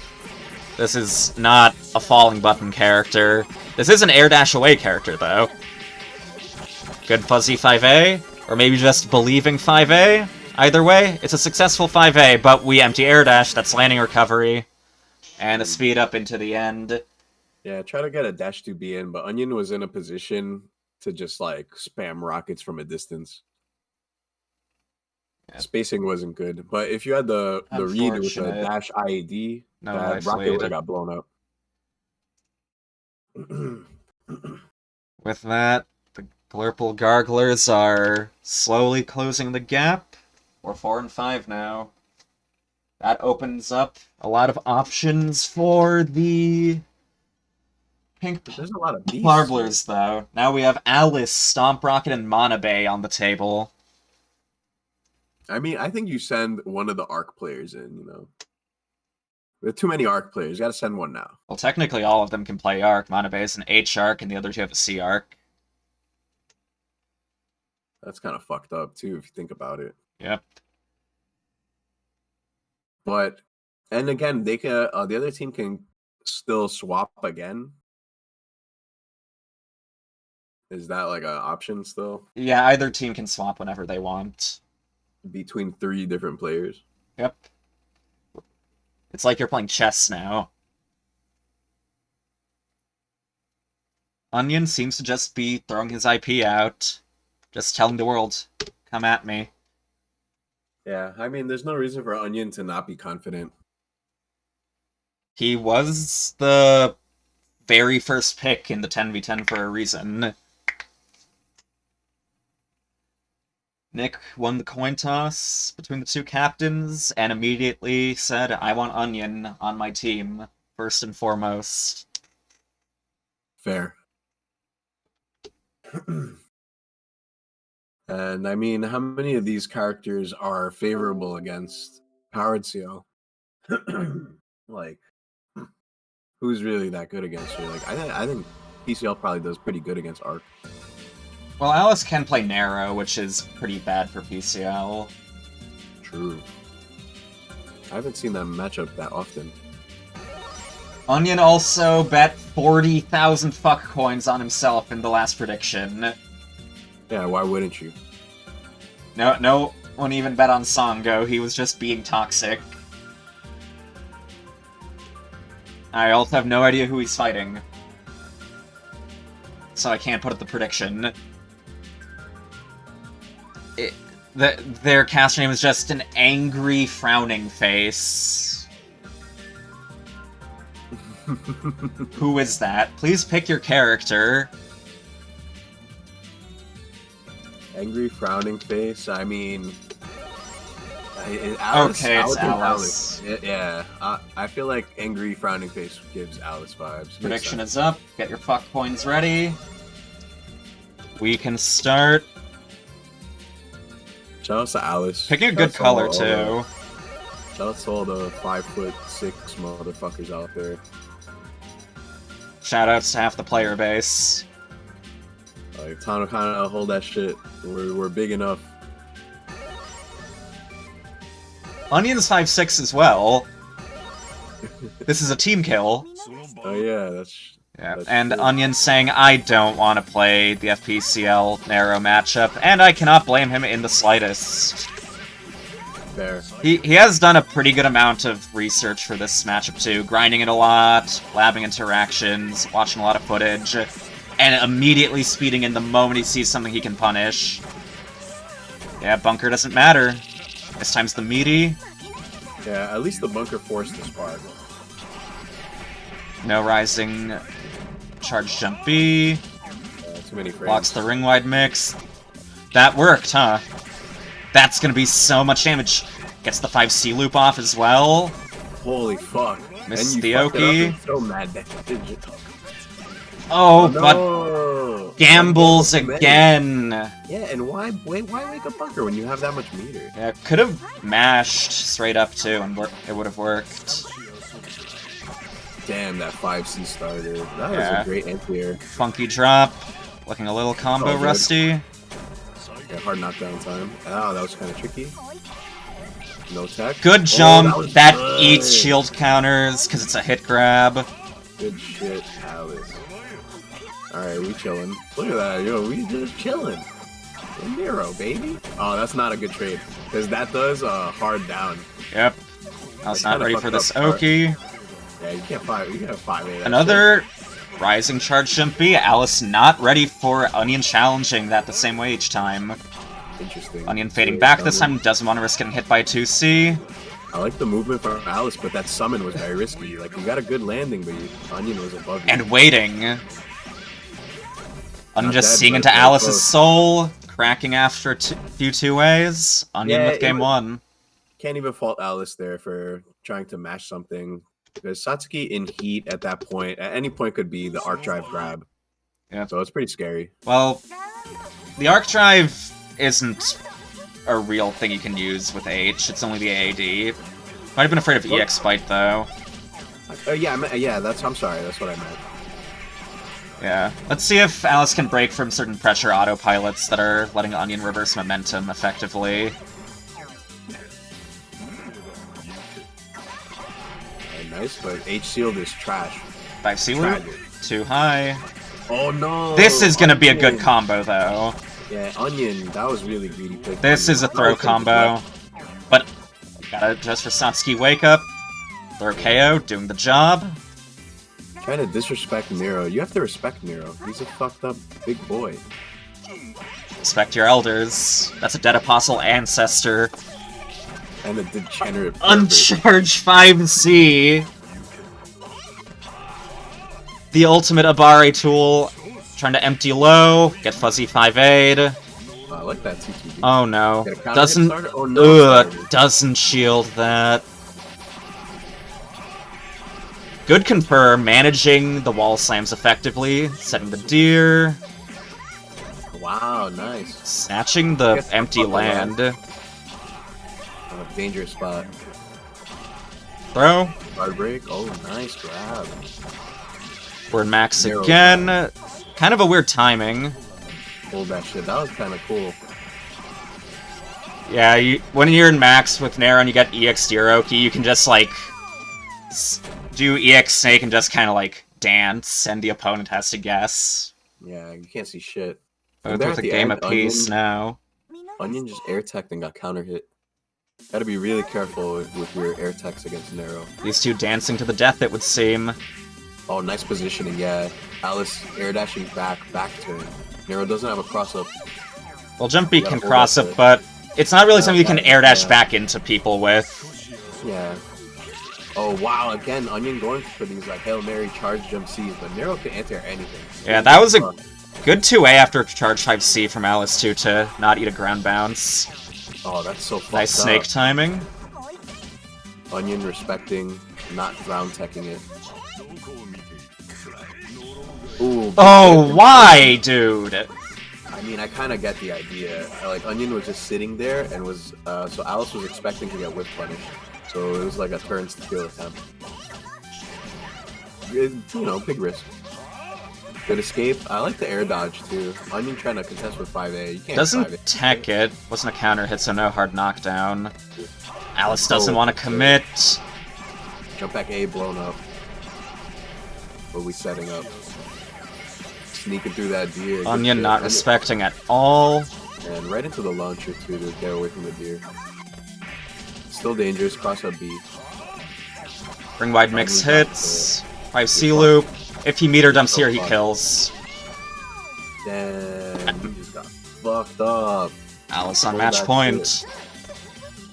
This is not a falling button character. This is an air dash away character, though. Good fuzzy 5A, or maybe just believing 5A. Either way, it's a successful 5A, but we empty air dash, that's landing recovery, and a speed up into the end. Yeah, try to get a dash 2B in, but Onion was in a position to just like spam rockets from a distance. Yeah. Spacing wasn't good, but if you had the read with the Unfortunate. dash IAD, No that life rocket would lead. have got blown up. With that, the Glurple Garglers are slowly closing the gap. We're 4 and 5 now. That opens up a lot of options for the Pink There's a lot of beasts. Marblers, though. Now we have Alice, Stomp Rocket, and Monabay on the table. I mean, I think you send one of the ARC players in, you know. There are too many ARC players. You gotta send one now. Well, technically all of them can play Arc. Monabay is an H Arc, and the other two have a C Arc. That's kind of fucked up, too, if you think about it. Yep. But, and again, they can, the other team can still swap again. Is that like an option still? Yeah, either team can swap whenever they want. Between 3 different players? Yep. It's like you're playing chess now. Onion seems to just be throwing his IP out. Just telling the world, come at me. Yeah, I mean, there's no reason for Onion to not be confident. He was the very first pick in the 10v10 for a reason. Nick won the coin toss between the two captains and immediately said, I want Onion on my team, first and foremost. Fair. And I mean, how many of these characters are favorable against Powered CL? Like, who's really that good against her? Like, I think PCL probably does pretty good against Arc. Well, Alice can play Narrow, which is pretty bad for PCL. True. I haven't seen that matchup that often. Onion also bet 40,000 fuck coins on himself in the last prediction. Yeah, why wouldn't you? No one even bet on Songo, he was just being toxic. I also have no idea who he's fighting. So I can't put up the prediction. Their cast name is just an angry, frowning face. Who is that? Please pick your character. Angry, frowning face. I mean, Alice, Okay, it's I would think Alice. Yeah, I feel like angry, frowning face gives Alice vibes. Prediction is up. Get your fuck coins ready. We can start. Shout out to Alice. Picking a good color, too. Shout out to all the 5'6" motherfuckers out there. Shoutouts to half the player base. Like, time to kind of hold that shit. We're big enough. Onion's 5'6" as well. This is a team kill. Oh yeah, that's And true. Onion saying, I don't want to play the FPCL narrow matchup, and I cannot blame him in the slightest. fair. He has done a pretty good amount of research for this matchup too, grinding it a lot, labbing interactions, watching a lot of footage, and immediately speeding in the moment he sees something he can punish. Yeah, bunker doesn't matter. This time's the meaty. Yeah, at least the bunker forced the spark. No rising charge jump B. Too many frames. Blocks the ring wide mix. That worked, huh? That's gonna be so much damage. Gets the 5C loop off as well. Holy fuck. Misses And the you fucked it up Oki. and so mad that you did. Oh, no. but Gambles One gamble too again. Yeah, and why wake up bunker when you have that much meter? Yeah, could have mashed straight up too, and it would have worked. Damn, that 5C starter. That Yeah. was a great anti-air. Funky drop, looking a little combo Oh, good. rusty. Yeah, hard knockdown time. Oh, that was kind of tricky. No tech. Good Oh, jump. was that good. eats shield counters because it's a hit grab. Good shit, Alice. Alright, we chilling. Look at that, yo, we just chilling. Nero, baby. Oh, that's not a good trade. Because that does hard down. Yep. I was That's not kinda ready fucked for this up, Oki. Yeah, you can't 5A that Another rising charge shouldn't be. Alice not ready for Onion challenging that the same way each time. shit. Interesting. Onion fading Serious back this summon. time, doesn't want to risk getting hit by 2C. I like the movement from Alice, but that summon was very risky. Like, you got a good landing, but Onion was above you. And waiting. Onion Not just dead, seeing but into very Alice's close. soul, cracking after a few 2-ways. Onion Yeah, with game it was- 1. Can't even fault Alice there for trying to mash something. Because Satsuki in heat at that point, at any point, could be the arc drive grab. Yeah. So it's pretty scary. Well, the arc drive isn't a real thing you can use with H, it's only the AAD. Might have been afraid of EX Bite though. Yeah, I'm sorry, that's what I meant. Yeah. Let's see if Alice can break from certain pressure autopilots that are letting Onion reverse momentum effectively. Nice, but H sealed is trash. 5C loop, Tragic. too high. Oh no! This is gonna be a good Onion. combo though. Yeah, Onion, that was really greedy pick. This is a throw combo. But, gotta adjust for Satsuki wake up. Throw KO, doing the job. Trying to disrespect Nero. You have to respect Nero. He's a fucked up big boy. Respect your elders. That's a dead apostle ancestor. And a degenerate pervert. Uncharged 5C. The ultimate Abare tool. Trying to empty low, get fuzzy 5-8. I like that 2-2. Oh no. Get a counter hit Doesn't starter? Oh, no, starter. doesn't shield that. Good confirm, managing the wall slams effectively, setting the deer, Wow, nice. snatching the Gets the empty fuck alive. land. Dangerous spot. Throw. Guard break. Oh, nice grab. We're in max Narrow again. Kind of a weird timing. Hold that shit. That was kind of cool. Yeah, when you're in max with Nero and you get EX Deeroki, you can just like do EX Snake and just kind of like dance, and the opponent has to guess. Yeah, you can't see shit. Both there with at a the game end, apiece Onion- now. Onion just air teched and got counter hit. Gotta be really careful with your air techs against Nero. These two dancing to the death, it would seem. Oh, nice positioning, yeah. Alice air dashing back turn. Nero doesn't have a cross up. Well, jump beat You can gotta hold cross up up, to it. but it's not really something you can yeah, air dash yeah. back into people with. Yeah. Oh wow, again, Onion going for these like Hail Mary charge jump C's, but Nero can anti-air anything. Yeah, that was a good 2A after charge 5C from Alice too to not eat a ground bounce. Oh, that's so fucked Nice up. snake timing. Onion respecting, not ground teching it. Ooh. Oh, big why, dude? I mean, I kind of get the idea. Like, Onion was just sitting there and was, so Alice was expecting to get whip punished. So it was like a turn steal attempt. You know, big risk. Good escape. I like the air dodge too. Onion trying to contest with 5A. You can't 5A. Doesn't tech it. Wasn't a counter hit, so no hard knockdown. Alice doesn't Oh, want to commit. Jump back A blown up. What are we setting up? Sneaking through that deer. Good Onion shit. not respecting at all. And right into the launcher too to get away from the deer. Still dangerous. Cross up B. Ring wide mix Onion hits. 5C loop. If he meter dumps here, he fun. kills. Damn, he just got fucked up. Alice on Hold match that point.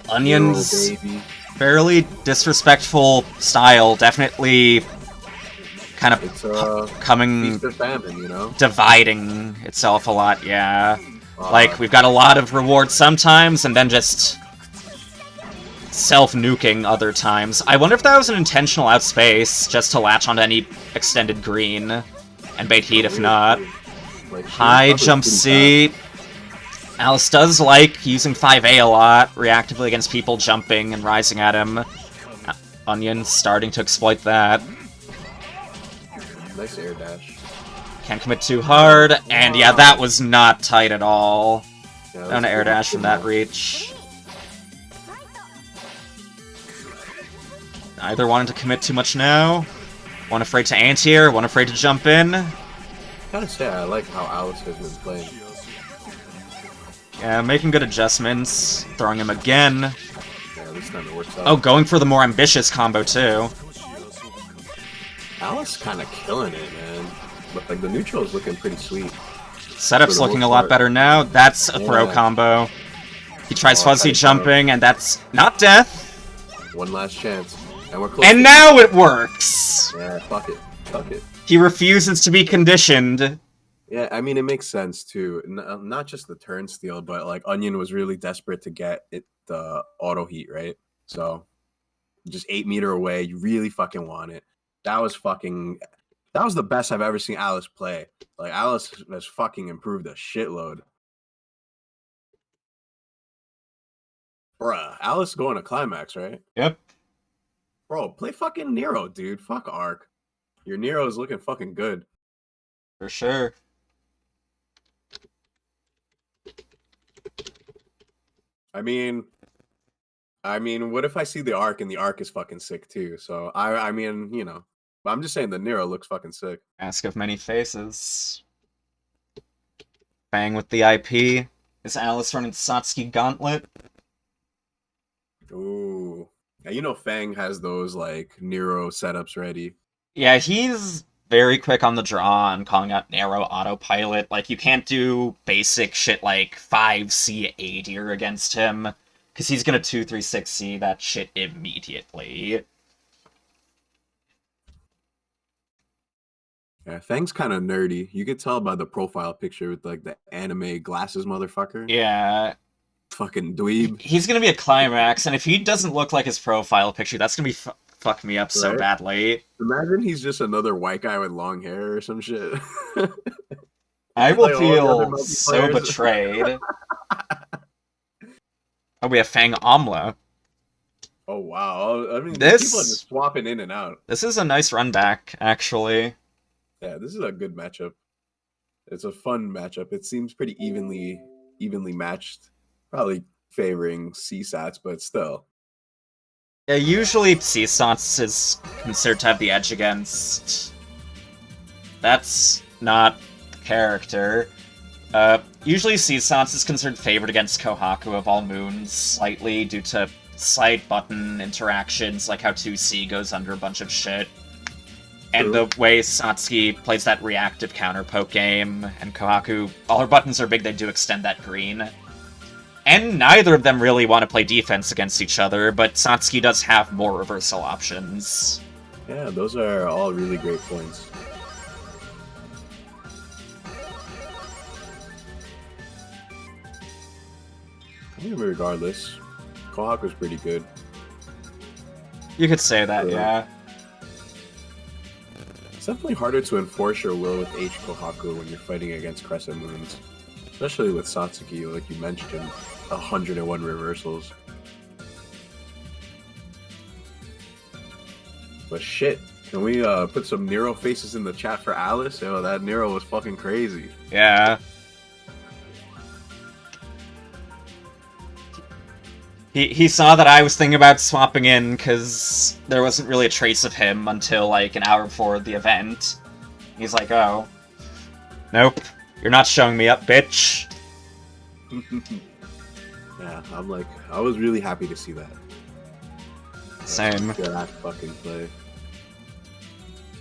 Yo, Onion's baby. fairly disrespectful style. Definitely kind of It's coming, feast or famine, you know. dividing itself a lot, yeah. Uh, Like, we've got a lot of rewards sometimes, and then just self-nuking other times. I wonder if that was an intentional outspace, just to latch onto any extended green, and bait heat if not. Like, she High recovers jump pretty C. Alice does like using 5A a lot, reactively against people jumping and rising at him. Onion starting to exploit that. fast. Nice air dash. Can't commit too hard, and yeah, that was not tight at all. Yeah, that Down was to a air good- dash good from that move. reach. Neither wanting to commit too much now. One afraid to anti-air, one afraid to jump in. Gotta say, I like how Alice has been playing. Yeah, making good adjustments. Throwing him again. Yeah, this time it works out. Oh, going for the more ambitious combo too. Alice kind of killing it, man. But like the neutral is looking pretty sweet. Setup's For the looking a most lot part. better now. That's a throw Yeah. combo. He tries Oh, fuzzy tight combo. jumping, and that's not death. One last chance, and we're close. And to- now it works! Yeah, fuck it, fuck it. He refuses to be conditioned. Yeah, I mean it makes sense too. Not just the turn steal, but like Onion was really desperate to get it the auto heat, right? So just 8 meter away, you really fucking want it. That was the best I've ever seen Alice play. Like Alice has fucking improved a shitload. Bruh, Alice going to climax, right? Yep. Bro, play fucking Nero, dude. Fuck Arc. Your Nero is looking fucking good. For sure. I mean, what if I see the Arc and the Arc is fucking sick too? So I mean, you know, but I'm just saying the Nero looks fucking sick. Ask of many faces. Bang with the IP. Is Alice running Satsuki Gauntlet? Ooh, yeah, you know, Fang has those like Nero setups ready. Yeah, he's very quick on the draw and calling out narrow autopilot. Like, you can't do basic shit like 5C ADR against him, because he's gonna 236C that shit immediately. Yeah, Fang's kind of nerdy. You could tell by the profile picture with like the anime glasses, motherfucker. Yeah, Fucking dweeb. he's gonna be a climax, and if he doesn't look like his profile picture, that's gonna be fuck me up so Right? badly. Imagine he's just another white guy with long hair or some shit. I will Like all the other feel so multiplayers. betrayed. Oh, we have Fang Amla. Oh wow! I mean, This- people are just swapping in and out. This is a nice run back, actually. Yeah, this is a good matchup. It's a fun matchup. It seems pretty evenly matched. Probably favoring CSATs, but still. Yeah, usually Seasons is considered to have the edge against. That's not the character. Usually Seasons is considered favored against Kohaku of all moons, slightly due to slight button interactions, like how 2C goes under a bunch of shit. And True. the way Satsuki plays that reactive counter poke game, and Kohaku, all her buttons are big, they do extend that green. And neither of them really want to play defense against each other, but Satsuki does have more reversal options. Yeah, those are all really great points. I mean, regardless, Kohaku's pretty good. You could say that, yeah. It's definitely harder to enforce your will with H Kohaku when you're fighting against Crescent Moons. Especially with Satsuki, like you mentioned, 101 reversals. But shit, can we put some Nero faces in the chat for Alice? Yo, that Nero was fucking crazy. Yeah. He saw that I was thinking about swapping in, because there wasn't really a trace of him until, like, an hour before the event. He's like, oh. Nope. You're not showing me up, bitch. Yeah, I was really happy to see that. Same. Good ass fucking play.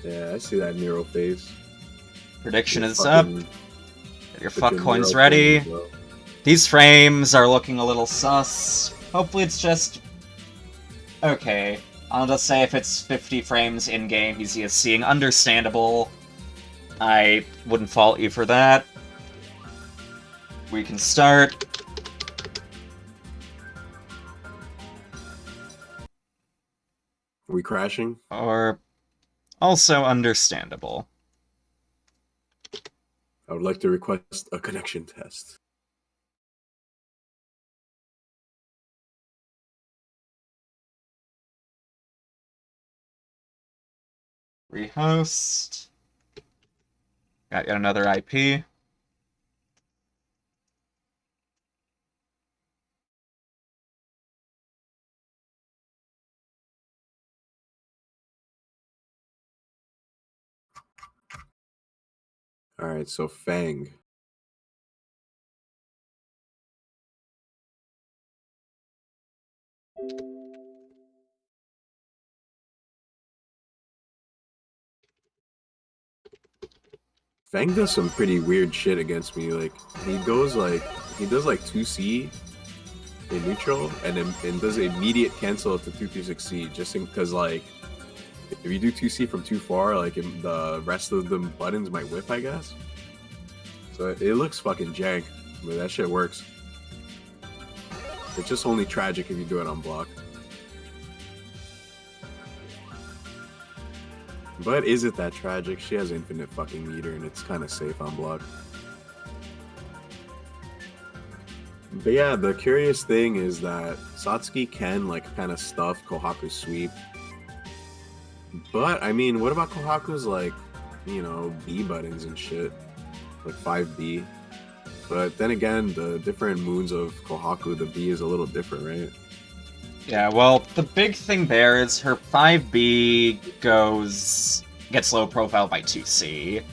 Yeah, I see that Nero face. Prediction Your is up. fucking- Get your put fuck your coins Nero ready. coins, bro. These frames are looking a little sus. Hopefully it's just... Okay. I'll just say if it's 50 frames in-game, he's seeing understandable. I wouldn't fault you for that. We can start. Are we crashing? Or... Also understandable. I would like to request a connection test. Rehost. Got yet another IP. All right, so Fang. Fang does some pretty weird shit against me. Like he does like 2C in neutral and does immediate cancel to 236C just because like if you do 2C from too far, like the rest of the buttons might whiff, I guess. So it looks fucking jank, but that shit works. It's just only tragic if you do it on block. But is it that tragic? She has infinite fucking meter and it's kind of safe on block. But yeah, the curious thing is that Satsuki can like kind of stuff Kohaku's sweep. But I mean, what about Kohaku's like, you know, B buttons and shit? Like 5B. But then again, the different moons of Kohaku, the B is a little different, right? Yeah, well, the big thing there is her 5B gets low profile by 2C.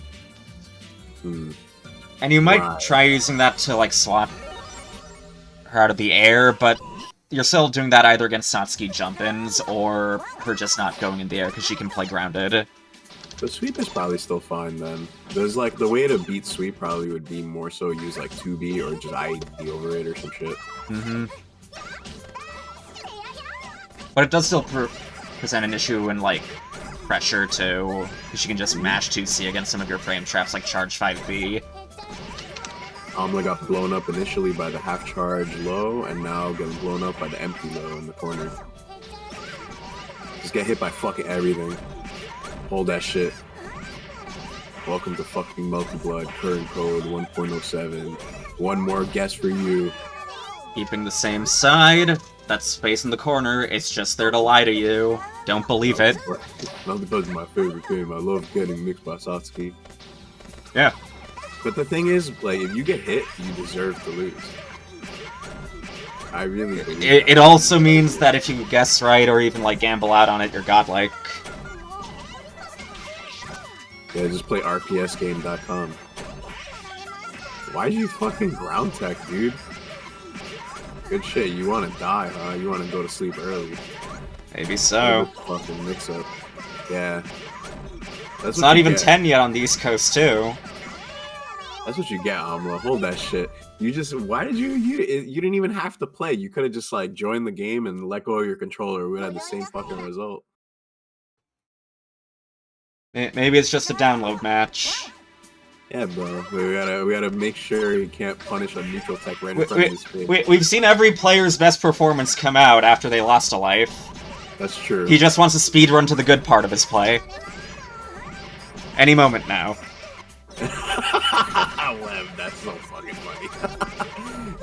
And you might try using that to, like, swap her out of the air, but you're still doing that either against Satsuki jump-ins, or her just not going in the air because she can play grounded. The sweep is probably still fine then. There's like, the way to beat sweep probably would be more so use like 2B or just IED over it or some shit. But it does still present an issue in, like, pressure, too. Because you can just mash 2C against some of your frame traps, like charge 5B. Amla got blown up initially by the half charge low, and now getting blown up by the empty low in the corner. Just get hit by fucking everything. Hold that shit. Welcome to fucking Multi-Blood, current code 1.07. One more guess for you. Keeping the same side. That space in the corner, it's just there to lie to you. Don't believe it. Multi-Blood is my favorite game. I love getting mixed by Satsuki. Yeah. But the thing is, like, if you get hit, you deserve to lose. I really believe it also means that if you guess right or even, like, gamble out on it, you're godlike. Yeah, just play rpsgame.com. Why'd you fucking ground tech, dude? Good shit, you want to die, huh? You want to go to sleep early. Maybe so. Fucking mix up. Yeah. It's not even 10 yet on the East Coast, too. That's what you get, Amla. Hold that shit. You just, why did you didn't even have to play. You could have just, like, joined the game and let go of your controller. We would have the same fucking result. Maybe it's just a download match. Yeah, bro. We gotta make sure he can't punish a neutral tech right in front of his face. We've seen every player's best performance come out after they lost a life. That's true. He just wants to speedrun to the good part of his play. Any moment now. Lev, that's so fucking funny.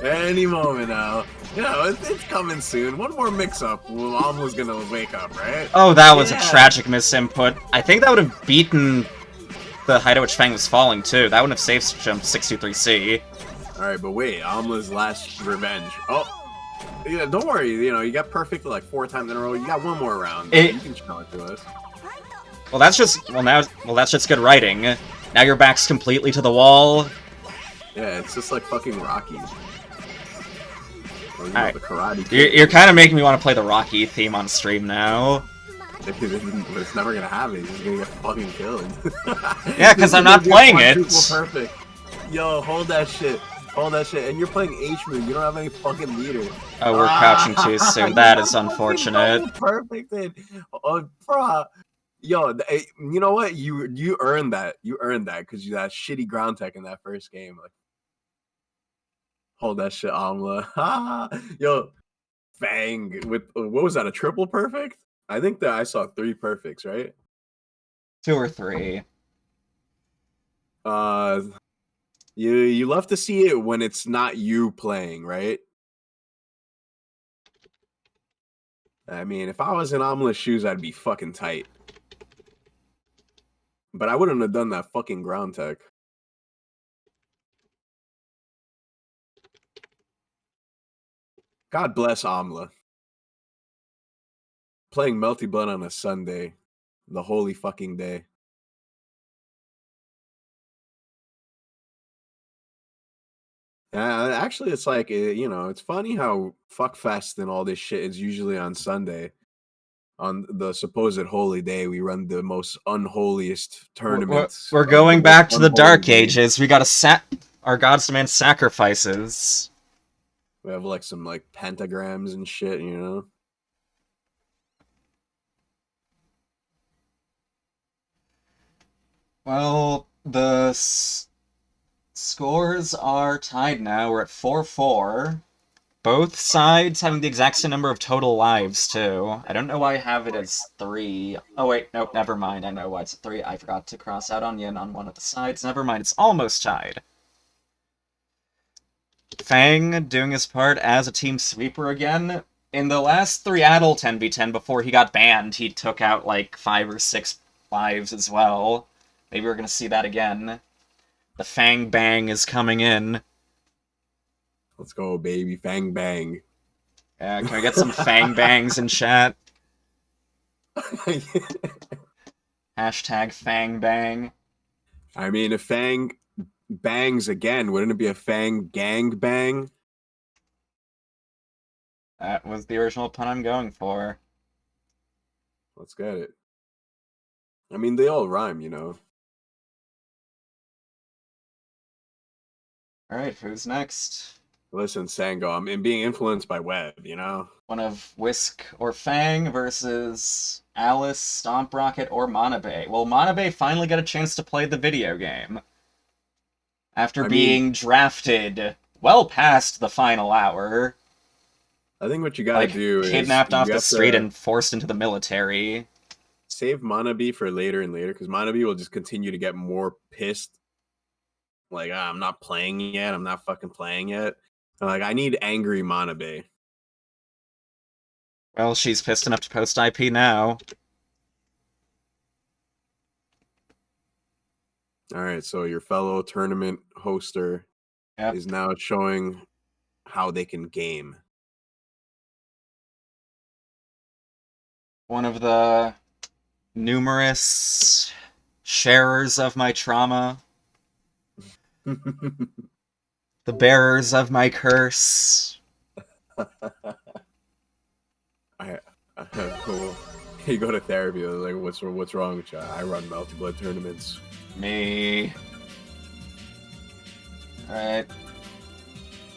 Any moment now. You know, it's coming soon. One more mix-up. Amla's gonna wake up, right? Oh, that was a tragic misinput. I think that would have beaten the height at which Fang was falling, too. That wouldn't have safe jumped 623C. Alright, but wait. Amla's last revenge. Oh! Yeah, don't worry. You know, you got perfect like 4 times in a row. You got one more round. You can show it to us. Well, that's just... that's just good writing. Now your back's completely to the wall. Yeah, it's just like fucking Rocky. Right. You're kind of making me want to play the Rocky theme on stream now. But it's never gonna happen. He's just gonna get fucking killed. Yeah, because I'm not playing it. Perfect. Yo, hold that shit. Hold that shit. And you're playing H-Moon. You don't have any fucking meter. Oh, we're crouching too soon. That is unfortunate. Perfect. Oh, bro. Yo, you know what? You earned that. You earned that because you that shitty ground tech in that first game. Like, hold that shit, Amla. Yo, Fang with what was that? A triple perfect? I think that I saw 3 perfects, right? 2 or 3. You love to see it when it's not you playing, right? I mean, if I was in Omelet's shoes, I'd be fucking tight. But I wouldn't have done that fucking ground tech. God bless Amla. Playing Melty Blood on a Sunday. The holy fucking day. Actually, it's like, it's funny how Fuckfest and all this shit is usually on Sunday. On the supposed holy day, we run the most unholiest tournaments. We're of going most back to the unholy Dark games. Ages. We gotta our gods demand sacrifices. We have like some like pentagrams and shit, you know? Well, the scores are tied now. We're at 4-4. Both sides having the exact same number of total lives, too. I don't know why I have it as 3. Oh, wait, nope, never mind. I know why it's 3. I forgot to cross out onion on one of the sides. Never mind, it's almost tied. Fang doing his part as a team sweeper again. In the last 3 Adel 10v10 before he got banned, he took out like 5 or 6 lives as well. Maybe we're gonna see that again. The Fang Bang is coming in. Let's go, baby. Fang bang. Yeah, can we get some Fang Bangs in chat? Hashtag Fang Bang. I mean, if Fang bangs again, wouldn't it be a Fang gang bang? That was the original pun I'm going for. Let's get it. I mean, they all rhyme, you know? Alright, who's next? Listen, Sango, I'm being influenced by Web, you know? One of Whisk or Fang versus Alice, Stomp Rocket, or Manabe. Well, Manabe finally got a chance to play the video game. After being drafted well past the final hour. I think what you gotta do is... kidnapped off the street and forced into the military. Save Manabe for later and later, because Manabe will just continue to get more pissed. Like, I'm not playing yet, I'm not fucking playing yet. Like, I need angry Manabe. Well, she's pissed enough to post IP now. Alright, so your fellow tournament hoster is now showing how they can game. One of the numerous sharers of my trauma. The bearers of my curse. You go to therapy, like, what's wrong with you? I run multi-blood tournaments. Me. Alright.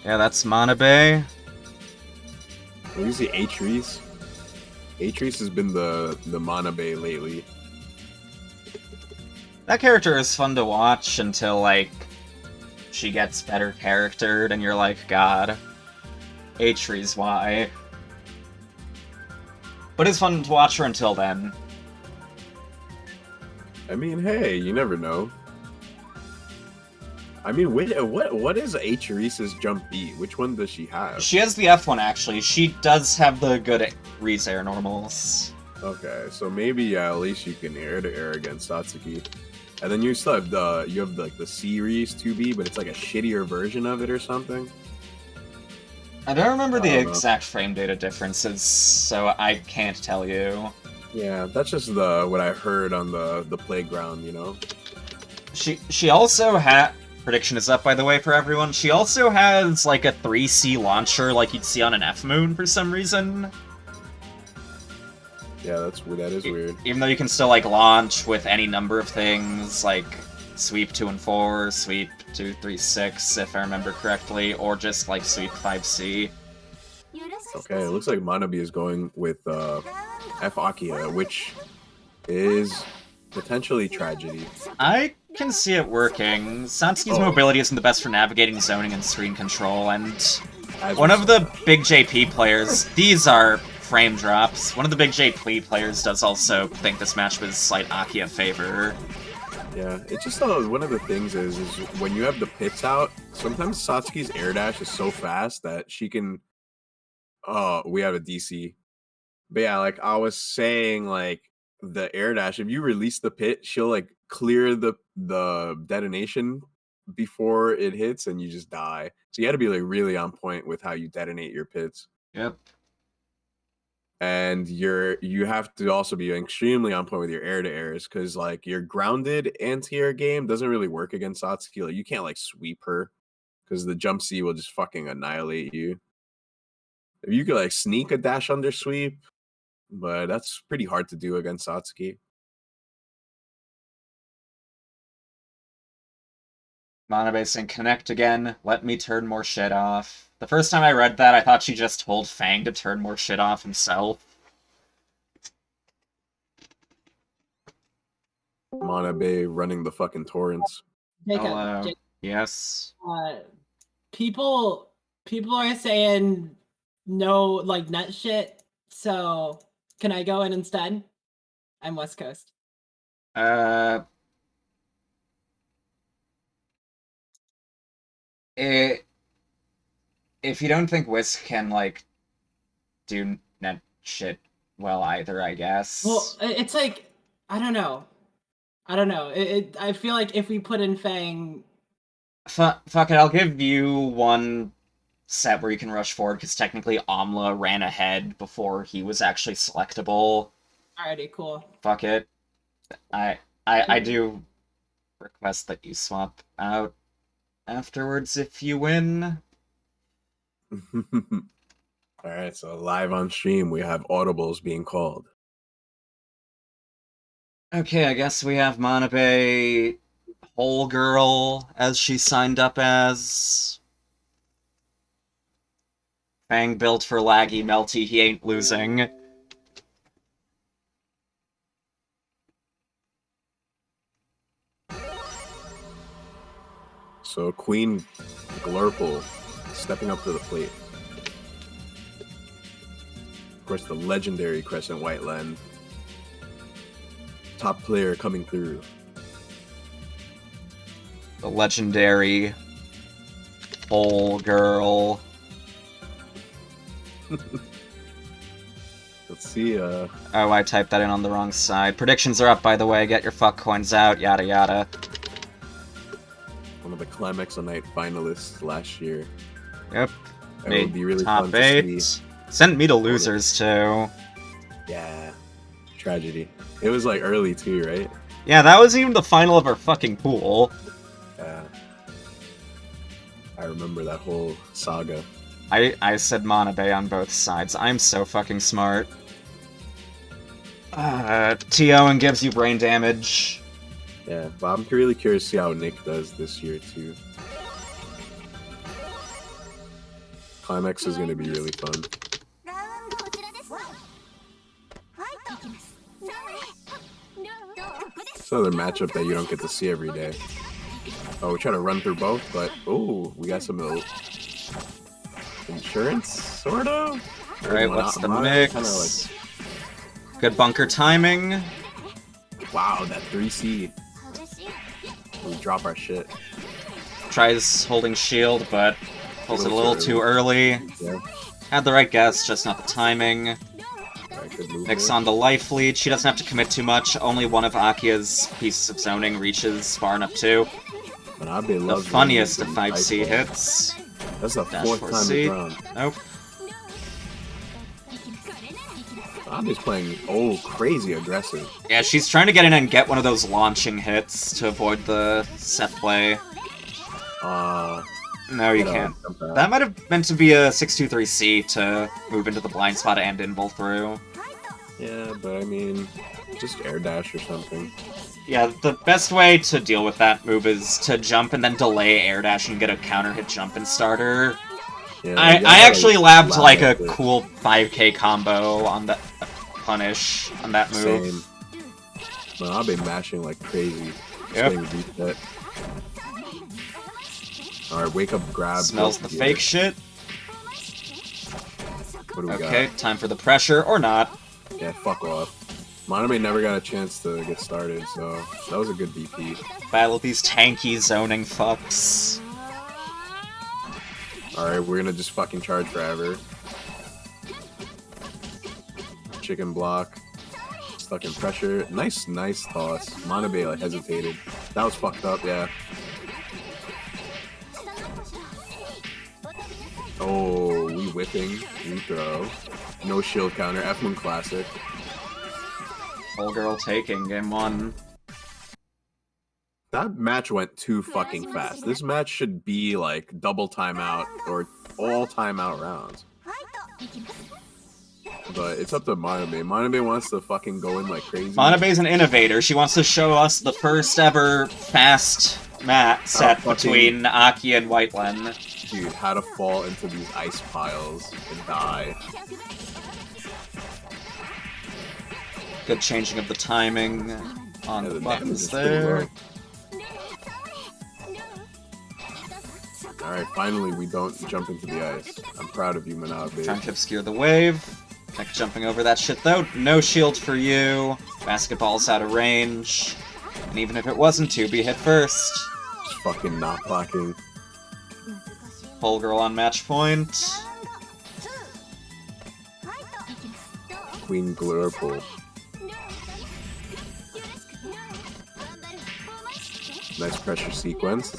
Yeah, that's Manabe. What is the Atreus? Atreus has been the Manabe lately. That character is fun to watch until, like, she gets better charactered and you're like, God, Atreus, why? But it's fun to watch her until then. I mean, hey, you never know. I mean, what is Atreus's jump B? Which one does she have? She has the F1, actually. She does have the good Reese air normals. Okay, so maybe at least you can air to air against Satsuki. And then you still have the series 2B, but it's like a shittier version of it or something. I don't remember the exact frame data differences, so I can't tell you. Yeah, that's just what I heard on the playground, you know. She also prediction is up, by the way, for everyone. She also has like a 3C launcher like you'd see on an F-Moon for some reason. Yeah, that is weird. Even though you can still like launch with any number of things, like sweep 2 and 4, sweep 2, 3, 6, if I remember correctly, or just like sweep 5C. Okay, it looks like Manabe is going with F Akia, which is potentially tragedy. I can see it working. Satsuki's mobility isn't the best for navigating, zoning, and screen control, and one of the big JP players, these are frame drops. One of the big JP players does also think this match was slight Akia favor. Yeah, it's just one of the things is when you have the pits out, sometimes Satsuki's air dash is so fast that she can. Oh, we have a DC. But yeah, like I was saying, like the air dash, if you release the pit, she'll like clear the detonation before it hits, and you just die. So you got to be like really on point with how you detonate your pits. Yep. And you have to also be extremely on point with your air to airs because like your grounded anti-air game doesn't really work against Satsuki. Like you can't like sweep her because the jump C will just fucking annihilate you. If you could like sneak a dash under sweep, but that's pretty hard to do against Satsuki. Manabe saying connect again, let me turn more shit off. The first time I read that, I thought she just told Fang to turn more shit off himself. Manabe running the fucking torrents. Jacob, Hello. Yes. people are saying no, like nut shit. So can I go in instead? I'm West Coast. If you don't think Whisk can, like, do net shit well either, I guess. Well, it's like I don't know. I feel like if we put in Fang, Fuck it, I'll give you one set where you can rush forward, because technically Amla ran ahead before he was actually selectable. alrighty, cool. Fuck it. I do request that you swap out afterwards if you win. All right, so live on stream, we have audibles being called. Okay, I guess we have Manabe Whole Girl as she signed up as. Fang built for laggy melty, he ain't losing. So Queen Glurple stepping up to the plate. Of course, the legendary Crescent White Land. Top player coming through. The legendary Whole Girl. Let's see. Oh, I typed that in on the wrong side. Predictions are up, by the way. Get your fuck coins out, yada yada. One of the Climax of Night finalists last year. Yep. That Made would be really top fun 8. to see. Sent me to losers, too. Yeah. Tragedy. It was like early too, right? Yeah, that was even the final of our fucking pool. Yeah. I remember that whole saga. I said Manabe on both sides. I'm so fucking smart. TO and gives you brain damage. Yeah, but I'm really curious to see how Nick does this year too. Climax is going to be really fun. It's another matchup that you don't get to see every day. Oh, we try to run through both, but oh, we got some insurance, sort of. Alright, what's the mix? Good bunker timing. Wow, that 3C. We drop our shit. Tries holding shield, but pulls it a little too early. Yeah. Had the right guess, just not the timing. Right, Mix on the life lead. She doesn't have to commit too much. Only one of Akia's pieces of zoning reaches far enough too. The funniest of 5C hits. That's the Dash 4th time 4C. around. Nope. Abe's playing crazy aggressive. Yeah, she's trying to get in and get one of those launching hits to avoid the set play. No, you can't. That might have meant to be a 623C to move into the blind spot and invul through. Yeah, but I mean, just air dash or something. Yeah, the best way to deal with that move is to jump and then delay air dash and get a counter hit jump and starter. Yeah, I actually labbed like a cool 5k combo on that punish on that move. Same. But I've been mashing like crazy. Yep. Reset. Alright, wake up, grab. Smells the fake shit. What do we got? Okay, time for the pressure, or not. Yeah, fuck off. Manabe never got a chance to get started, so that was a good DP. Battle these tanky zoning fucks. Alright, we're gonna just fucking charge forever. Chicken block. Stuck in pressure. Nice toss. Manabe like hesitated. That was fucked up, yeah. Oh, we whipping. We throw. No shield counter. F-Moon classic. Whole girl taking game 1. That match went too fucking fast. This match should be like double timeout or all timeout rounds. But it's up to Manabe. Manabe wants to fucking go in like crazy. Manabe's an innovator. She wants to show us the first ever fast set between Aki and Whiteland. Dude, how to fall into these ice piles and die. Good changing of the timing on the buttons there. Alright, finally we don't jump into the ice. I'm proud of you, Manabe. Trying to obscure the wave. Tech jumping over that shit though. No shield for you. Basketball's out of range. And even if it wasn't to be hit first. Just fucking not blocking. Pole girl on match point. Queen Glurple. Nice pressure sequence.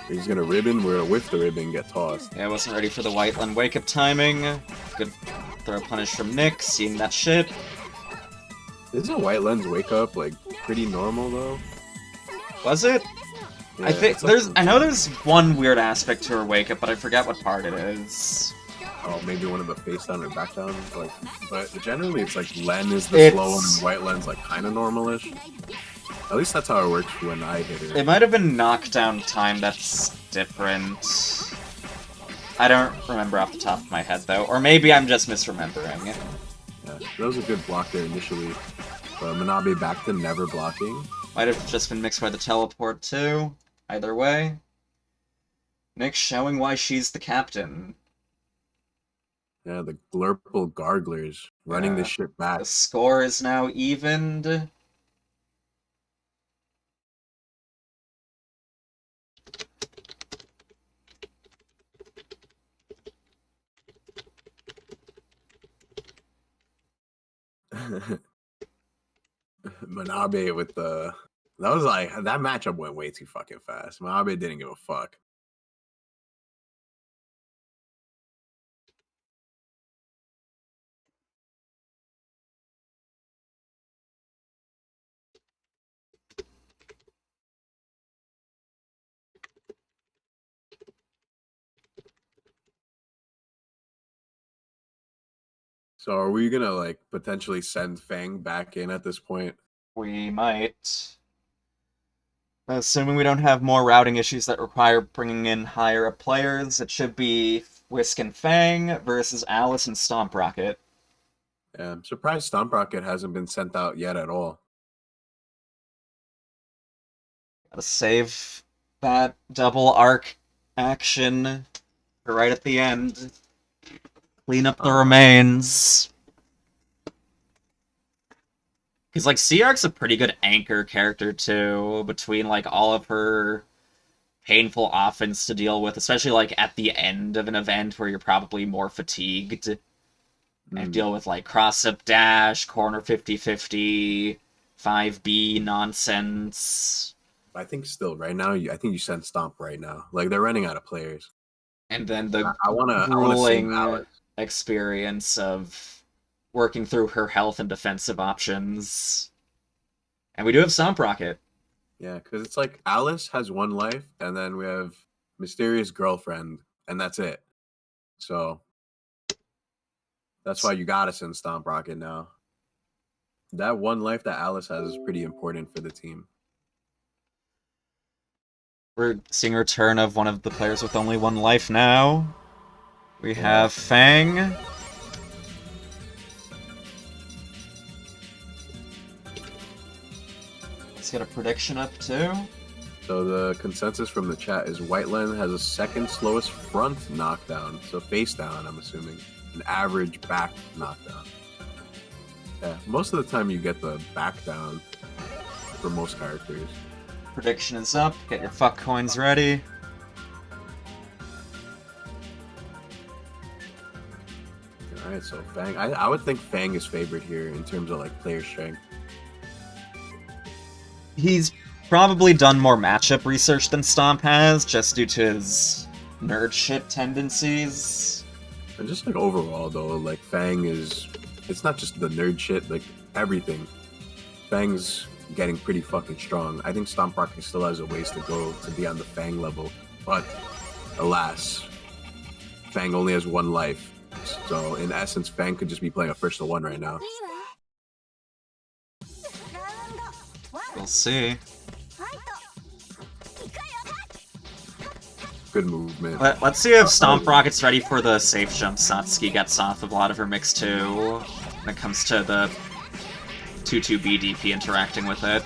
He's gonna ribbon. We're gonna whiff the ribbon, get tossed. Yeah, I wasn't ready for the Whiteland wake up timing. Good throw punish from Nick, seeing that shit. Isn't Whiteland's wake up like pretty normal though? Was it? Yeah, I think like, I know there's one weird aspect to her wake up, but I forget what part it is. Oh, maybe one of the face down or back down. Like, but generally it's like Len is the slow one and Whiteland's like kind of normalish. At least that's how it works when I hit her. It might have been knockdown time that's different. I don't remember off the top of my head, though. Or maybe I'm just misremembering. Yeah, that was a good block there initially. But Manabe back to never blocking. Might have just been mixed by the teleport, too. Either way. Nick showing why she's the captain. Yeah, the Glurple Garglers running this shit back. The score is now evened. Manabe with the... That was like... That matchup went way too fucking fast. Manabe didn't give a fuck. So are we gonna like potentially send Fang back in at this point? We might. Assuming we don't have more routing issues that require bringing in higher up players, it should be Whisk and Fang versus Alice and Stomp Rocket. Yeah, I'm surprised Stomp Rocket hasn't been sent out yet at all. Gotta save that double arc action for right at the end. Clean up the remains. Because, like, Seark's a pretty good anchor character, too, between, like, all of her painful offense to deal with, especially, like, at the end of an event where you're probably more fatigued. And deal with, like, cross-up dash, corner 50-50, 5B nonsense. I think still, right now, I think you send Stomp right now. Like, they're running out of players. And then the I wanna grueling save Alice. experience of working through her health and defensive options. And we do have Stomp Rocket. Yeah, because it's like Alice has one life, and then we have Mysterious Girlfriend, and that's it. So that's why you gotta send Stomp Rocket now. That one life that Alice has is pretty important for the team. We're seeing a return of one of the players with only one life now. We have Fang. Let's get a prediction up too. So the consensus from the chat is Whiteland has a second slowest front knockdown. So face down, I'm assuming. An average back knockdown. Yeah, most of the time you get the back down for most characters. Prediction is up. Get your fuck coins ready. Alright, so Fang. I would think Fang is favored here in terms of like player strength. He's probably done more matchup research than Stomp has, just due to his nerd shit tendencies. And just like overall though, like Fang is, it's not just the nerd shit, like everything. Fang's getting pretty fucking strong. I think Stomp Rocket still has a ways to go to be on the Fang level, but alas, Fang only has one life. So in essence, Fang could just be playing a first to one right now. We'll see. Good movement. Let's see if Stomp Rocket's ready for the safe jump Satsuki gets off of a lot of her mix too, when it comes to the 2-2 BDP interacting with it.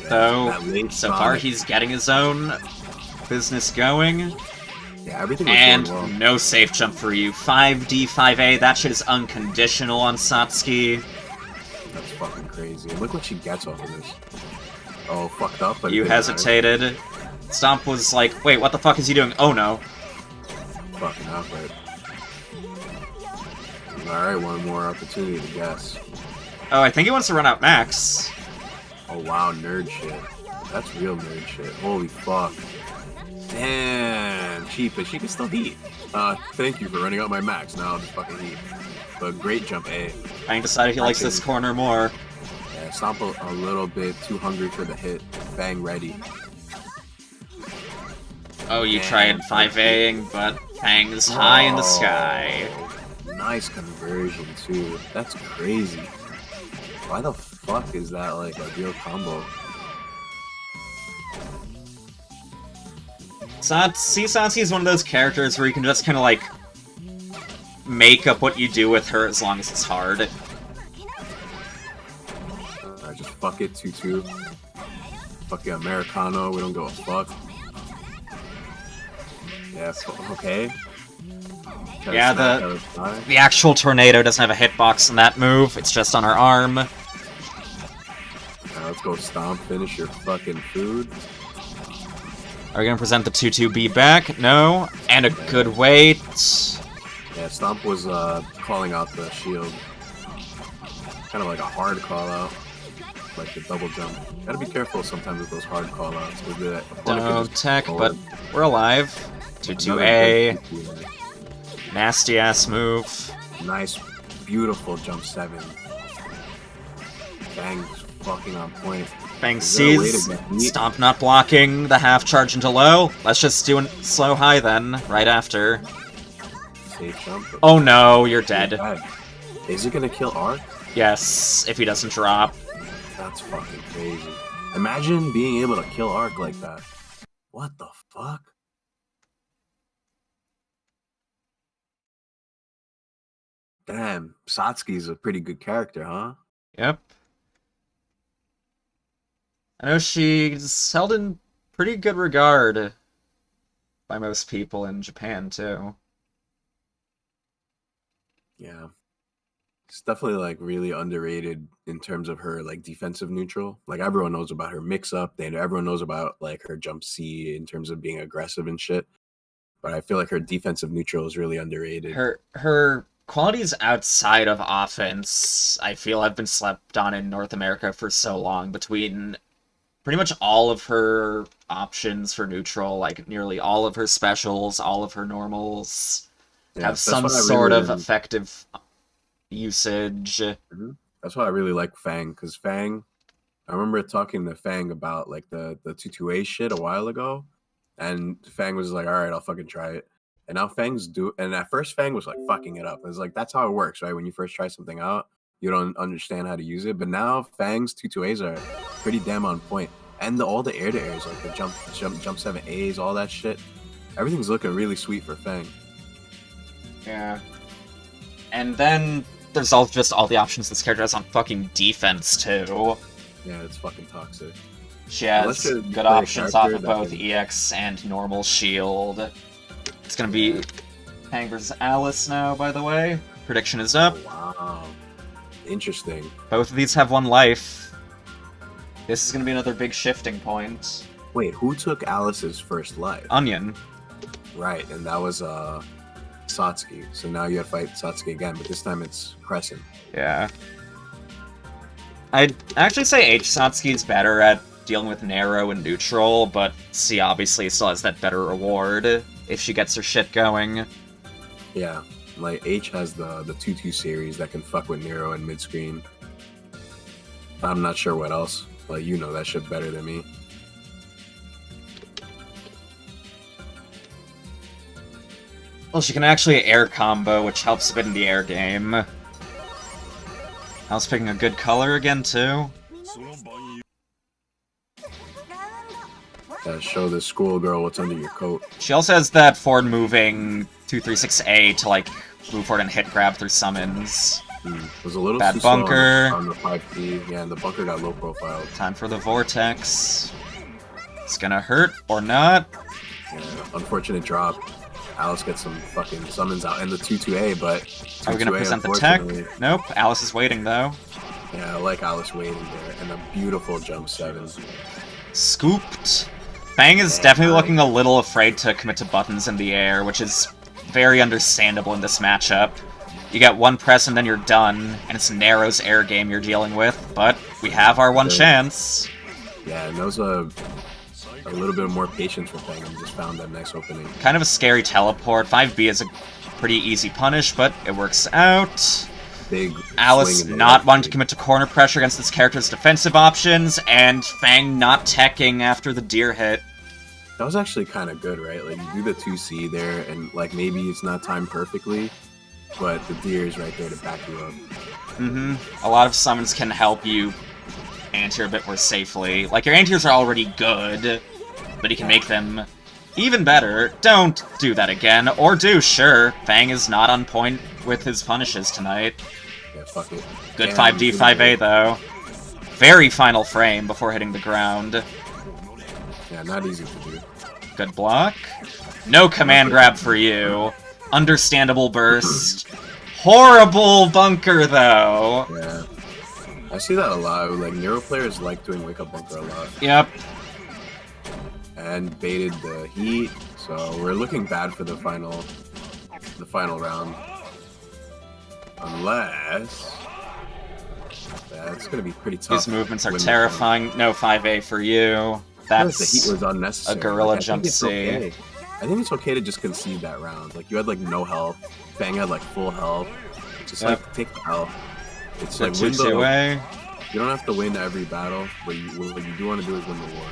Though, so far he's getting his own business going. Yeah, everything was And going well. no safe jump for you. 5D, 5A, that shit is unconditional on Satsuki. That's fucking crazy. And look what she gets off of this. Oh, fucked up. But You hesitated. Stomp was like, wait, what the fuck is he doing? Oh no. Fucking up, right? Alright, one more opportunity to guess. Oh, I think he wants to run out Max. Oh wow, nerd shit. That's real nerd shit. Holy fuck. Damn, cheap, but she can still heat. Thank you for running out my max. Now I'll just fucking heat. But great jump A. I decided he likes this corner more. Yeah, Stomp a little bit too hungry for the hit. Fang ready. Oh, you tried 5Aing, but Fang's high in the sky. Nice conversion too. That's crazy. Why the fuck is that like a real combo? Satsuki is one of those characters where you can just kind of like make up what you do with her as long as it's hard. Just fuck it, 2-2. Fuck the Americano, we don't give a fuck. Yeah, okay. Yeah, the actual tornado doesn't have a hitbox in that move, it's just on her arm. Let's go Stomp, finish your fucking food. Are we gonna present the 2-2B back? No. And a good wait. Yeah, Stomp was calling out the shield. Kind of like a hard call out. Like the double jump. Gotta be careful sometimes with those hard call outs. Don't tech, but we're alive. 2-2A. Nasty ass move. Nice, beautiful jump 7. Bang's fucking on point. Bang sees Stomp not blocking the half charge into low. Let's just do a slow high then, right after. Safe jump. Oh no, you're dead. Is it gonna kill Arc? Yes, if he doesn't drop. That's fucking crazy. Imagine being able to kill Arc like that. What the fuck? Damn, Satsuki's a pretty good character, huh? Yep. I know she's held in pretty good regard by most people in Japan, too. Yeah. It's definitely, like, really underrated in terms of her, like, defensive neutral. Like, everyone knows about her mix-up. Everyone knows about, like, her jump C in terms of being aggressive and shit. But I feel like her defensive neutral is really underrated. Her qualities outside of offense, I feel, have been slept on in North America for so long. Between pretty much all of her options for neutral, like nearly all of her specials, all of her normals, have some sort of effective usage. That's why I really like Fang, because Fang, I remember talking to Fang about like the 2-2A shit a while ago, and Fang was like, all right, I'll fucking try it. And now and at first Fang was like fucking it up. It's like, that's how it works, right? When you first try something out, you don't understand how to use it. But now Fang's 2-2As are pretty damn on point. And all the air-to-airs, like the jump 7As, all that shit. Everything's looking really sweet for Fang. Yeah. And then there's just all the options this character has on fucking defense, too. Yeah, it's fucking toxic. She has good options off of both EX and normal shield. It's gonna be Fang versus Alice now, by the way. Prediction is up. Wow. Interesting. Both of these have 1 life. This is going to be another big shifting point. Wait, who took Alice's first life? Onion. Right, and that was Satsuki. So now you have to fight Satsuki again, but this time it's Crescent. Yeah. I'd actually say H Satsuki's better at dealing with narrow and neutral, but C obviously still has that better reward if she gets her shit going. Yeah, like H has the 2-2 series that can fuck with Nero and mid-screen. I'm not sure what else. Like, you know that shit better than me. Well, she can actually air combo, which helps a bit in the air game. I was picking a good color again, too. Show the schoolgirl what's under your coat. She also has that forward moving 236A to, like, move forward and hit grab through summons. Was a little Bad too slow bunker. on the 5P. Yeah, and the bunker got low profile. Time for the vortex. It's gonna hurt or not. Yeah, unfortunate drop. Alice gets some fucking summons out and the 2-2A, but 2-2A, Are we gonna present the tech? unfortunately- Nope. Alice is waiting though. Yeah, I like Alice waiting there, and a beautiful jump 7. Scooped. Fang is definitely looking a little afraid to commit to buttons in the air, which is very understandable in this matchup. You get 1 press and then you're done, and it's Narrow's air game you're dealing with, but we have our 1 chance. Yeah, and that was a little bit more patience for Fang and just found that nice opening. Kind of a scary teleport. 5B is a pretty easy punish, but it works out. Big Alice swing in the not left wanting to leg. commit to corner pressure against this character's defensive options, and Fang not teching after the deer hit. That was actually kind of good, right? Like, you do the 2C there, and, like, maybe it's not timed perfectly, but the deer is right there to back you up. A lot of summons can help you anti-tier a bit more safely. Like, your anti-tiers are already good, but you can make them even better. Don't do that again. Or do, sure. Fang is not on point with his punishes tonight. Yeah, fuck it. Good Damn, 5D, 5A, though. Very final frame before hitting the ground. Yeah, not easy to do. Good block. No command grab for you. Understandable burst. Horrible bunker, though. Yeah. I see that a lot. Like, Nero players like doing wake up bunker a lot. Yep. And baited the heat, so we're looking bad for the final round. Unless that's gonna be pretty tough. These movements are when terrifying. No 5A for you. the heat That's was unnecessary. a gorilla I think jump it's C. okay. I think it's okay to just concede that round. Like, you had like no health. Fang had like full health. Just Yep. like take the health. It's Good like win the. 2-2A. You don't have to win every battle, but what you do want to do is win the war.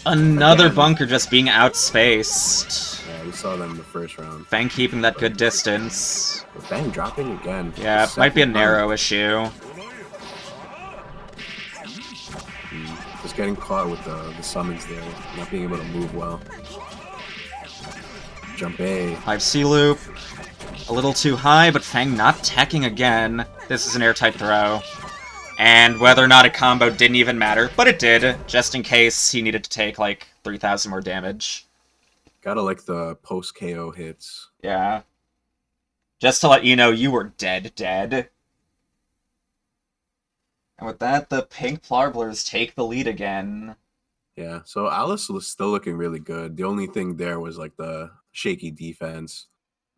Another Again. bunker just being outspaced. Yeah, we saw them in the first round. Fang keeping that good distance. But Fang dropping again. for Yeah, the it might be a second time. narrow issue. Just getting caught with the summons there, not being able to move well. Jump A. 5C loop. A little too high, but Fang not teching again. This is an airtight throw. And whether or not a combo didn't even matter, but it did, just in case he needed to take, like, 3,000 more damage. Gotta like the post KO hits. Yeah. Just to let you know, you were dead. And with that, the pink Plarblers take the lead again. Yeah, so Alice was still looking really good. The only thing there was like the shaky defense.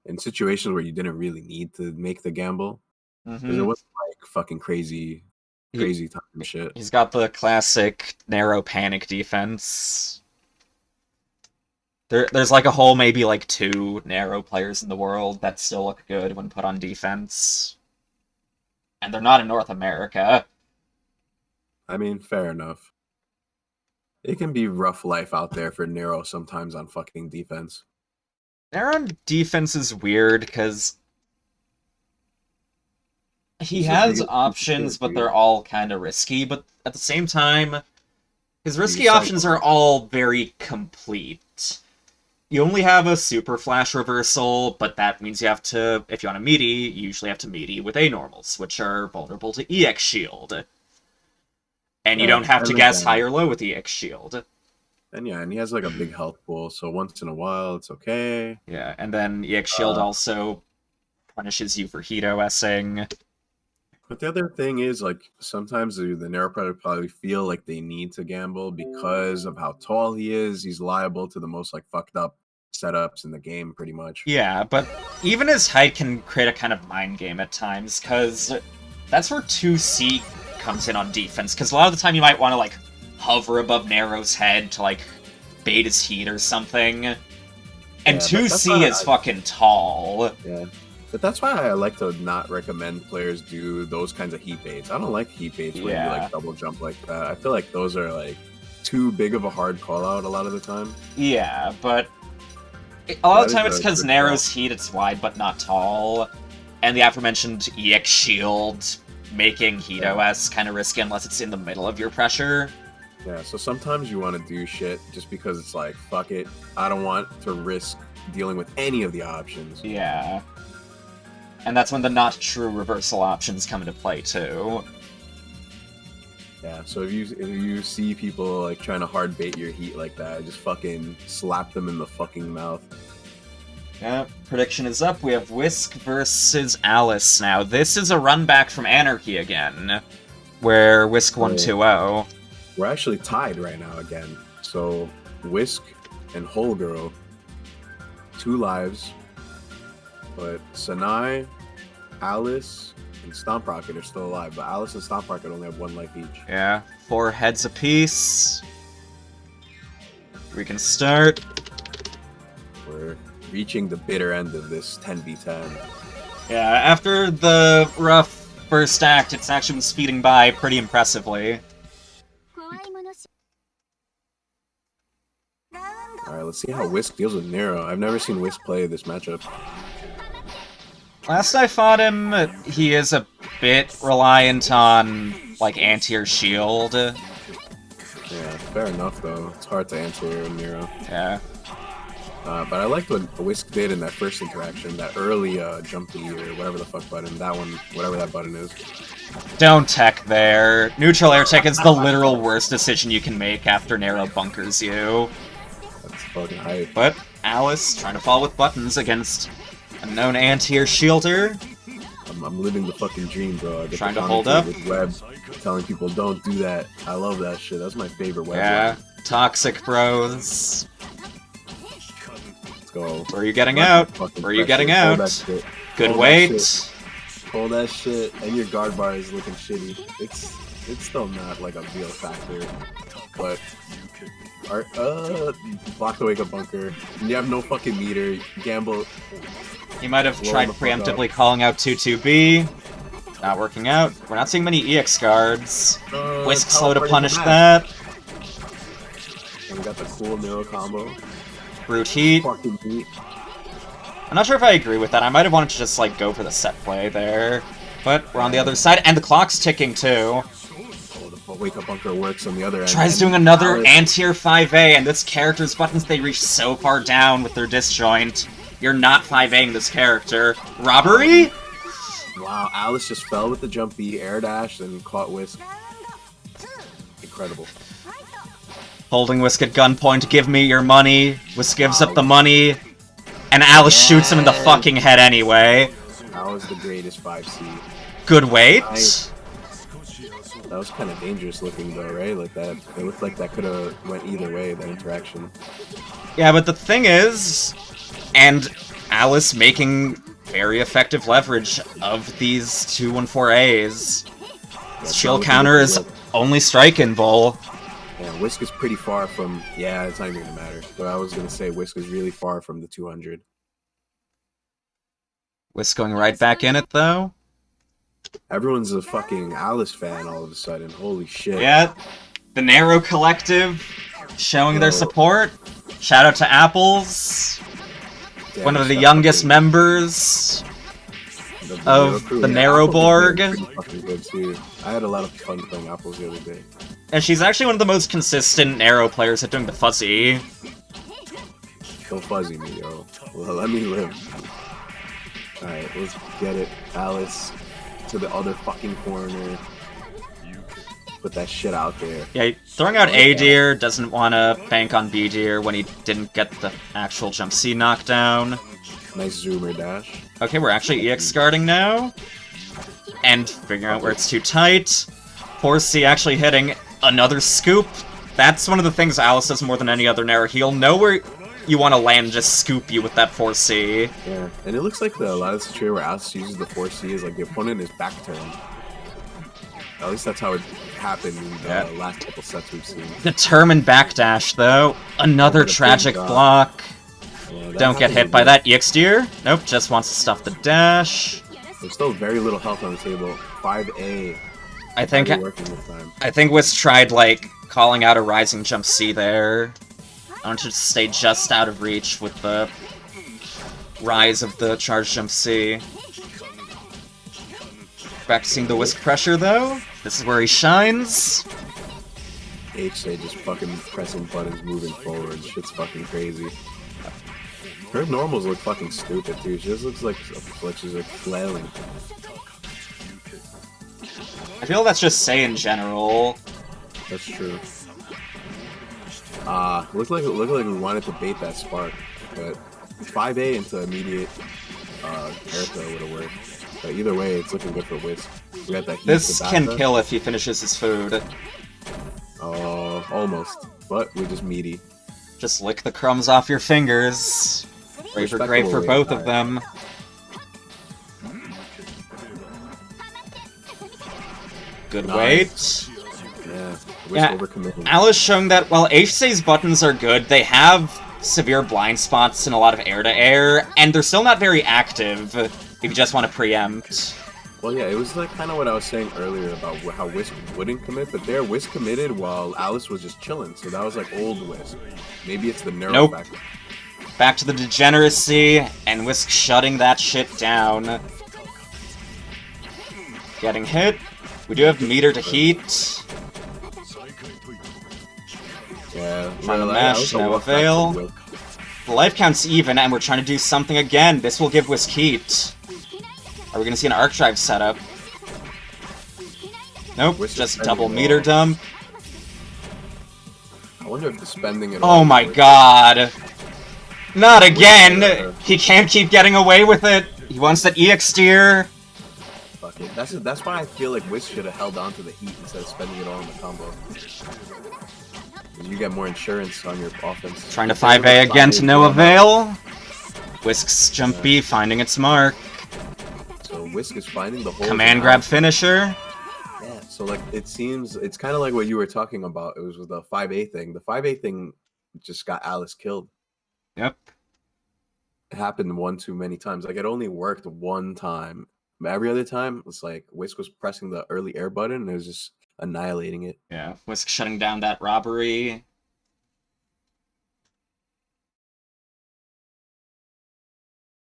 In situations where you didn't really need to make the gamble. Because it wasn't like fucking crazy time shit. He's got the classic narrow panic defense. There's like a whole maybe like 2 narrow players in the world that still look good when put on defense. And they're not in North America. I mean, fair enough. It can be rough life out there for Nero sometimes on fucking defense. Narrow on defense is weird because he He's the has biggest options, but dude. they're all kind of risky. But at the same time, his risky cycle. options are all very complete. You only have a super flash reversal, but that means you have to, if you want to meaty, you usually have to meaty with A-normals, which are vulnerable to EX shield. And you Yeah, don't have I to like guess that. high or low with EX shield. And yeah, and he has like a big health pool, so once in a while it's okay. Yeah, and then EX shield also punishes you for heat OSing. But the other thing is, like, sometimes the Nero player probably feel like they need to gamble because of how tall he is. He's liable to the most, like, fucked up setups in the game, pretty much. Yeah, but even his height can create a kind of mind game at times, because that's where 2C comes in on defense, because a lot of the time you might want to, like, hover above Nero's head to, like, bait his heat or something. And Yeah, but 2C is fucking tall. Yeah. But that's why I like to not recommend players do those kinds of heat baits. I don't like heat baits when you, like, double jump like that. I feel like those are, like, too big of a hard call-out a lot of the time. Yeah, but a lot of the That time is it's a because good Nero's heat, it's wide but not tall, and the aforementioned EX shield making heat OS kind of risky unless it's in the middle of your pressure. Yeah, so sometimes you want to do shit just because it's like, fuck it, I don't want to risk dealing with any of the options. Yeah. And that's when the not true reversal options come into play too. Yeah, so if you see people like trying to hard bait your heat like that, just fucking slap them in the fucking mouth. Yeah, prediction is up. We have Whisk versus Alice now. This is a run back from Anarchy again, where Whisk won 2-0. We're actually tied right now again. So Whisk and Whole Girl, 2 lives, but Sanai, Alice, and Stomp Rocket are still alive, but Alice and Stomp Rocket only have 1 life each. Yeah, 4 heads apiece. We can start. We're reaching the bitter end of this 10v10. Yeah, after the rough first act, it's actually been speeding by pretty impressively. Alright, let's see how Whisk deals with Nero. I've never seen Whisk play this matchup. Last I fought him, he is a bit reliant on, like, anti-air shield. Yeah, fair enough though. It's hard to answer Nero. Yeah. But I liked what Whisk did in that first interaction, that early jumpy or whatever the fuck button, that one, whatever that button is. Don't tech there. Neutral air tech is the literal worst decision you can make after Nero bunkers you. That's fucking hype. But Alice trying to fall with buttons against a known anti-air shielder. I'm living the fucking dream, bro. I get Trying the to hold up. with web, telling people don't do that. I love that shit. That's my favorite web. Yeah, line. toxic bros. Let's go. Where are you getting out? Fucking Where are you pressure. getting Hold out? that shit. Good Hold that weight. shit. Hold that shit. And your guard bar is looking shitty. It's still not like a real factor, but block the wake up bunker. You have no fucking meter. Gamble. You might have Blow tried the fuck preemptively calling out 2-2B. Not working out. We're not seeing many EX guards. Whisk slow to teleporting punish the that. And we got the cool Nero combo. Brute heat. Fucking beat. I'm not sure if I agree with that. I might have wanted to just, like, go for the set play there. But we're on the other side, and the clock's ticking, too. Oh, the wake up bunker works on the other end. Tries And doing another Alice- anti-air 5A, and this character's buttons, they reach so far down with their disjoint. You're not 5Aing this character. Robbery? Wow, Alice just fell with the jump B, air dash, and caught Whisk. Incredible. Holding Whisk at gunpoint, give me your money. Whisk gives up the money, and Alice shoots him in the fucking head anyway. That was the greatest 5C. Good weight. Nice. That was kind of dangerous looking though, right? Like that, it looked like that could have went either way, that interaction. Yeah, but the thing is, and Alice making very effective leverage of these 2-1-4As. Shield counter is only strike invul. Yeah, Whisk is pretty far from, yeah, it's not even gonna matter. But I was gonna say Whisk is really far from the 200. Whisk going right back in it, though. Everyone's a fucking Alice fan all of a sudden. Holy shit. Yeah, the Nero Collective showing their Yo. support. Shout out to Apples, Damn, one of the that youngest fucking- members the of crew. the Yeah, Nero Apples is Borg. pretty fucking good too. I had a lot of fun playing Apples the other day. And she's actually one of the most consistent Nero players at doing the fuzzy. Don't fuzzy me, yo. Well, let me live. Alright, let's get it. Alice to the other fucking corner. Put that shit out there. Yeah, throwing out A deer, doesn't want to bank on B deer when he didn't get the actual jump C knockdown. Nice zoomer dash. Okay, we're actually EX guarding now. And figuring out where it's too tight. 4C actually hitting another scoop. That's one of the things Alice does more than any other Nair. He'll know where you want to land and just scoop you with that 4C. Yeah, and it looks like a lot of the situation where Alice uses the 4C is like the opponent is back turned. At least that's how it happened in the last couple sets we've seen. Determined backdash, though. Another tragic block. Yeah, Don't get hit by that. EX Deer? Nope, just wants to stuff the dash. There's still very little health on the table. 5A. I think Working this time. Wiz tried, like, calling out a rising jump C there. I want to stay just out of reach with the rise of the charge jump C. Back to seeing the Whisk pressure, though. This is where he shines. HJ just fucking pressing buttons, moving forward. Shit's fucking crazy. Her normals look fucking stupid, too. She just looks like she's like flailing. I feel that's just say in general. That's true. Looked like we wanted to bait that spark, but 5A into immediate airthrow would have worked. But either way, it's looking good for Whisk. We got that heat This to back can up. kill if he finishes his food. Almost. But we just meaty. Just lick the crumbs off your fingers. Great for Respectable both way, of them. Good Nice. wait. Yeah. Yeah, Overcommitting. Alice showing that while HC's buttons are good, they have severe blind spots and a lot of air-to-air, and they're still not very active if you just want to preempt. Well, yeah, it was like kind of what I was saying earlier about how Whisk wouldn't commit, but there Whisk committed while Alice was just chilling, so that was like old Whisk. Maybe it's the neuro Nope. factor. Back to the degeneracy, and Whisk shutting that shit down. Getting hit. We do have meter to heat. Yeah, Trying to yeah, mash, that was a no rough match avail. for Whisk. The life count's even, and we're trying to do something again. This will give Whisk heat. Are we gonna see an arc drive setup? Nope, Whisk is just spending double it meter all. dump. I wonder if the spending it Oh all my was- god! Not again! Yeah. He can't keep getting away with it! He wants that EX steer! Fuck it. That's why I feel like Whisk should have held on to the heat instead of spending it all in the combo. 'Cause you get more insurance on your offense. Trying to 5A again to no avail. Whisk's jump Yeah. B finding its mark. So Whisk is finding the hole. Command grab finisher. Yeah, so like it seems it's kind of like what you were talking about. It was with the 5A thing. The 5A thing just got Alice killed. Yep. It happened one too many times. Like it only worked one time. Every other time, it's like Whisk was pressing the early air button and it was just annihilating it. Yeah, Whisk shutting down that robbery.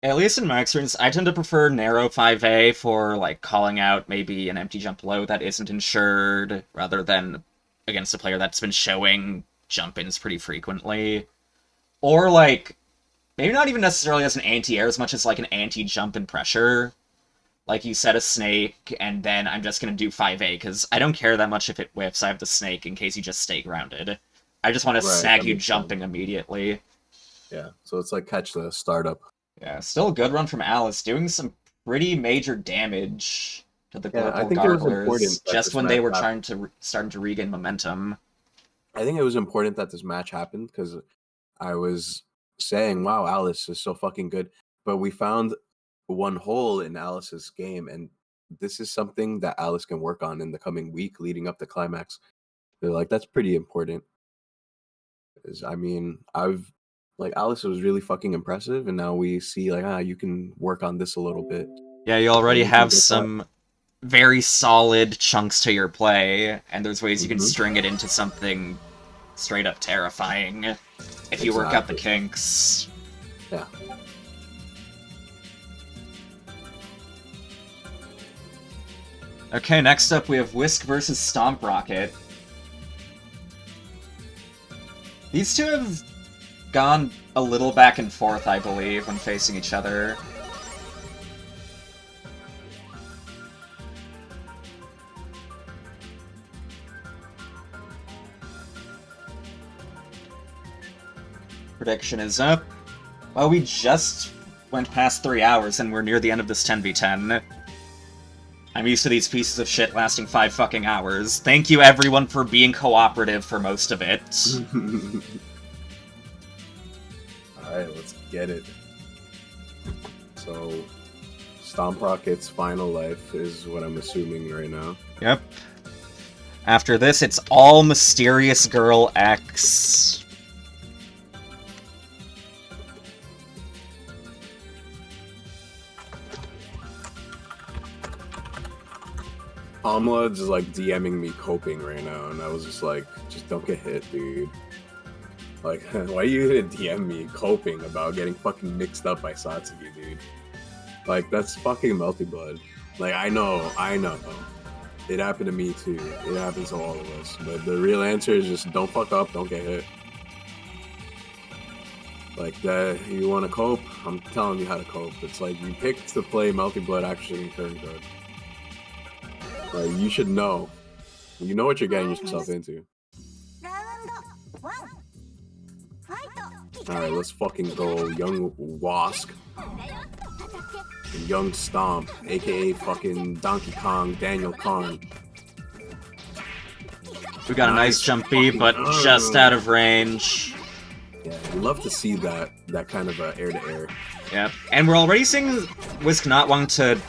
At least in my experience, I tend to prefer narrow 5A for, like, calling out maybe an empty jump low that isn't insured, rather than against a player that's been showing jump-ins pretty frequently. Or, like, maybe not even necessarily as an anti-air as much as, like, an anti-jump and pressure. Like, you set a snake, and then I'm just gonna do 5A, because I don't care that much if it whiffs. I have the snake in case you just stay grounded. I just want to Right, snag that you makes jumping immediately. Yeah, so it's like catch the startup. Yeah, still a good run from Alice, doing some pretty major damage to the Yeah, I Glurple think it was Garglers important that just this when they match were happened. starting to regain momentum. I think it was important that this match happened because I was saying, wow, Alice is so fucking good. But we found one hole in Alice's game, and this is something that Alice can work on in the coming week leading up to Climax. They're like, that's pretty important. I mean, Alice was really fucking impressive, and now we see, like, you can work on this a little bit. Yeah, you already you can have get that. some very solid chunks to your play, and there's ways you can Mhm. string it into something straight up terrifying if you work out the Exactly. kinks. Yeah. Okay, next up we have Whisk versus Stomp Rocket. These two have gone a little back and forth, I believe, when facing each other. Prediction is up. Well, we just went past 3 hours and we're near the end of this 10v10. I'm used to these pieces of shit lasting 5 fucking hours. Thank you everyone for being cooperative for most of it. Alright, let's get it. So, Stomp Rocket's final life is what I'm assuming right now. Yep. After this, it's all Mysterious Girl X. Amla just like DMing me coping right now, and I was just like, just don't get hit, dude. Like, why are you gonna DM me coping about getting fucking mixed up by Satsuki, dude? Like, that's fucking Melty Blood. Like, I know. It happened to me too. It happens to all of us. But the real answer is just don't fuck up, don't get hit. Like, that, you wanna cope? I'm telling you how to cope. It's like, you picked to play Melty Blood Action and Turn Code. Like, you should know. You know what you're getting yourself into. Alright, let's fucking go. Young Wask. And Young Stomp, aka fucking Donkey Kong, Daniel Khan. We got a nice jump B, but just out of range. Yeah, we love to see that kind of air-to-air. Yep. And we're already seeing Whisk not wanting to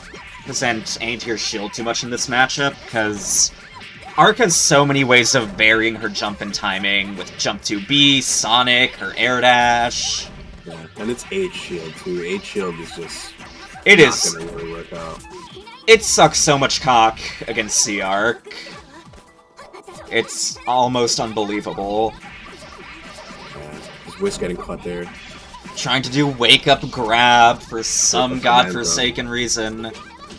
present anti-air shield too much in this matchup, because Ark has so many ways of varying her jump and timing, with jump 2B, Sonic, her air dash. Yeah, and it's H shield too. H shield is just It not is. gonna really work out. It sucks so much cock against C-Arc. It's almost unbelievable. Yeah, just Whisk getting caught there. Trying to do wake-up grab for some Wake-up godforsaken reason.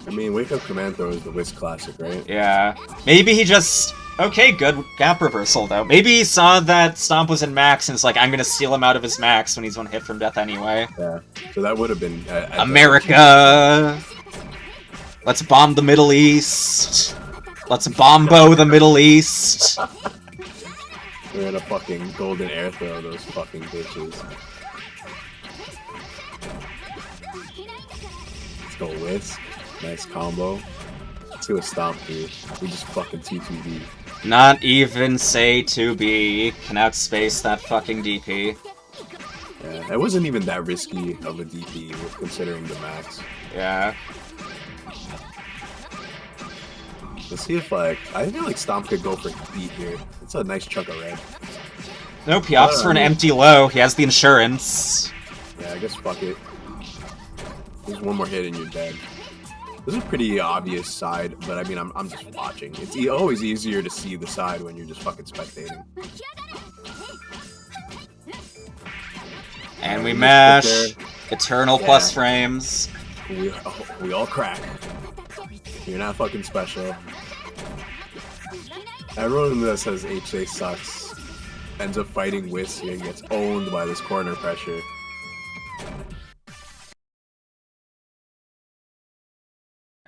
I mean, Wake Up Command Throw is the Whisk classic, right? Yeah. Maybe he just... Okay, good gap reversal, though. Maybe he saw that Stomp was in max and is like, I'm gonna steal him out of his max when he's one hit from death anyway. Yeah. So that would have been... America! Let's bomb the Middle East! Let's bombo the Middle East! We're gonna fucking golden air throw those fucking bitches. Let's go Whisk. Nice combo. Let's do a Stomp, dude. We just fucking T2D. Not even say to be can outspace that fucking DP. Yeah, it wasn't even that risky of a DP considering the max. Yeah. Let's see if, like, I feel like Stomp could go for beat here. It's a nice chunk of red. Nope, he opts for an empty low. He has the insurance. Yeah, I guess fuck it. There's one more hit and you're dead. This is a pretty obvious side, but I mean, I'm just watching. It's always easier to see the side when you're just fucking spectating. And we mash. Eternal plus frames. We all crack. You're not fucking special. Everyone that says HA sucks ends up fighting Whisk and gets owned by this corner pressure.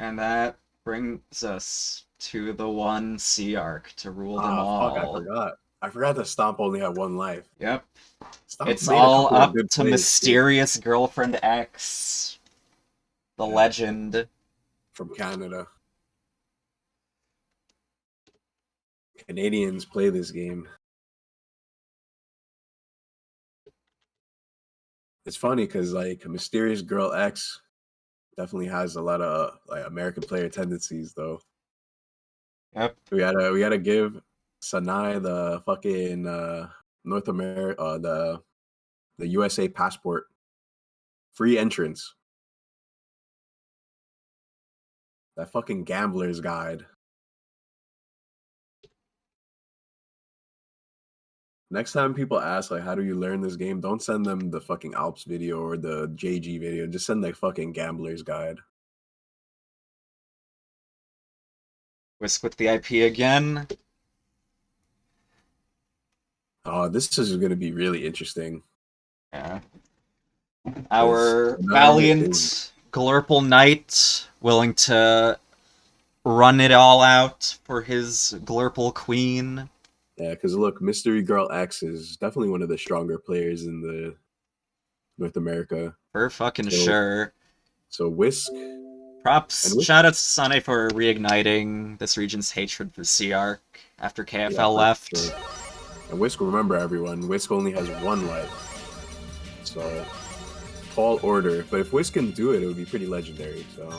And that brings us to the one C-Arc to rule them all. Fuck, I forgot. I forgot that Stomp only had one life. Yep. Stomp It's made a all couple of up good to plays, Mysterious Girlfriend X. The legend. from Canada. Canadians play this game. It's funny because like Mysterious Girl X definitely has a lot of like American player tendencies though. Yep. We gotta give Sanai the fucking North America the USA passport. Free entrance. That fucking gambler's guide. Next time people ask, like, how do you learn this game? Don't send them the fucking Alps video or the JG video. Just send the fucking gambler's guide. Whisk with the IP again. This is going to be really interesting. Yeah. Our Sanai valiant is- Glurple Knight willing to run it all out for his Glurple Queen. Yeah, because look, Mystery Girl X is definitely one of the stronger players in North America. For fucking So- sure. So Whisk. Props, And Whisk- shoutouts to Sane for reigniting this region's hatred for C-Arc after KFL Yeah, for left. sure. And Whisk, remember everyone, Whisk only has 1 life. So, tall order. But if Whisk can do it, it would be pretty legendary. So,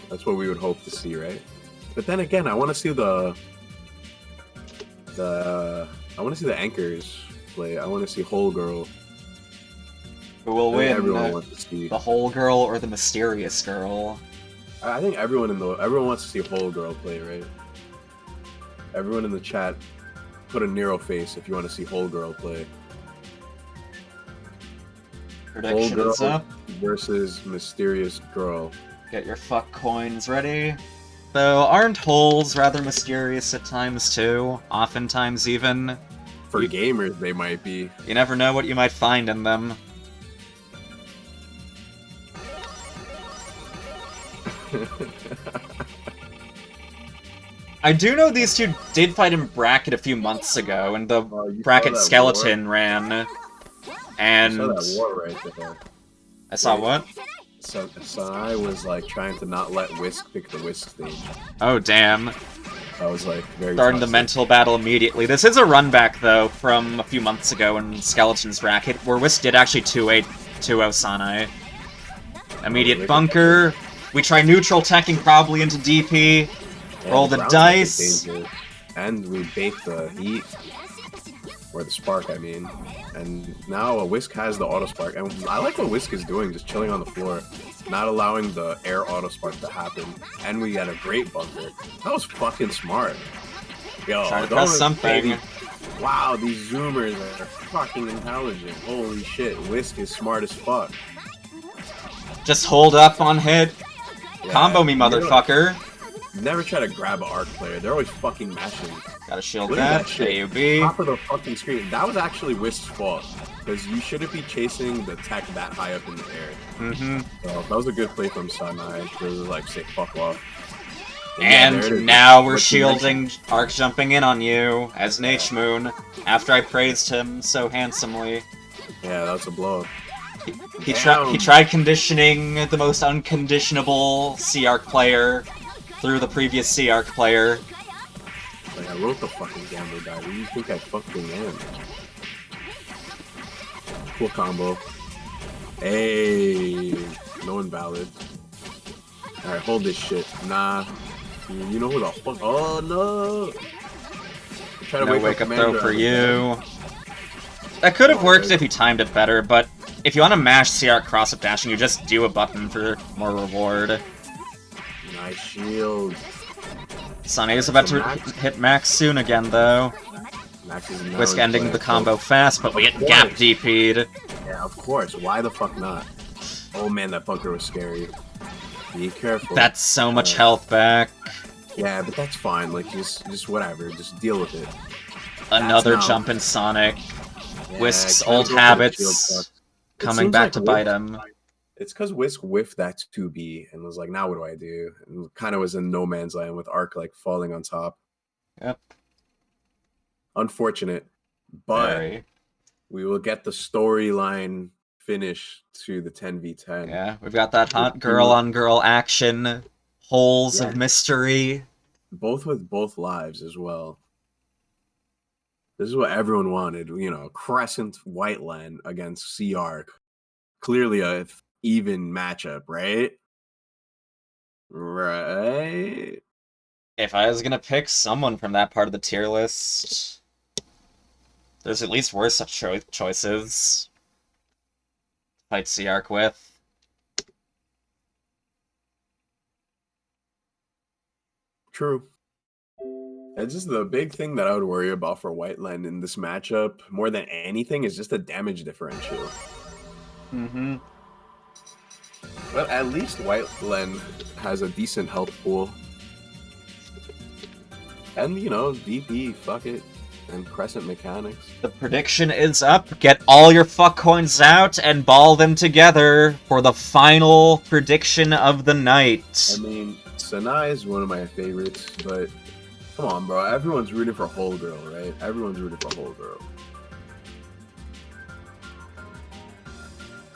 that's what we would hope to see, right? But then again, I want to see the anchors play. I want to see Whole Girl. Who will I think win? everyone wants to see. The whole girl or the mysterious girl? I think everyone wants to see Whole Girl play, right? Everyone in the chat, put a Nero face if you want to see Whole Girl play. Prediction Whole is Girl up. versus Mysterious Girl. Get your fuck coins ready. Though, aren't holes rather mysterious at times too? Oftentimes even. For You- gamers, they might be. You never know what you might find in them. I do know these two did fight in bracket a few months ago, and the Oh, you saw bracket that skeleton ran. I And saw that war right there. I saw what? So I was like trying to not let Whisk pick the Whisk stage. Oh damn. I was like very Starting the toxic. mental battle immediately. This is a run back though from a few months ago in Skeleton's bracket, where Whisk did actually 2-8 Sanae. Immediate really? bunker. We try neutral teching probably into DP. Yeah, Roll the Brown's dice. like a danger. And we bait the heat. Or the spark, I mean. And now Whisk has the auto spark. And I like what Whisk is doing, just chilling on the floor. Not allowing the air auto spark to happen. And we got a great bunker. That was fucking smart. Yo, Trying to don't- press something. baby. Wow, these zoomers are fucking intelligent. Holy shit, Whisk is smart as fuck. Just hold up on hit. Yeah, Combo me, you know, motherfucker. Never try to grab an arc player. They're always fucking mashing. Gotta shield Look at that. that shit. AUB. Top of the fucking screen. That was actually Whisk's fault. Because you shouldn't be chasing the tech that high up in the air. Mm-hmm. So that was a good play from Sanai. It was like, say, fuck off. Yeah, there it And is. now we're What you mentioned. shielding arc jumping in on you as Nate Moon after I praised him so handsomely. Yeah, that's a blow. He Damn. tried conditioning the most unconditionable C-Arc player through the previous C-Arc player. Like, I wrote the fucking Gamble die. What do you think I fucking am? Cool combo. Hey, no invalid. Alright, hold this shit. Nah. You know who the fuck? Oh no! Try to No wake up throw Commander for out of the you. That could have worked if you timed it better, but if you want to mash C-Arc cross-up dashing, you just do a button for more reward. bed. Nice shield. Sunny is about to Max? hit max soon again, though. Max is now Whisk in ending play, the so- combo fast, but we get gap DP'd. Yeah, of course. Why the fuck not? Oh man, that bunker was scary. Be careful. That's so much health back. Yeah, but that's fine. Like, just whatever. Just deal with it. Another now- jump in Sonic. Yeah, Whisk's kinda old go for the shield habits tuck. It coming seems back like to Whisk- bite him. It's because Whisk whiffed that 2B and was like, now what do I do? And kind of was in no man's land with Arc like falling on top. Yep. Unfortunate. But Very. we will get the storyline finish to the 10v10. Yeah, we've got that hot girl on girl action. Holes Yeah. of mystery. Both with both lives as well. This is what everyone wanted, you know, Crescent Whiteland against Sea Arc. Clearly a even matchup, right? Right? If I was gonna pick someone from that part of the tier list, there's at least worse choices to fight C-Arc with. True. It's just the big thing that I would worry about for Whiteland in this matchup, more than anything, is just the damage differential. Mm-hmm. But at least Whiteland has a decent health pool. And, you know, DP, fuck it. And Crescent mechanics. The prediction is up. Get all your fuck coins out and ball them together for the final prediction of the night. I mean, Sanai is one of my favorites, but come on, bro. Everyone's rooting for Whole Girl, right? Everyone's rooting for Whole Girl.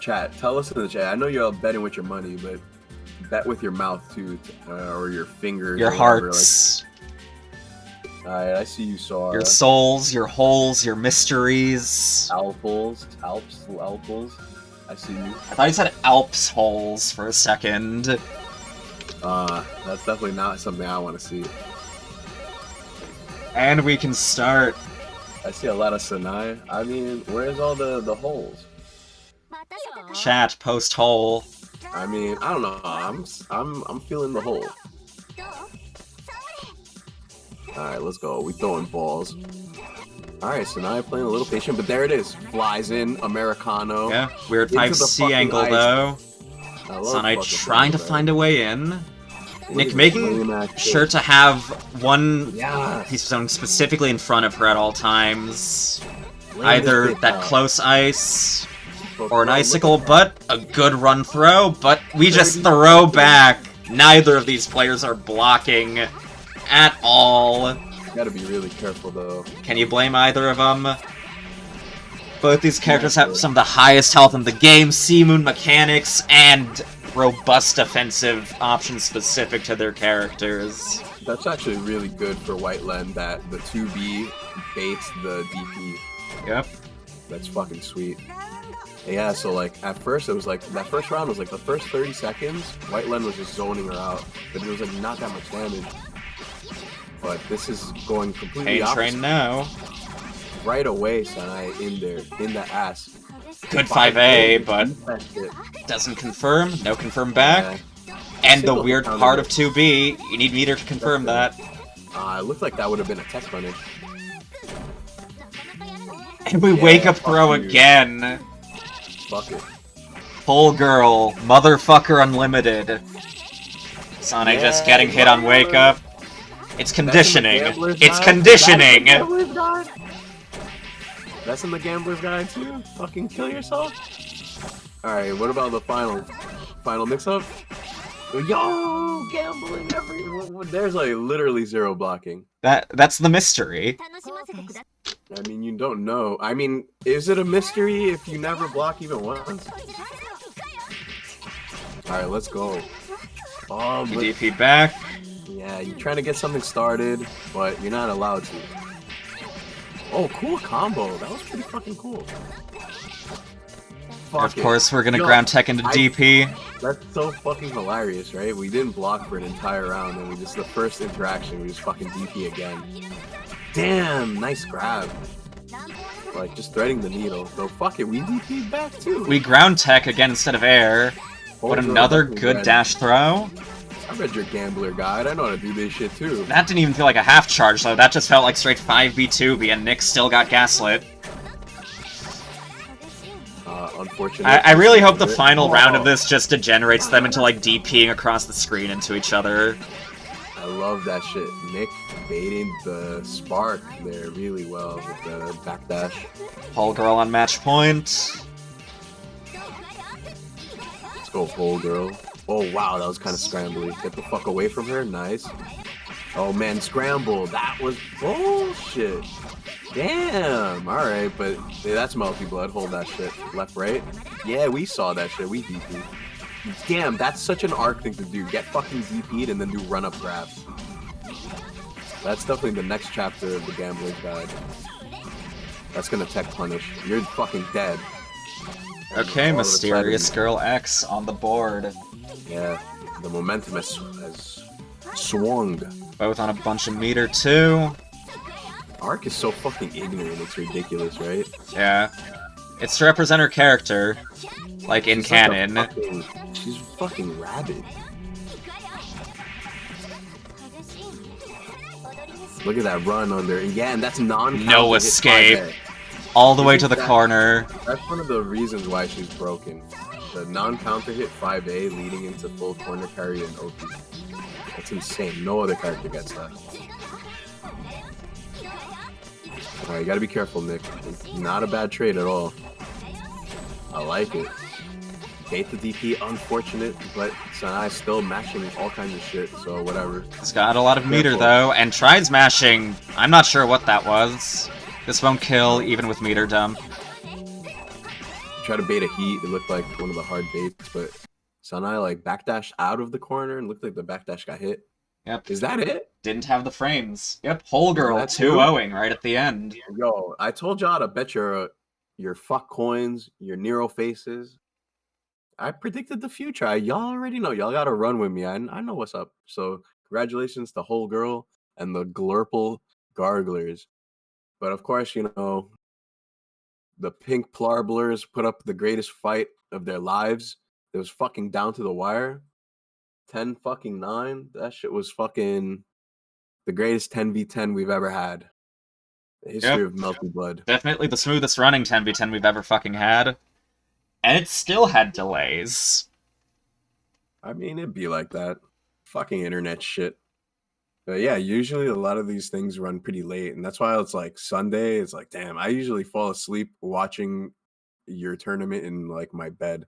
Chat, tell us in the chat. I know you're all betting with your money, but bet with your mouth too, or your fingers. Your or whatever, hearts. Like... Alright, I see you, Sora. Your souls, your holes, your mysteries. Alpals. I see you. I thought you said Alps holes for a second. That's definitely not something I want to see. And we can start. I see a lot of Sanai. I mean, where's all the holes? Chat, post hole. I mean, I don't know. I'm feeling the hole. Alright, let's go. We throwing balls. Alright, Sanai playing a little patient, but there it is. Flies in, Americano. Yeah, weird Into the 5C fucking angle ice. though. I love Sanai fucking trying to Sanai. find a way in. Look Nick at making this lame-ass sure shit. to have one Yeah. piece of stone specifically in front of her at all times. Lay Either this bitch that out. close ice But or an bro, look icicle, at but a good run throw, but we just 30 throw seconds. back. Neither of these players are blocking at all. that. Gotta be really careful though. Can you blame either of them? Both these characters have some of the highest health in the game, Sea-Moon mechanics, and robust offensive options specific to their characters. That's actually really good for White Len that the 2B baits the DP. Yep. That's fucking sweet. Yeah, so like at first it was like that first round was like the first 30 seconds, White Len was just zoning her out, but it was like not that much damage. But this is going completely Pain opposite. train now. Right away, Sanai in there, in the ass. Good 5A, but That shit. doesn't confirm. No confirm back. Yeah. And the Single weird counter part of hit. 2B, you need meter to confirm that. It looked like that would have been a tech punish. And we Yeah, wake up fuck throw you. again. Fuck it. Full girl. Motherfucker unlimited. Sonic just getting hit on wake up. It's conditioning. It's conditioning. That's in the Gambler's Guide too? Fucking kill yourself? Alright, what about the final mix-up? Yo, gambling everywhere. There's like literally zero blocking. That's the mystery. I mean, you don't know. I mean, is it a mystery if you never block even once? Alright, let's go. Oh, You but- DP back. yeah, you're trying to get something started, but you're not allowed to. Oh, cool combo. That was pretty fucking cool. Fuck Of course, we're gonna Yo, ground tech into DP. That's so fucking hilarious, right? We didn't block for an entire round, and we just the first interaction, we just fucking DP again. Damn, nice grab. Like, just threading the needle. So fuck it, we DP'd back too. We ground tech again instead of air. Hold But on, another fucking good ready. dash throw. I read your Gambler Guide. I know how to do this shit too. That didn't even feel like a half charge, though. That just felt like straight 5v2b, and Nick still got gaslit. Unfortunate. I really hope the final round of this just degenerates them into, like, DPing across the screen into each other. I love that shit. Nick baiting the spark there really well with the backdash. Paul girl on match point. Let's go, Pole Girl. Oh, wow, that was kind of scrambly. Get the fuck away from her. Nice. Oh, man, scramble. That was bullshit. Damn. All right, but yeah, that's multi-blood. Hold that shit. Left, right. Yeah, we saw that shit. We DP'd. Damn, that's such an arc thing to do. Get fucking DP'd and then do run-up grabs. That's definitely the next chapter of the Gambler's Guide. That's gonna tech punish. You're fucking dead. Okay, All of a sudden- Mysterious Girl X on the board. Yeah, the momentum has swung. Both on a bunch of meter, too. Arc is so fucking ignorant, it's ridiculous, right? Yeah. It's to represent her character. Like in She's like a canon. she's fucking rabid. Look at that run under. Yeah, and that's non. No escape. All the way to the corner. That's one of the reasons why she's broken. The non-counter hit 5A leading into full corner carry and OP. That's insane. No other character gets that. Alright, you gotta be careful, Nick. It's not a bad trade at all. I like it. Bait the DP, unfortunate, but Sanai's still mashing all kinds of shit, so whatever. He's got a lot of meter, Careful. though, and tried smashing. I'm not sure what that was. This won't kill, even with meter dump. tried to bait a heat. It looked like one of the hard baits, but Sanai like backdashed out of the corner and looked like the backdash got hit. Yep. Is that it? Didn't have the frames. Yep, Whole Girl that too? 2-0ing right at the end. Yo, I told y'all to bet your fuck coins, your Nero faces. I predicted the future. Y'all already know. Y'all got to run with me. I know what's up. So congratulations to Whole Girl and the Glurple Garglers. But of course, you know, the pink Plarblers put up the greatest fight of their lives. It was fucking down to the wire. 10-9. That shit was fucking the greatest 10v10 we've ever had. The history of Melty Blood. Definitely the smoothest running 10v10 we've ever fucking had. And it still had delays. I mean, it'd be like that. Fucking internet shit. But yeah, usually a lot of these things run pretty late. And that's why it's like Sunday. It's like, damn, I usually fall asleep watching your tournament in like my bed.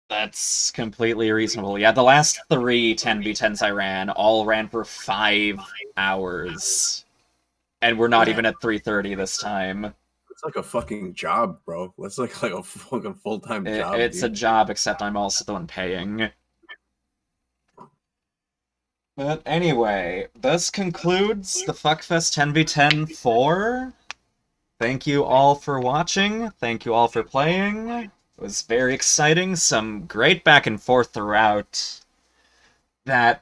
That's completely reasonable. Yeah, the last 3 10v10s I ran all ran for 5 hours. And we're not even at 3:30 this time. It's like a fucking job, bro. That's like a fucking full-time job. It's dude. a job, except I'm also the one paying. But anyway, this concludes the Fuckfest 10v10 4. Thank you all for watching. Thank you all for playing. It was very exciting. Some great back and forth throughout that,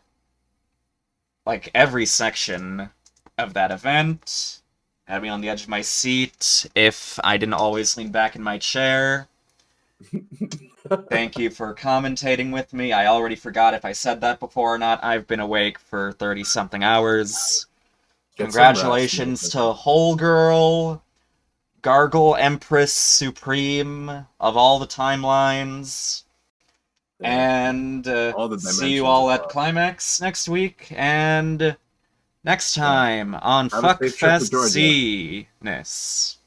like, every section of that event. Had me on the edge of my seat if I didn't always lean back in my chair. Thank you for commentating with me. I already forgot if I said that before or not. I've been awake for 30-something hours. Congratulations to Whole Girl, Gargle Empress Supreme of all the timelines. And all the see you all at Climax next week. And next time on Have a safe trip to Fuckfest Georgia. Z-ness.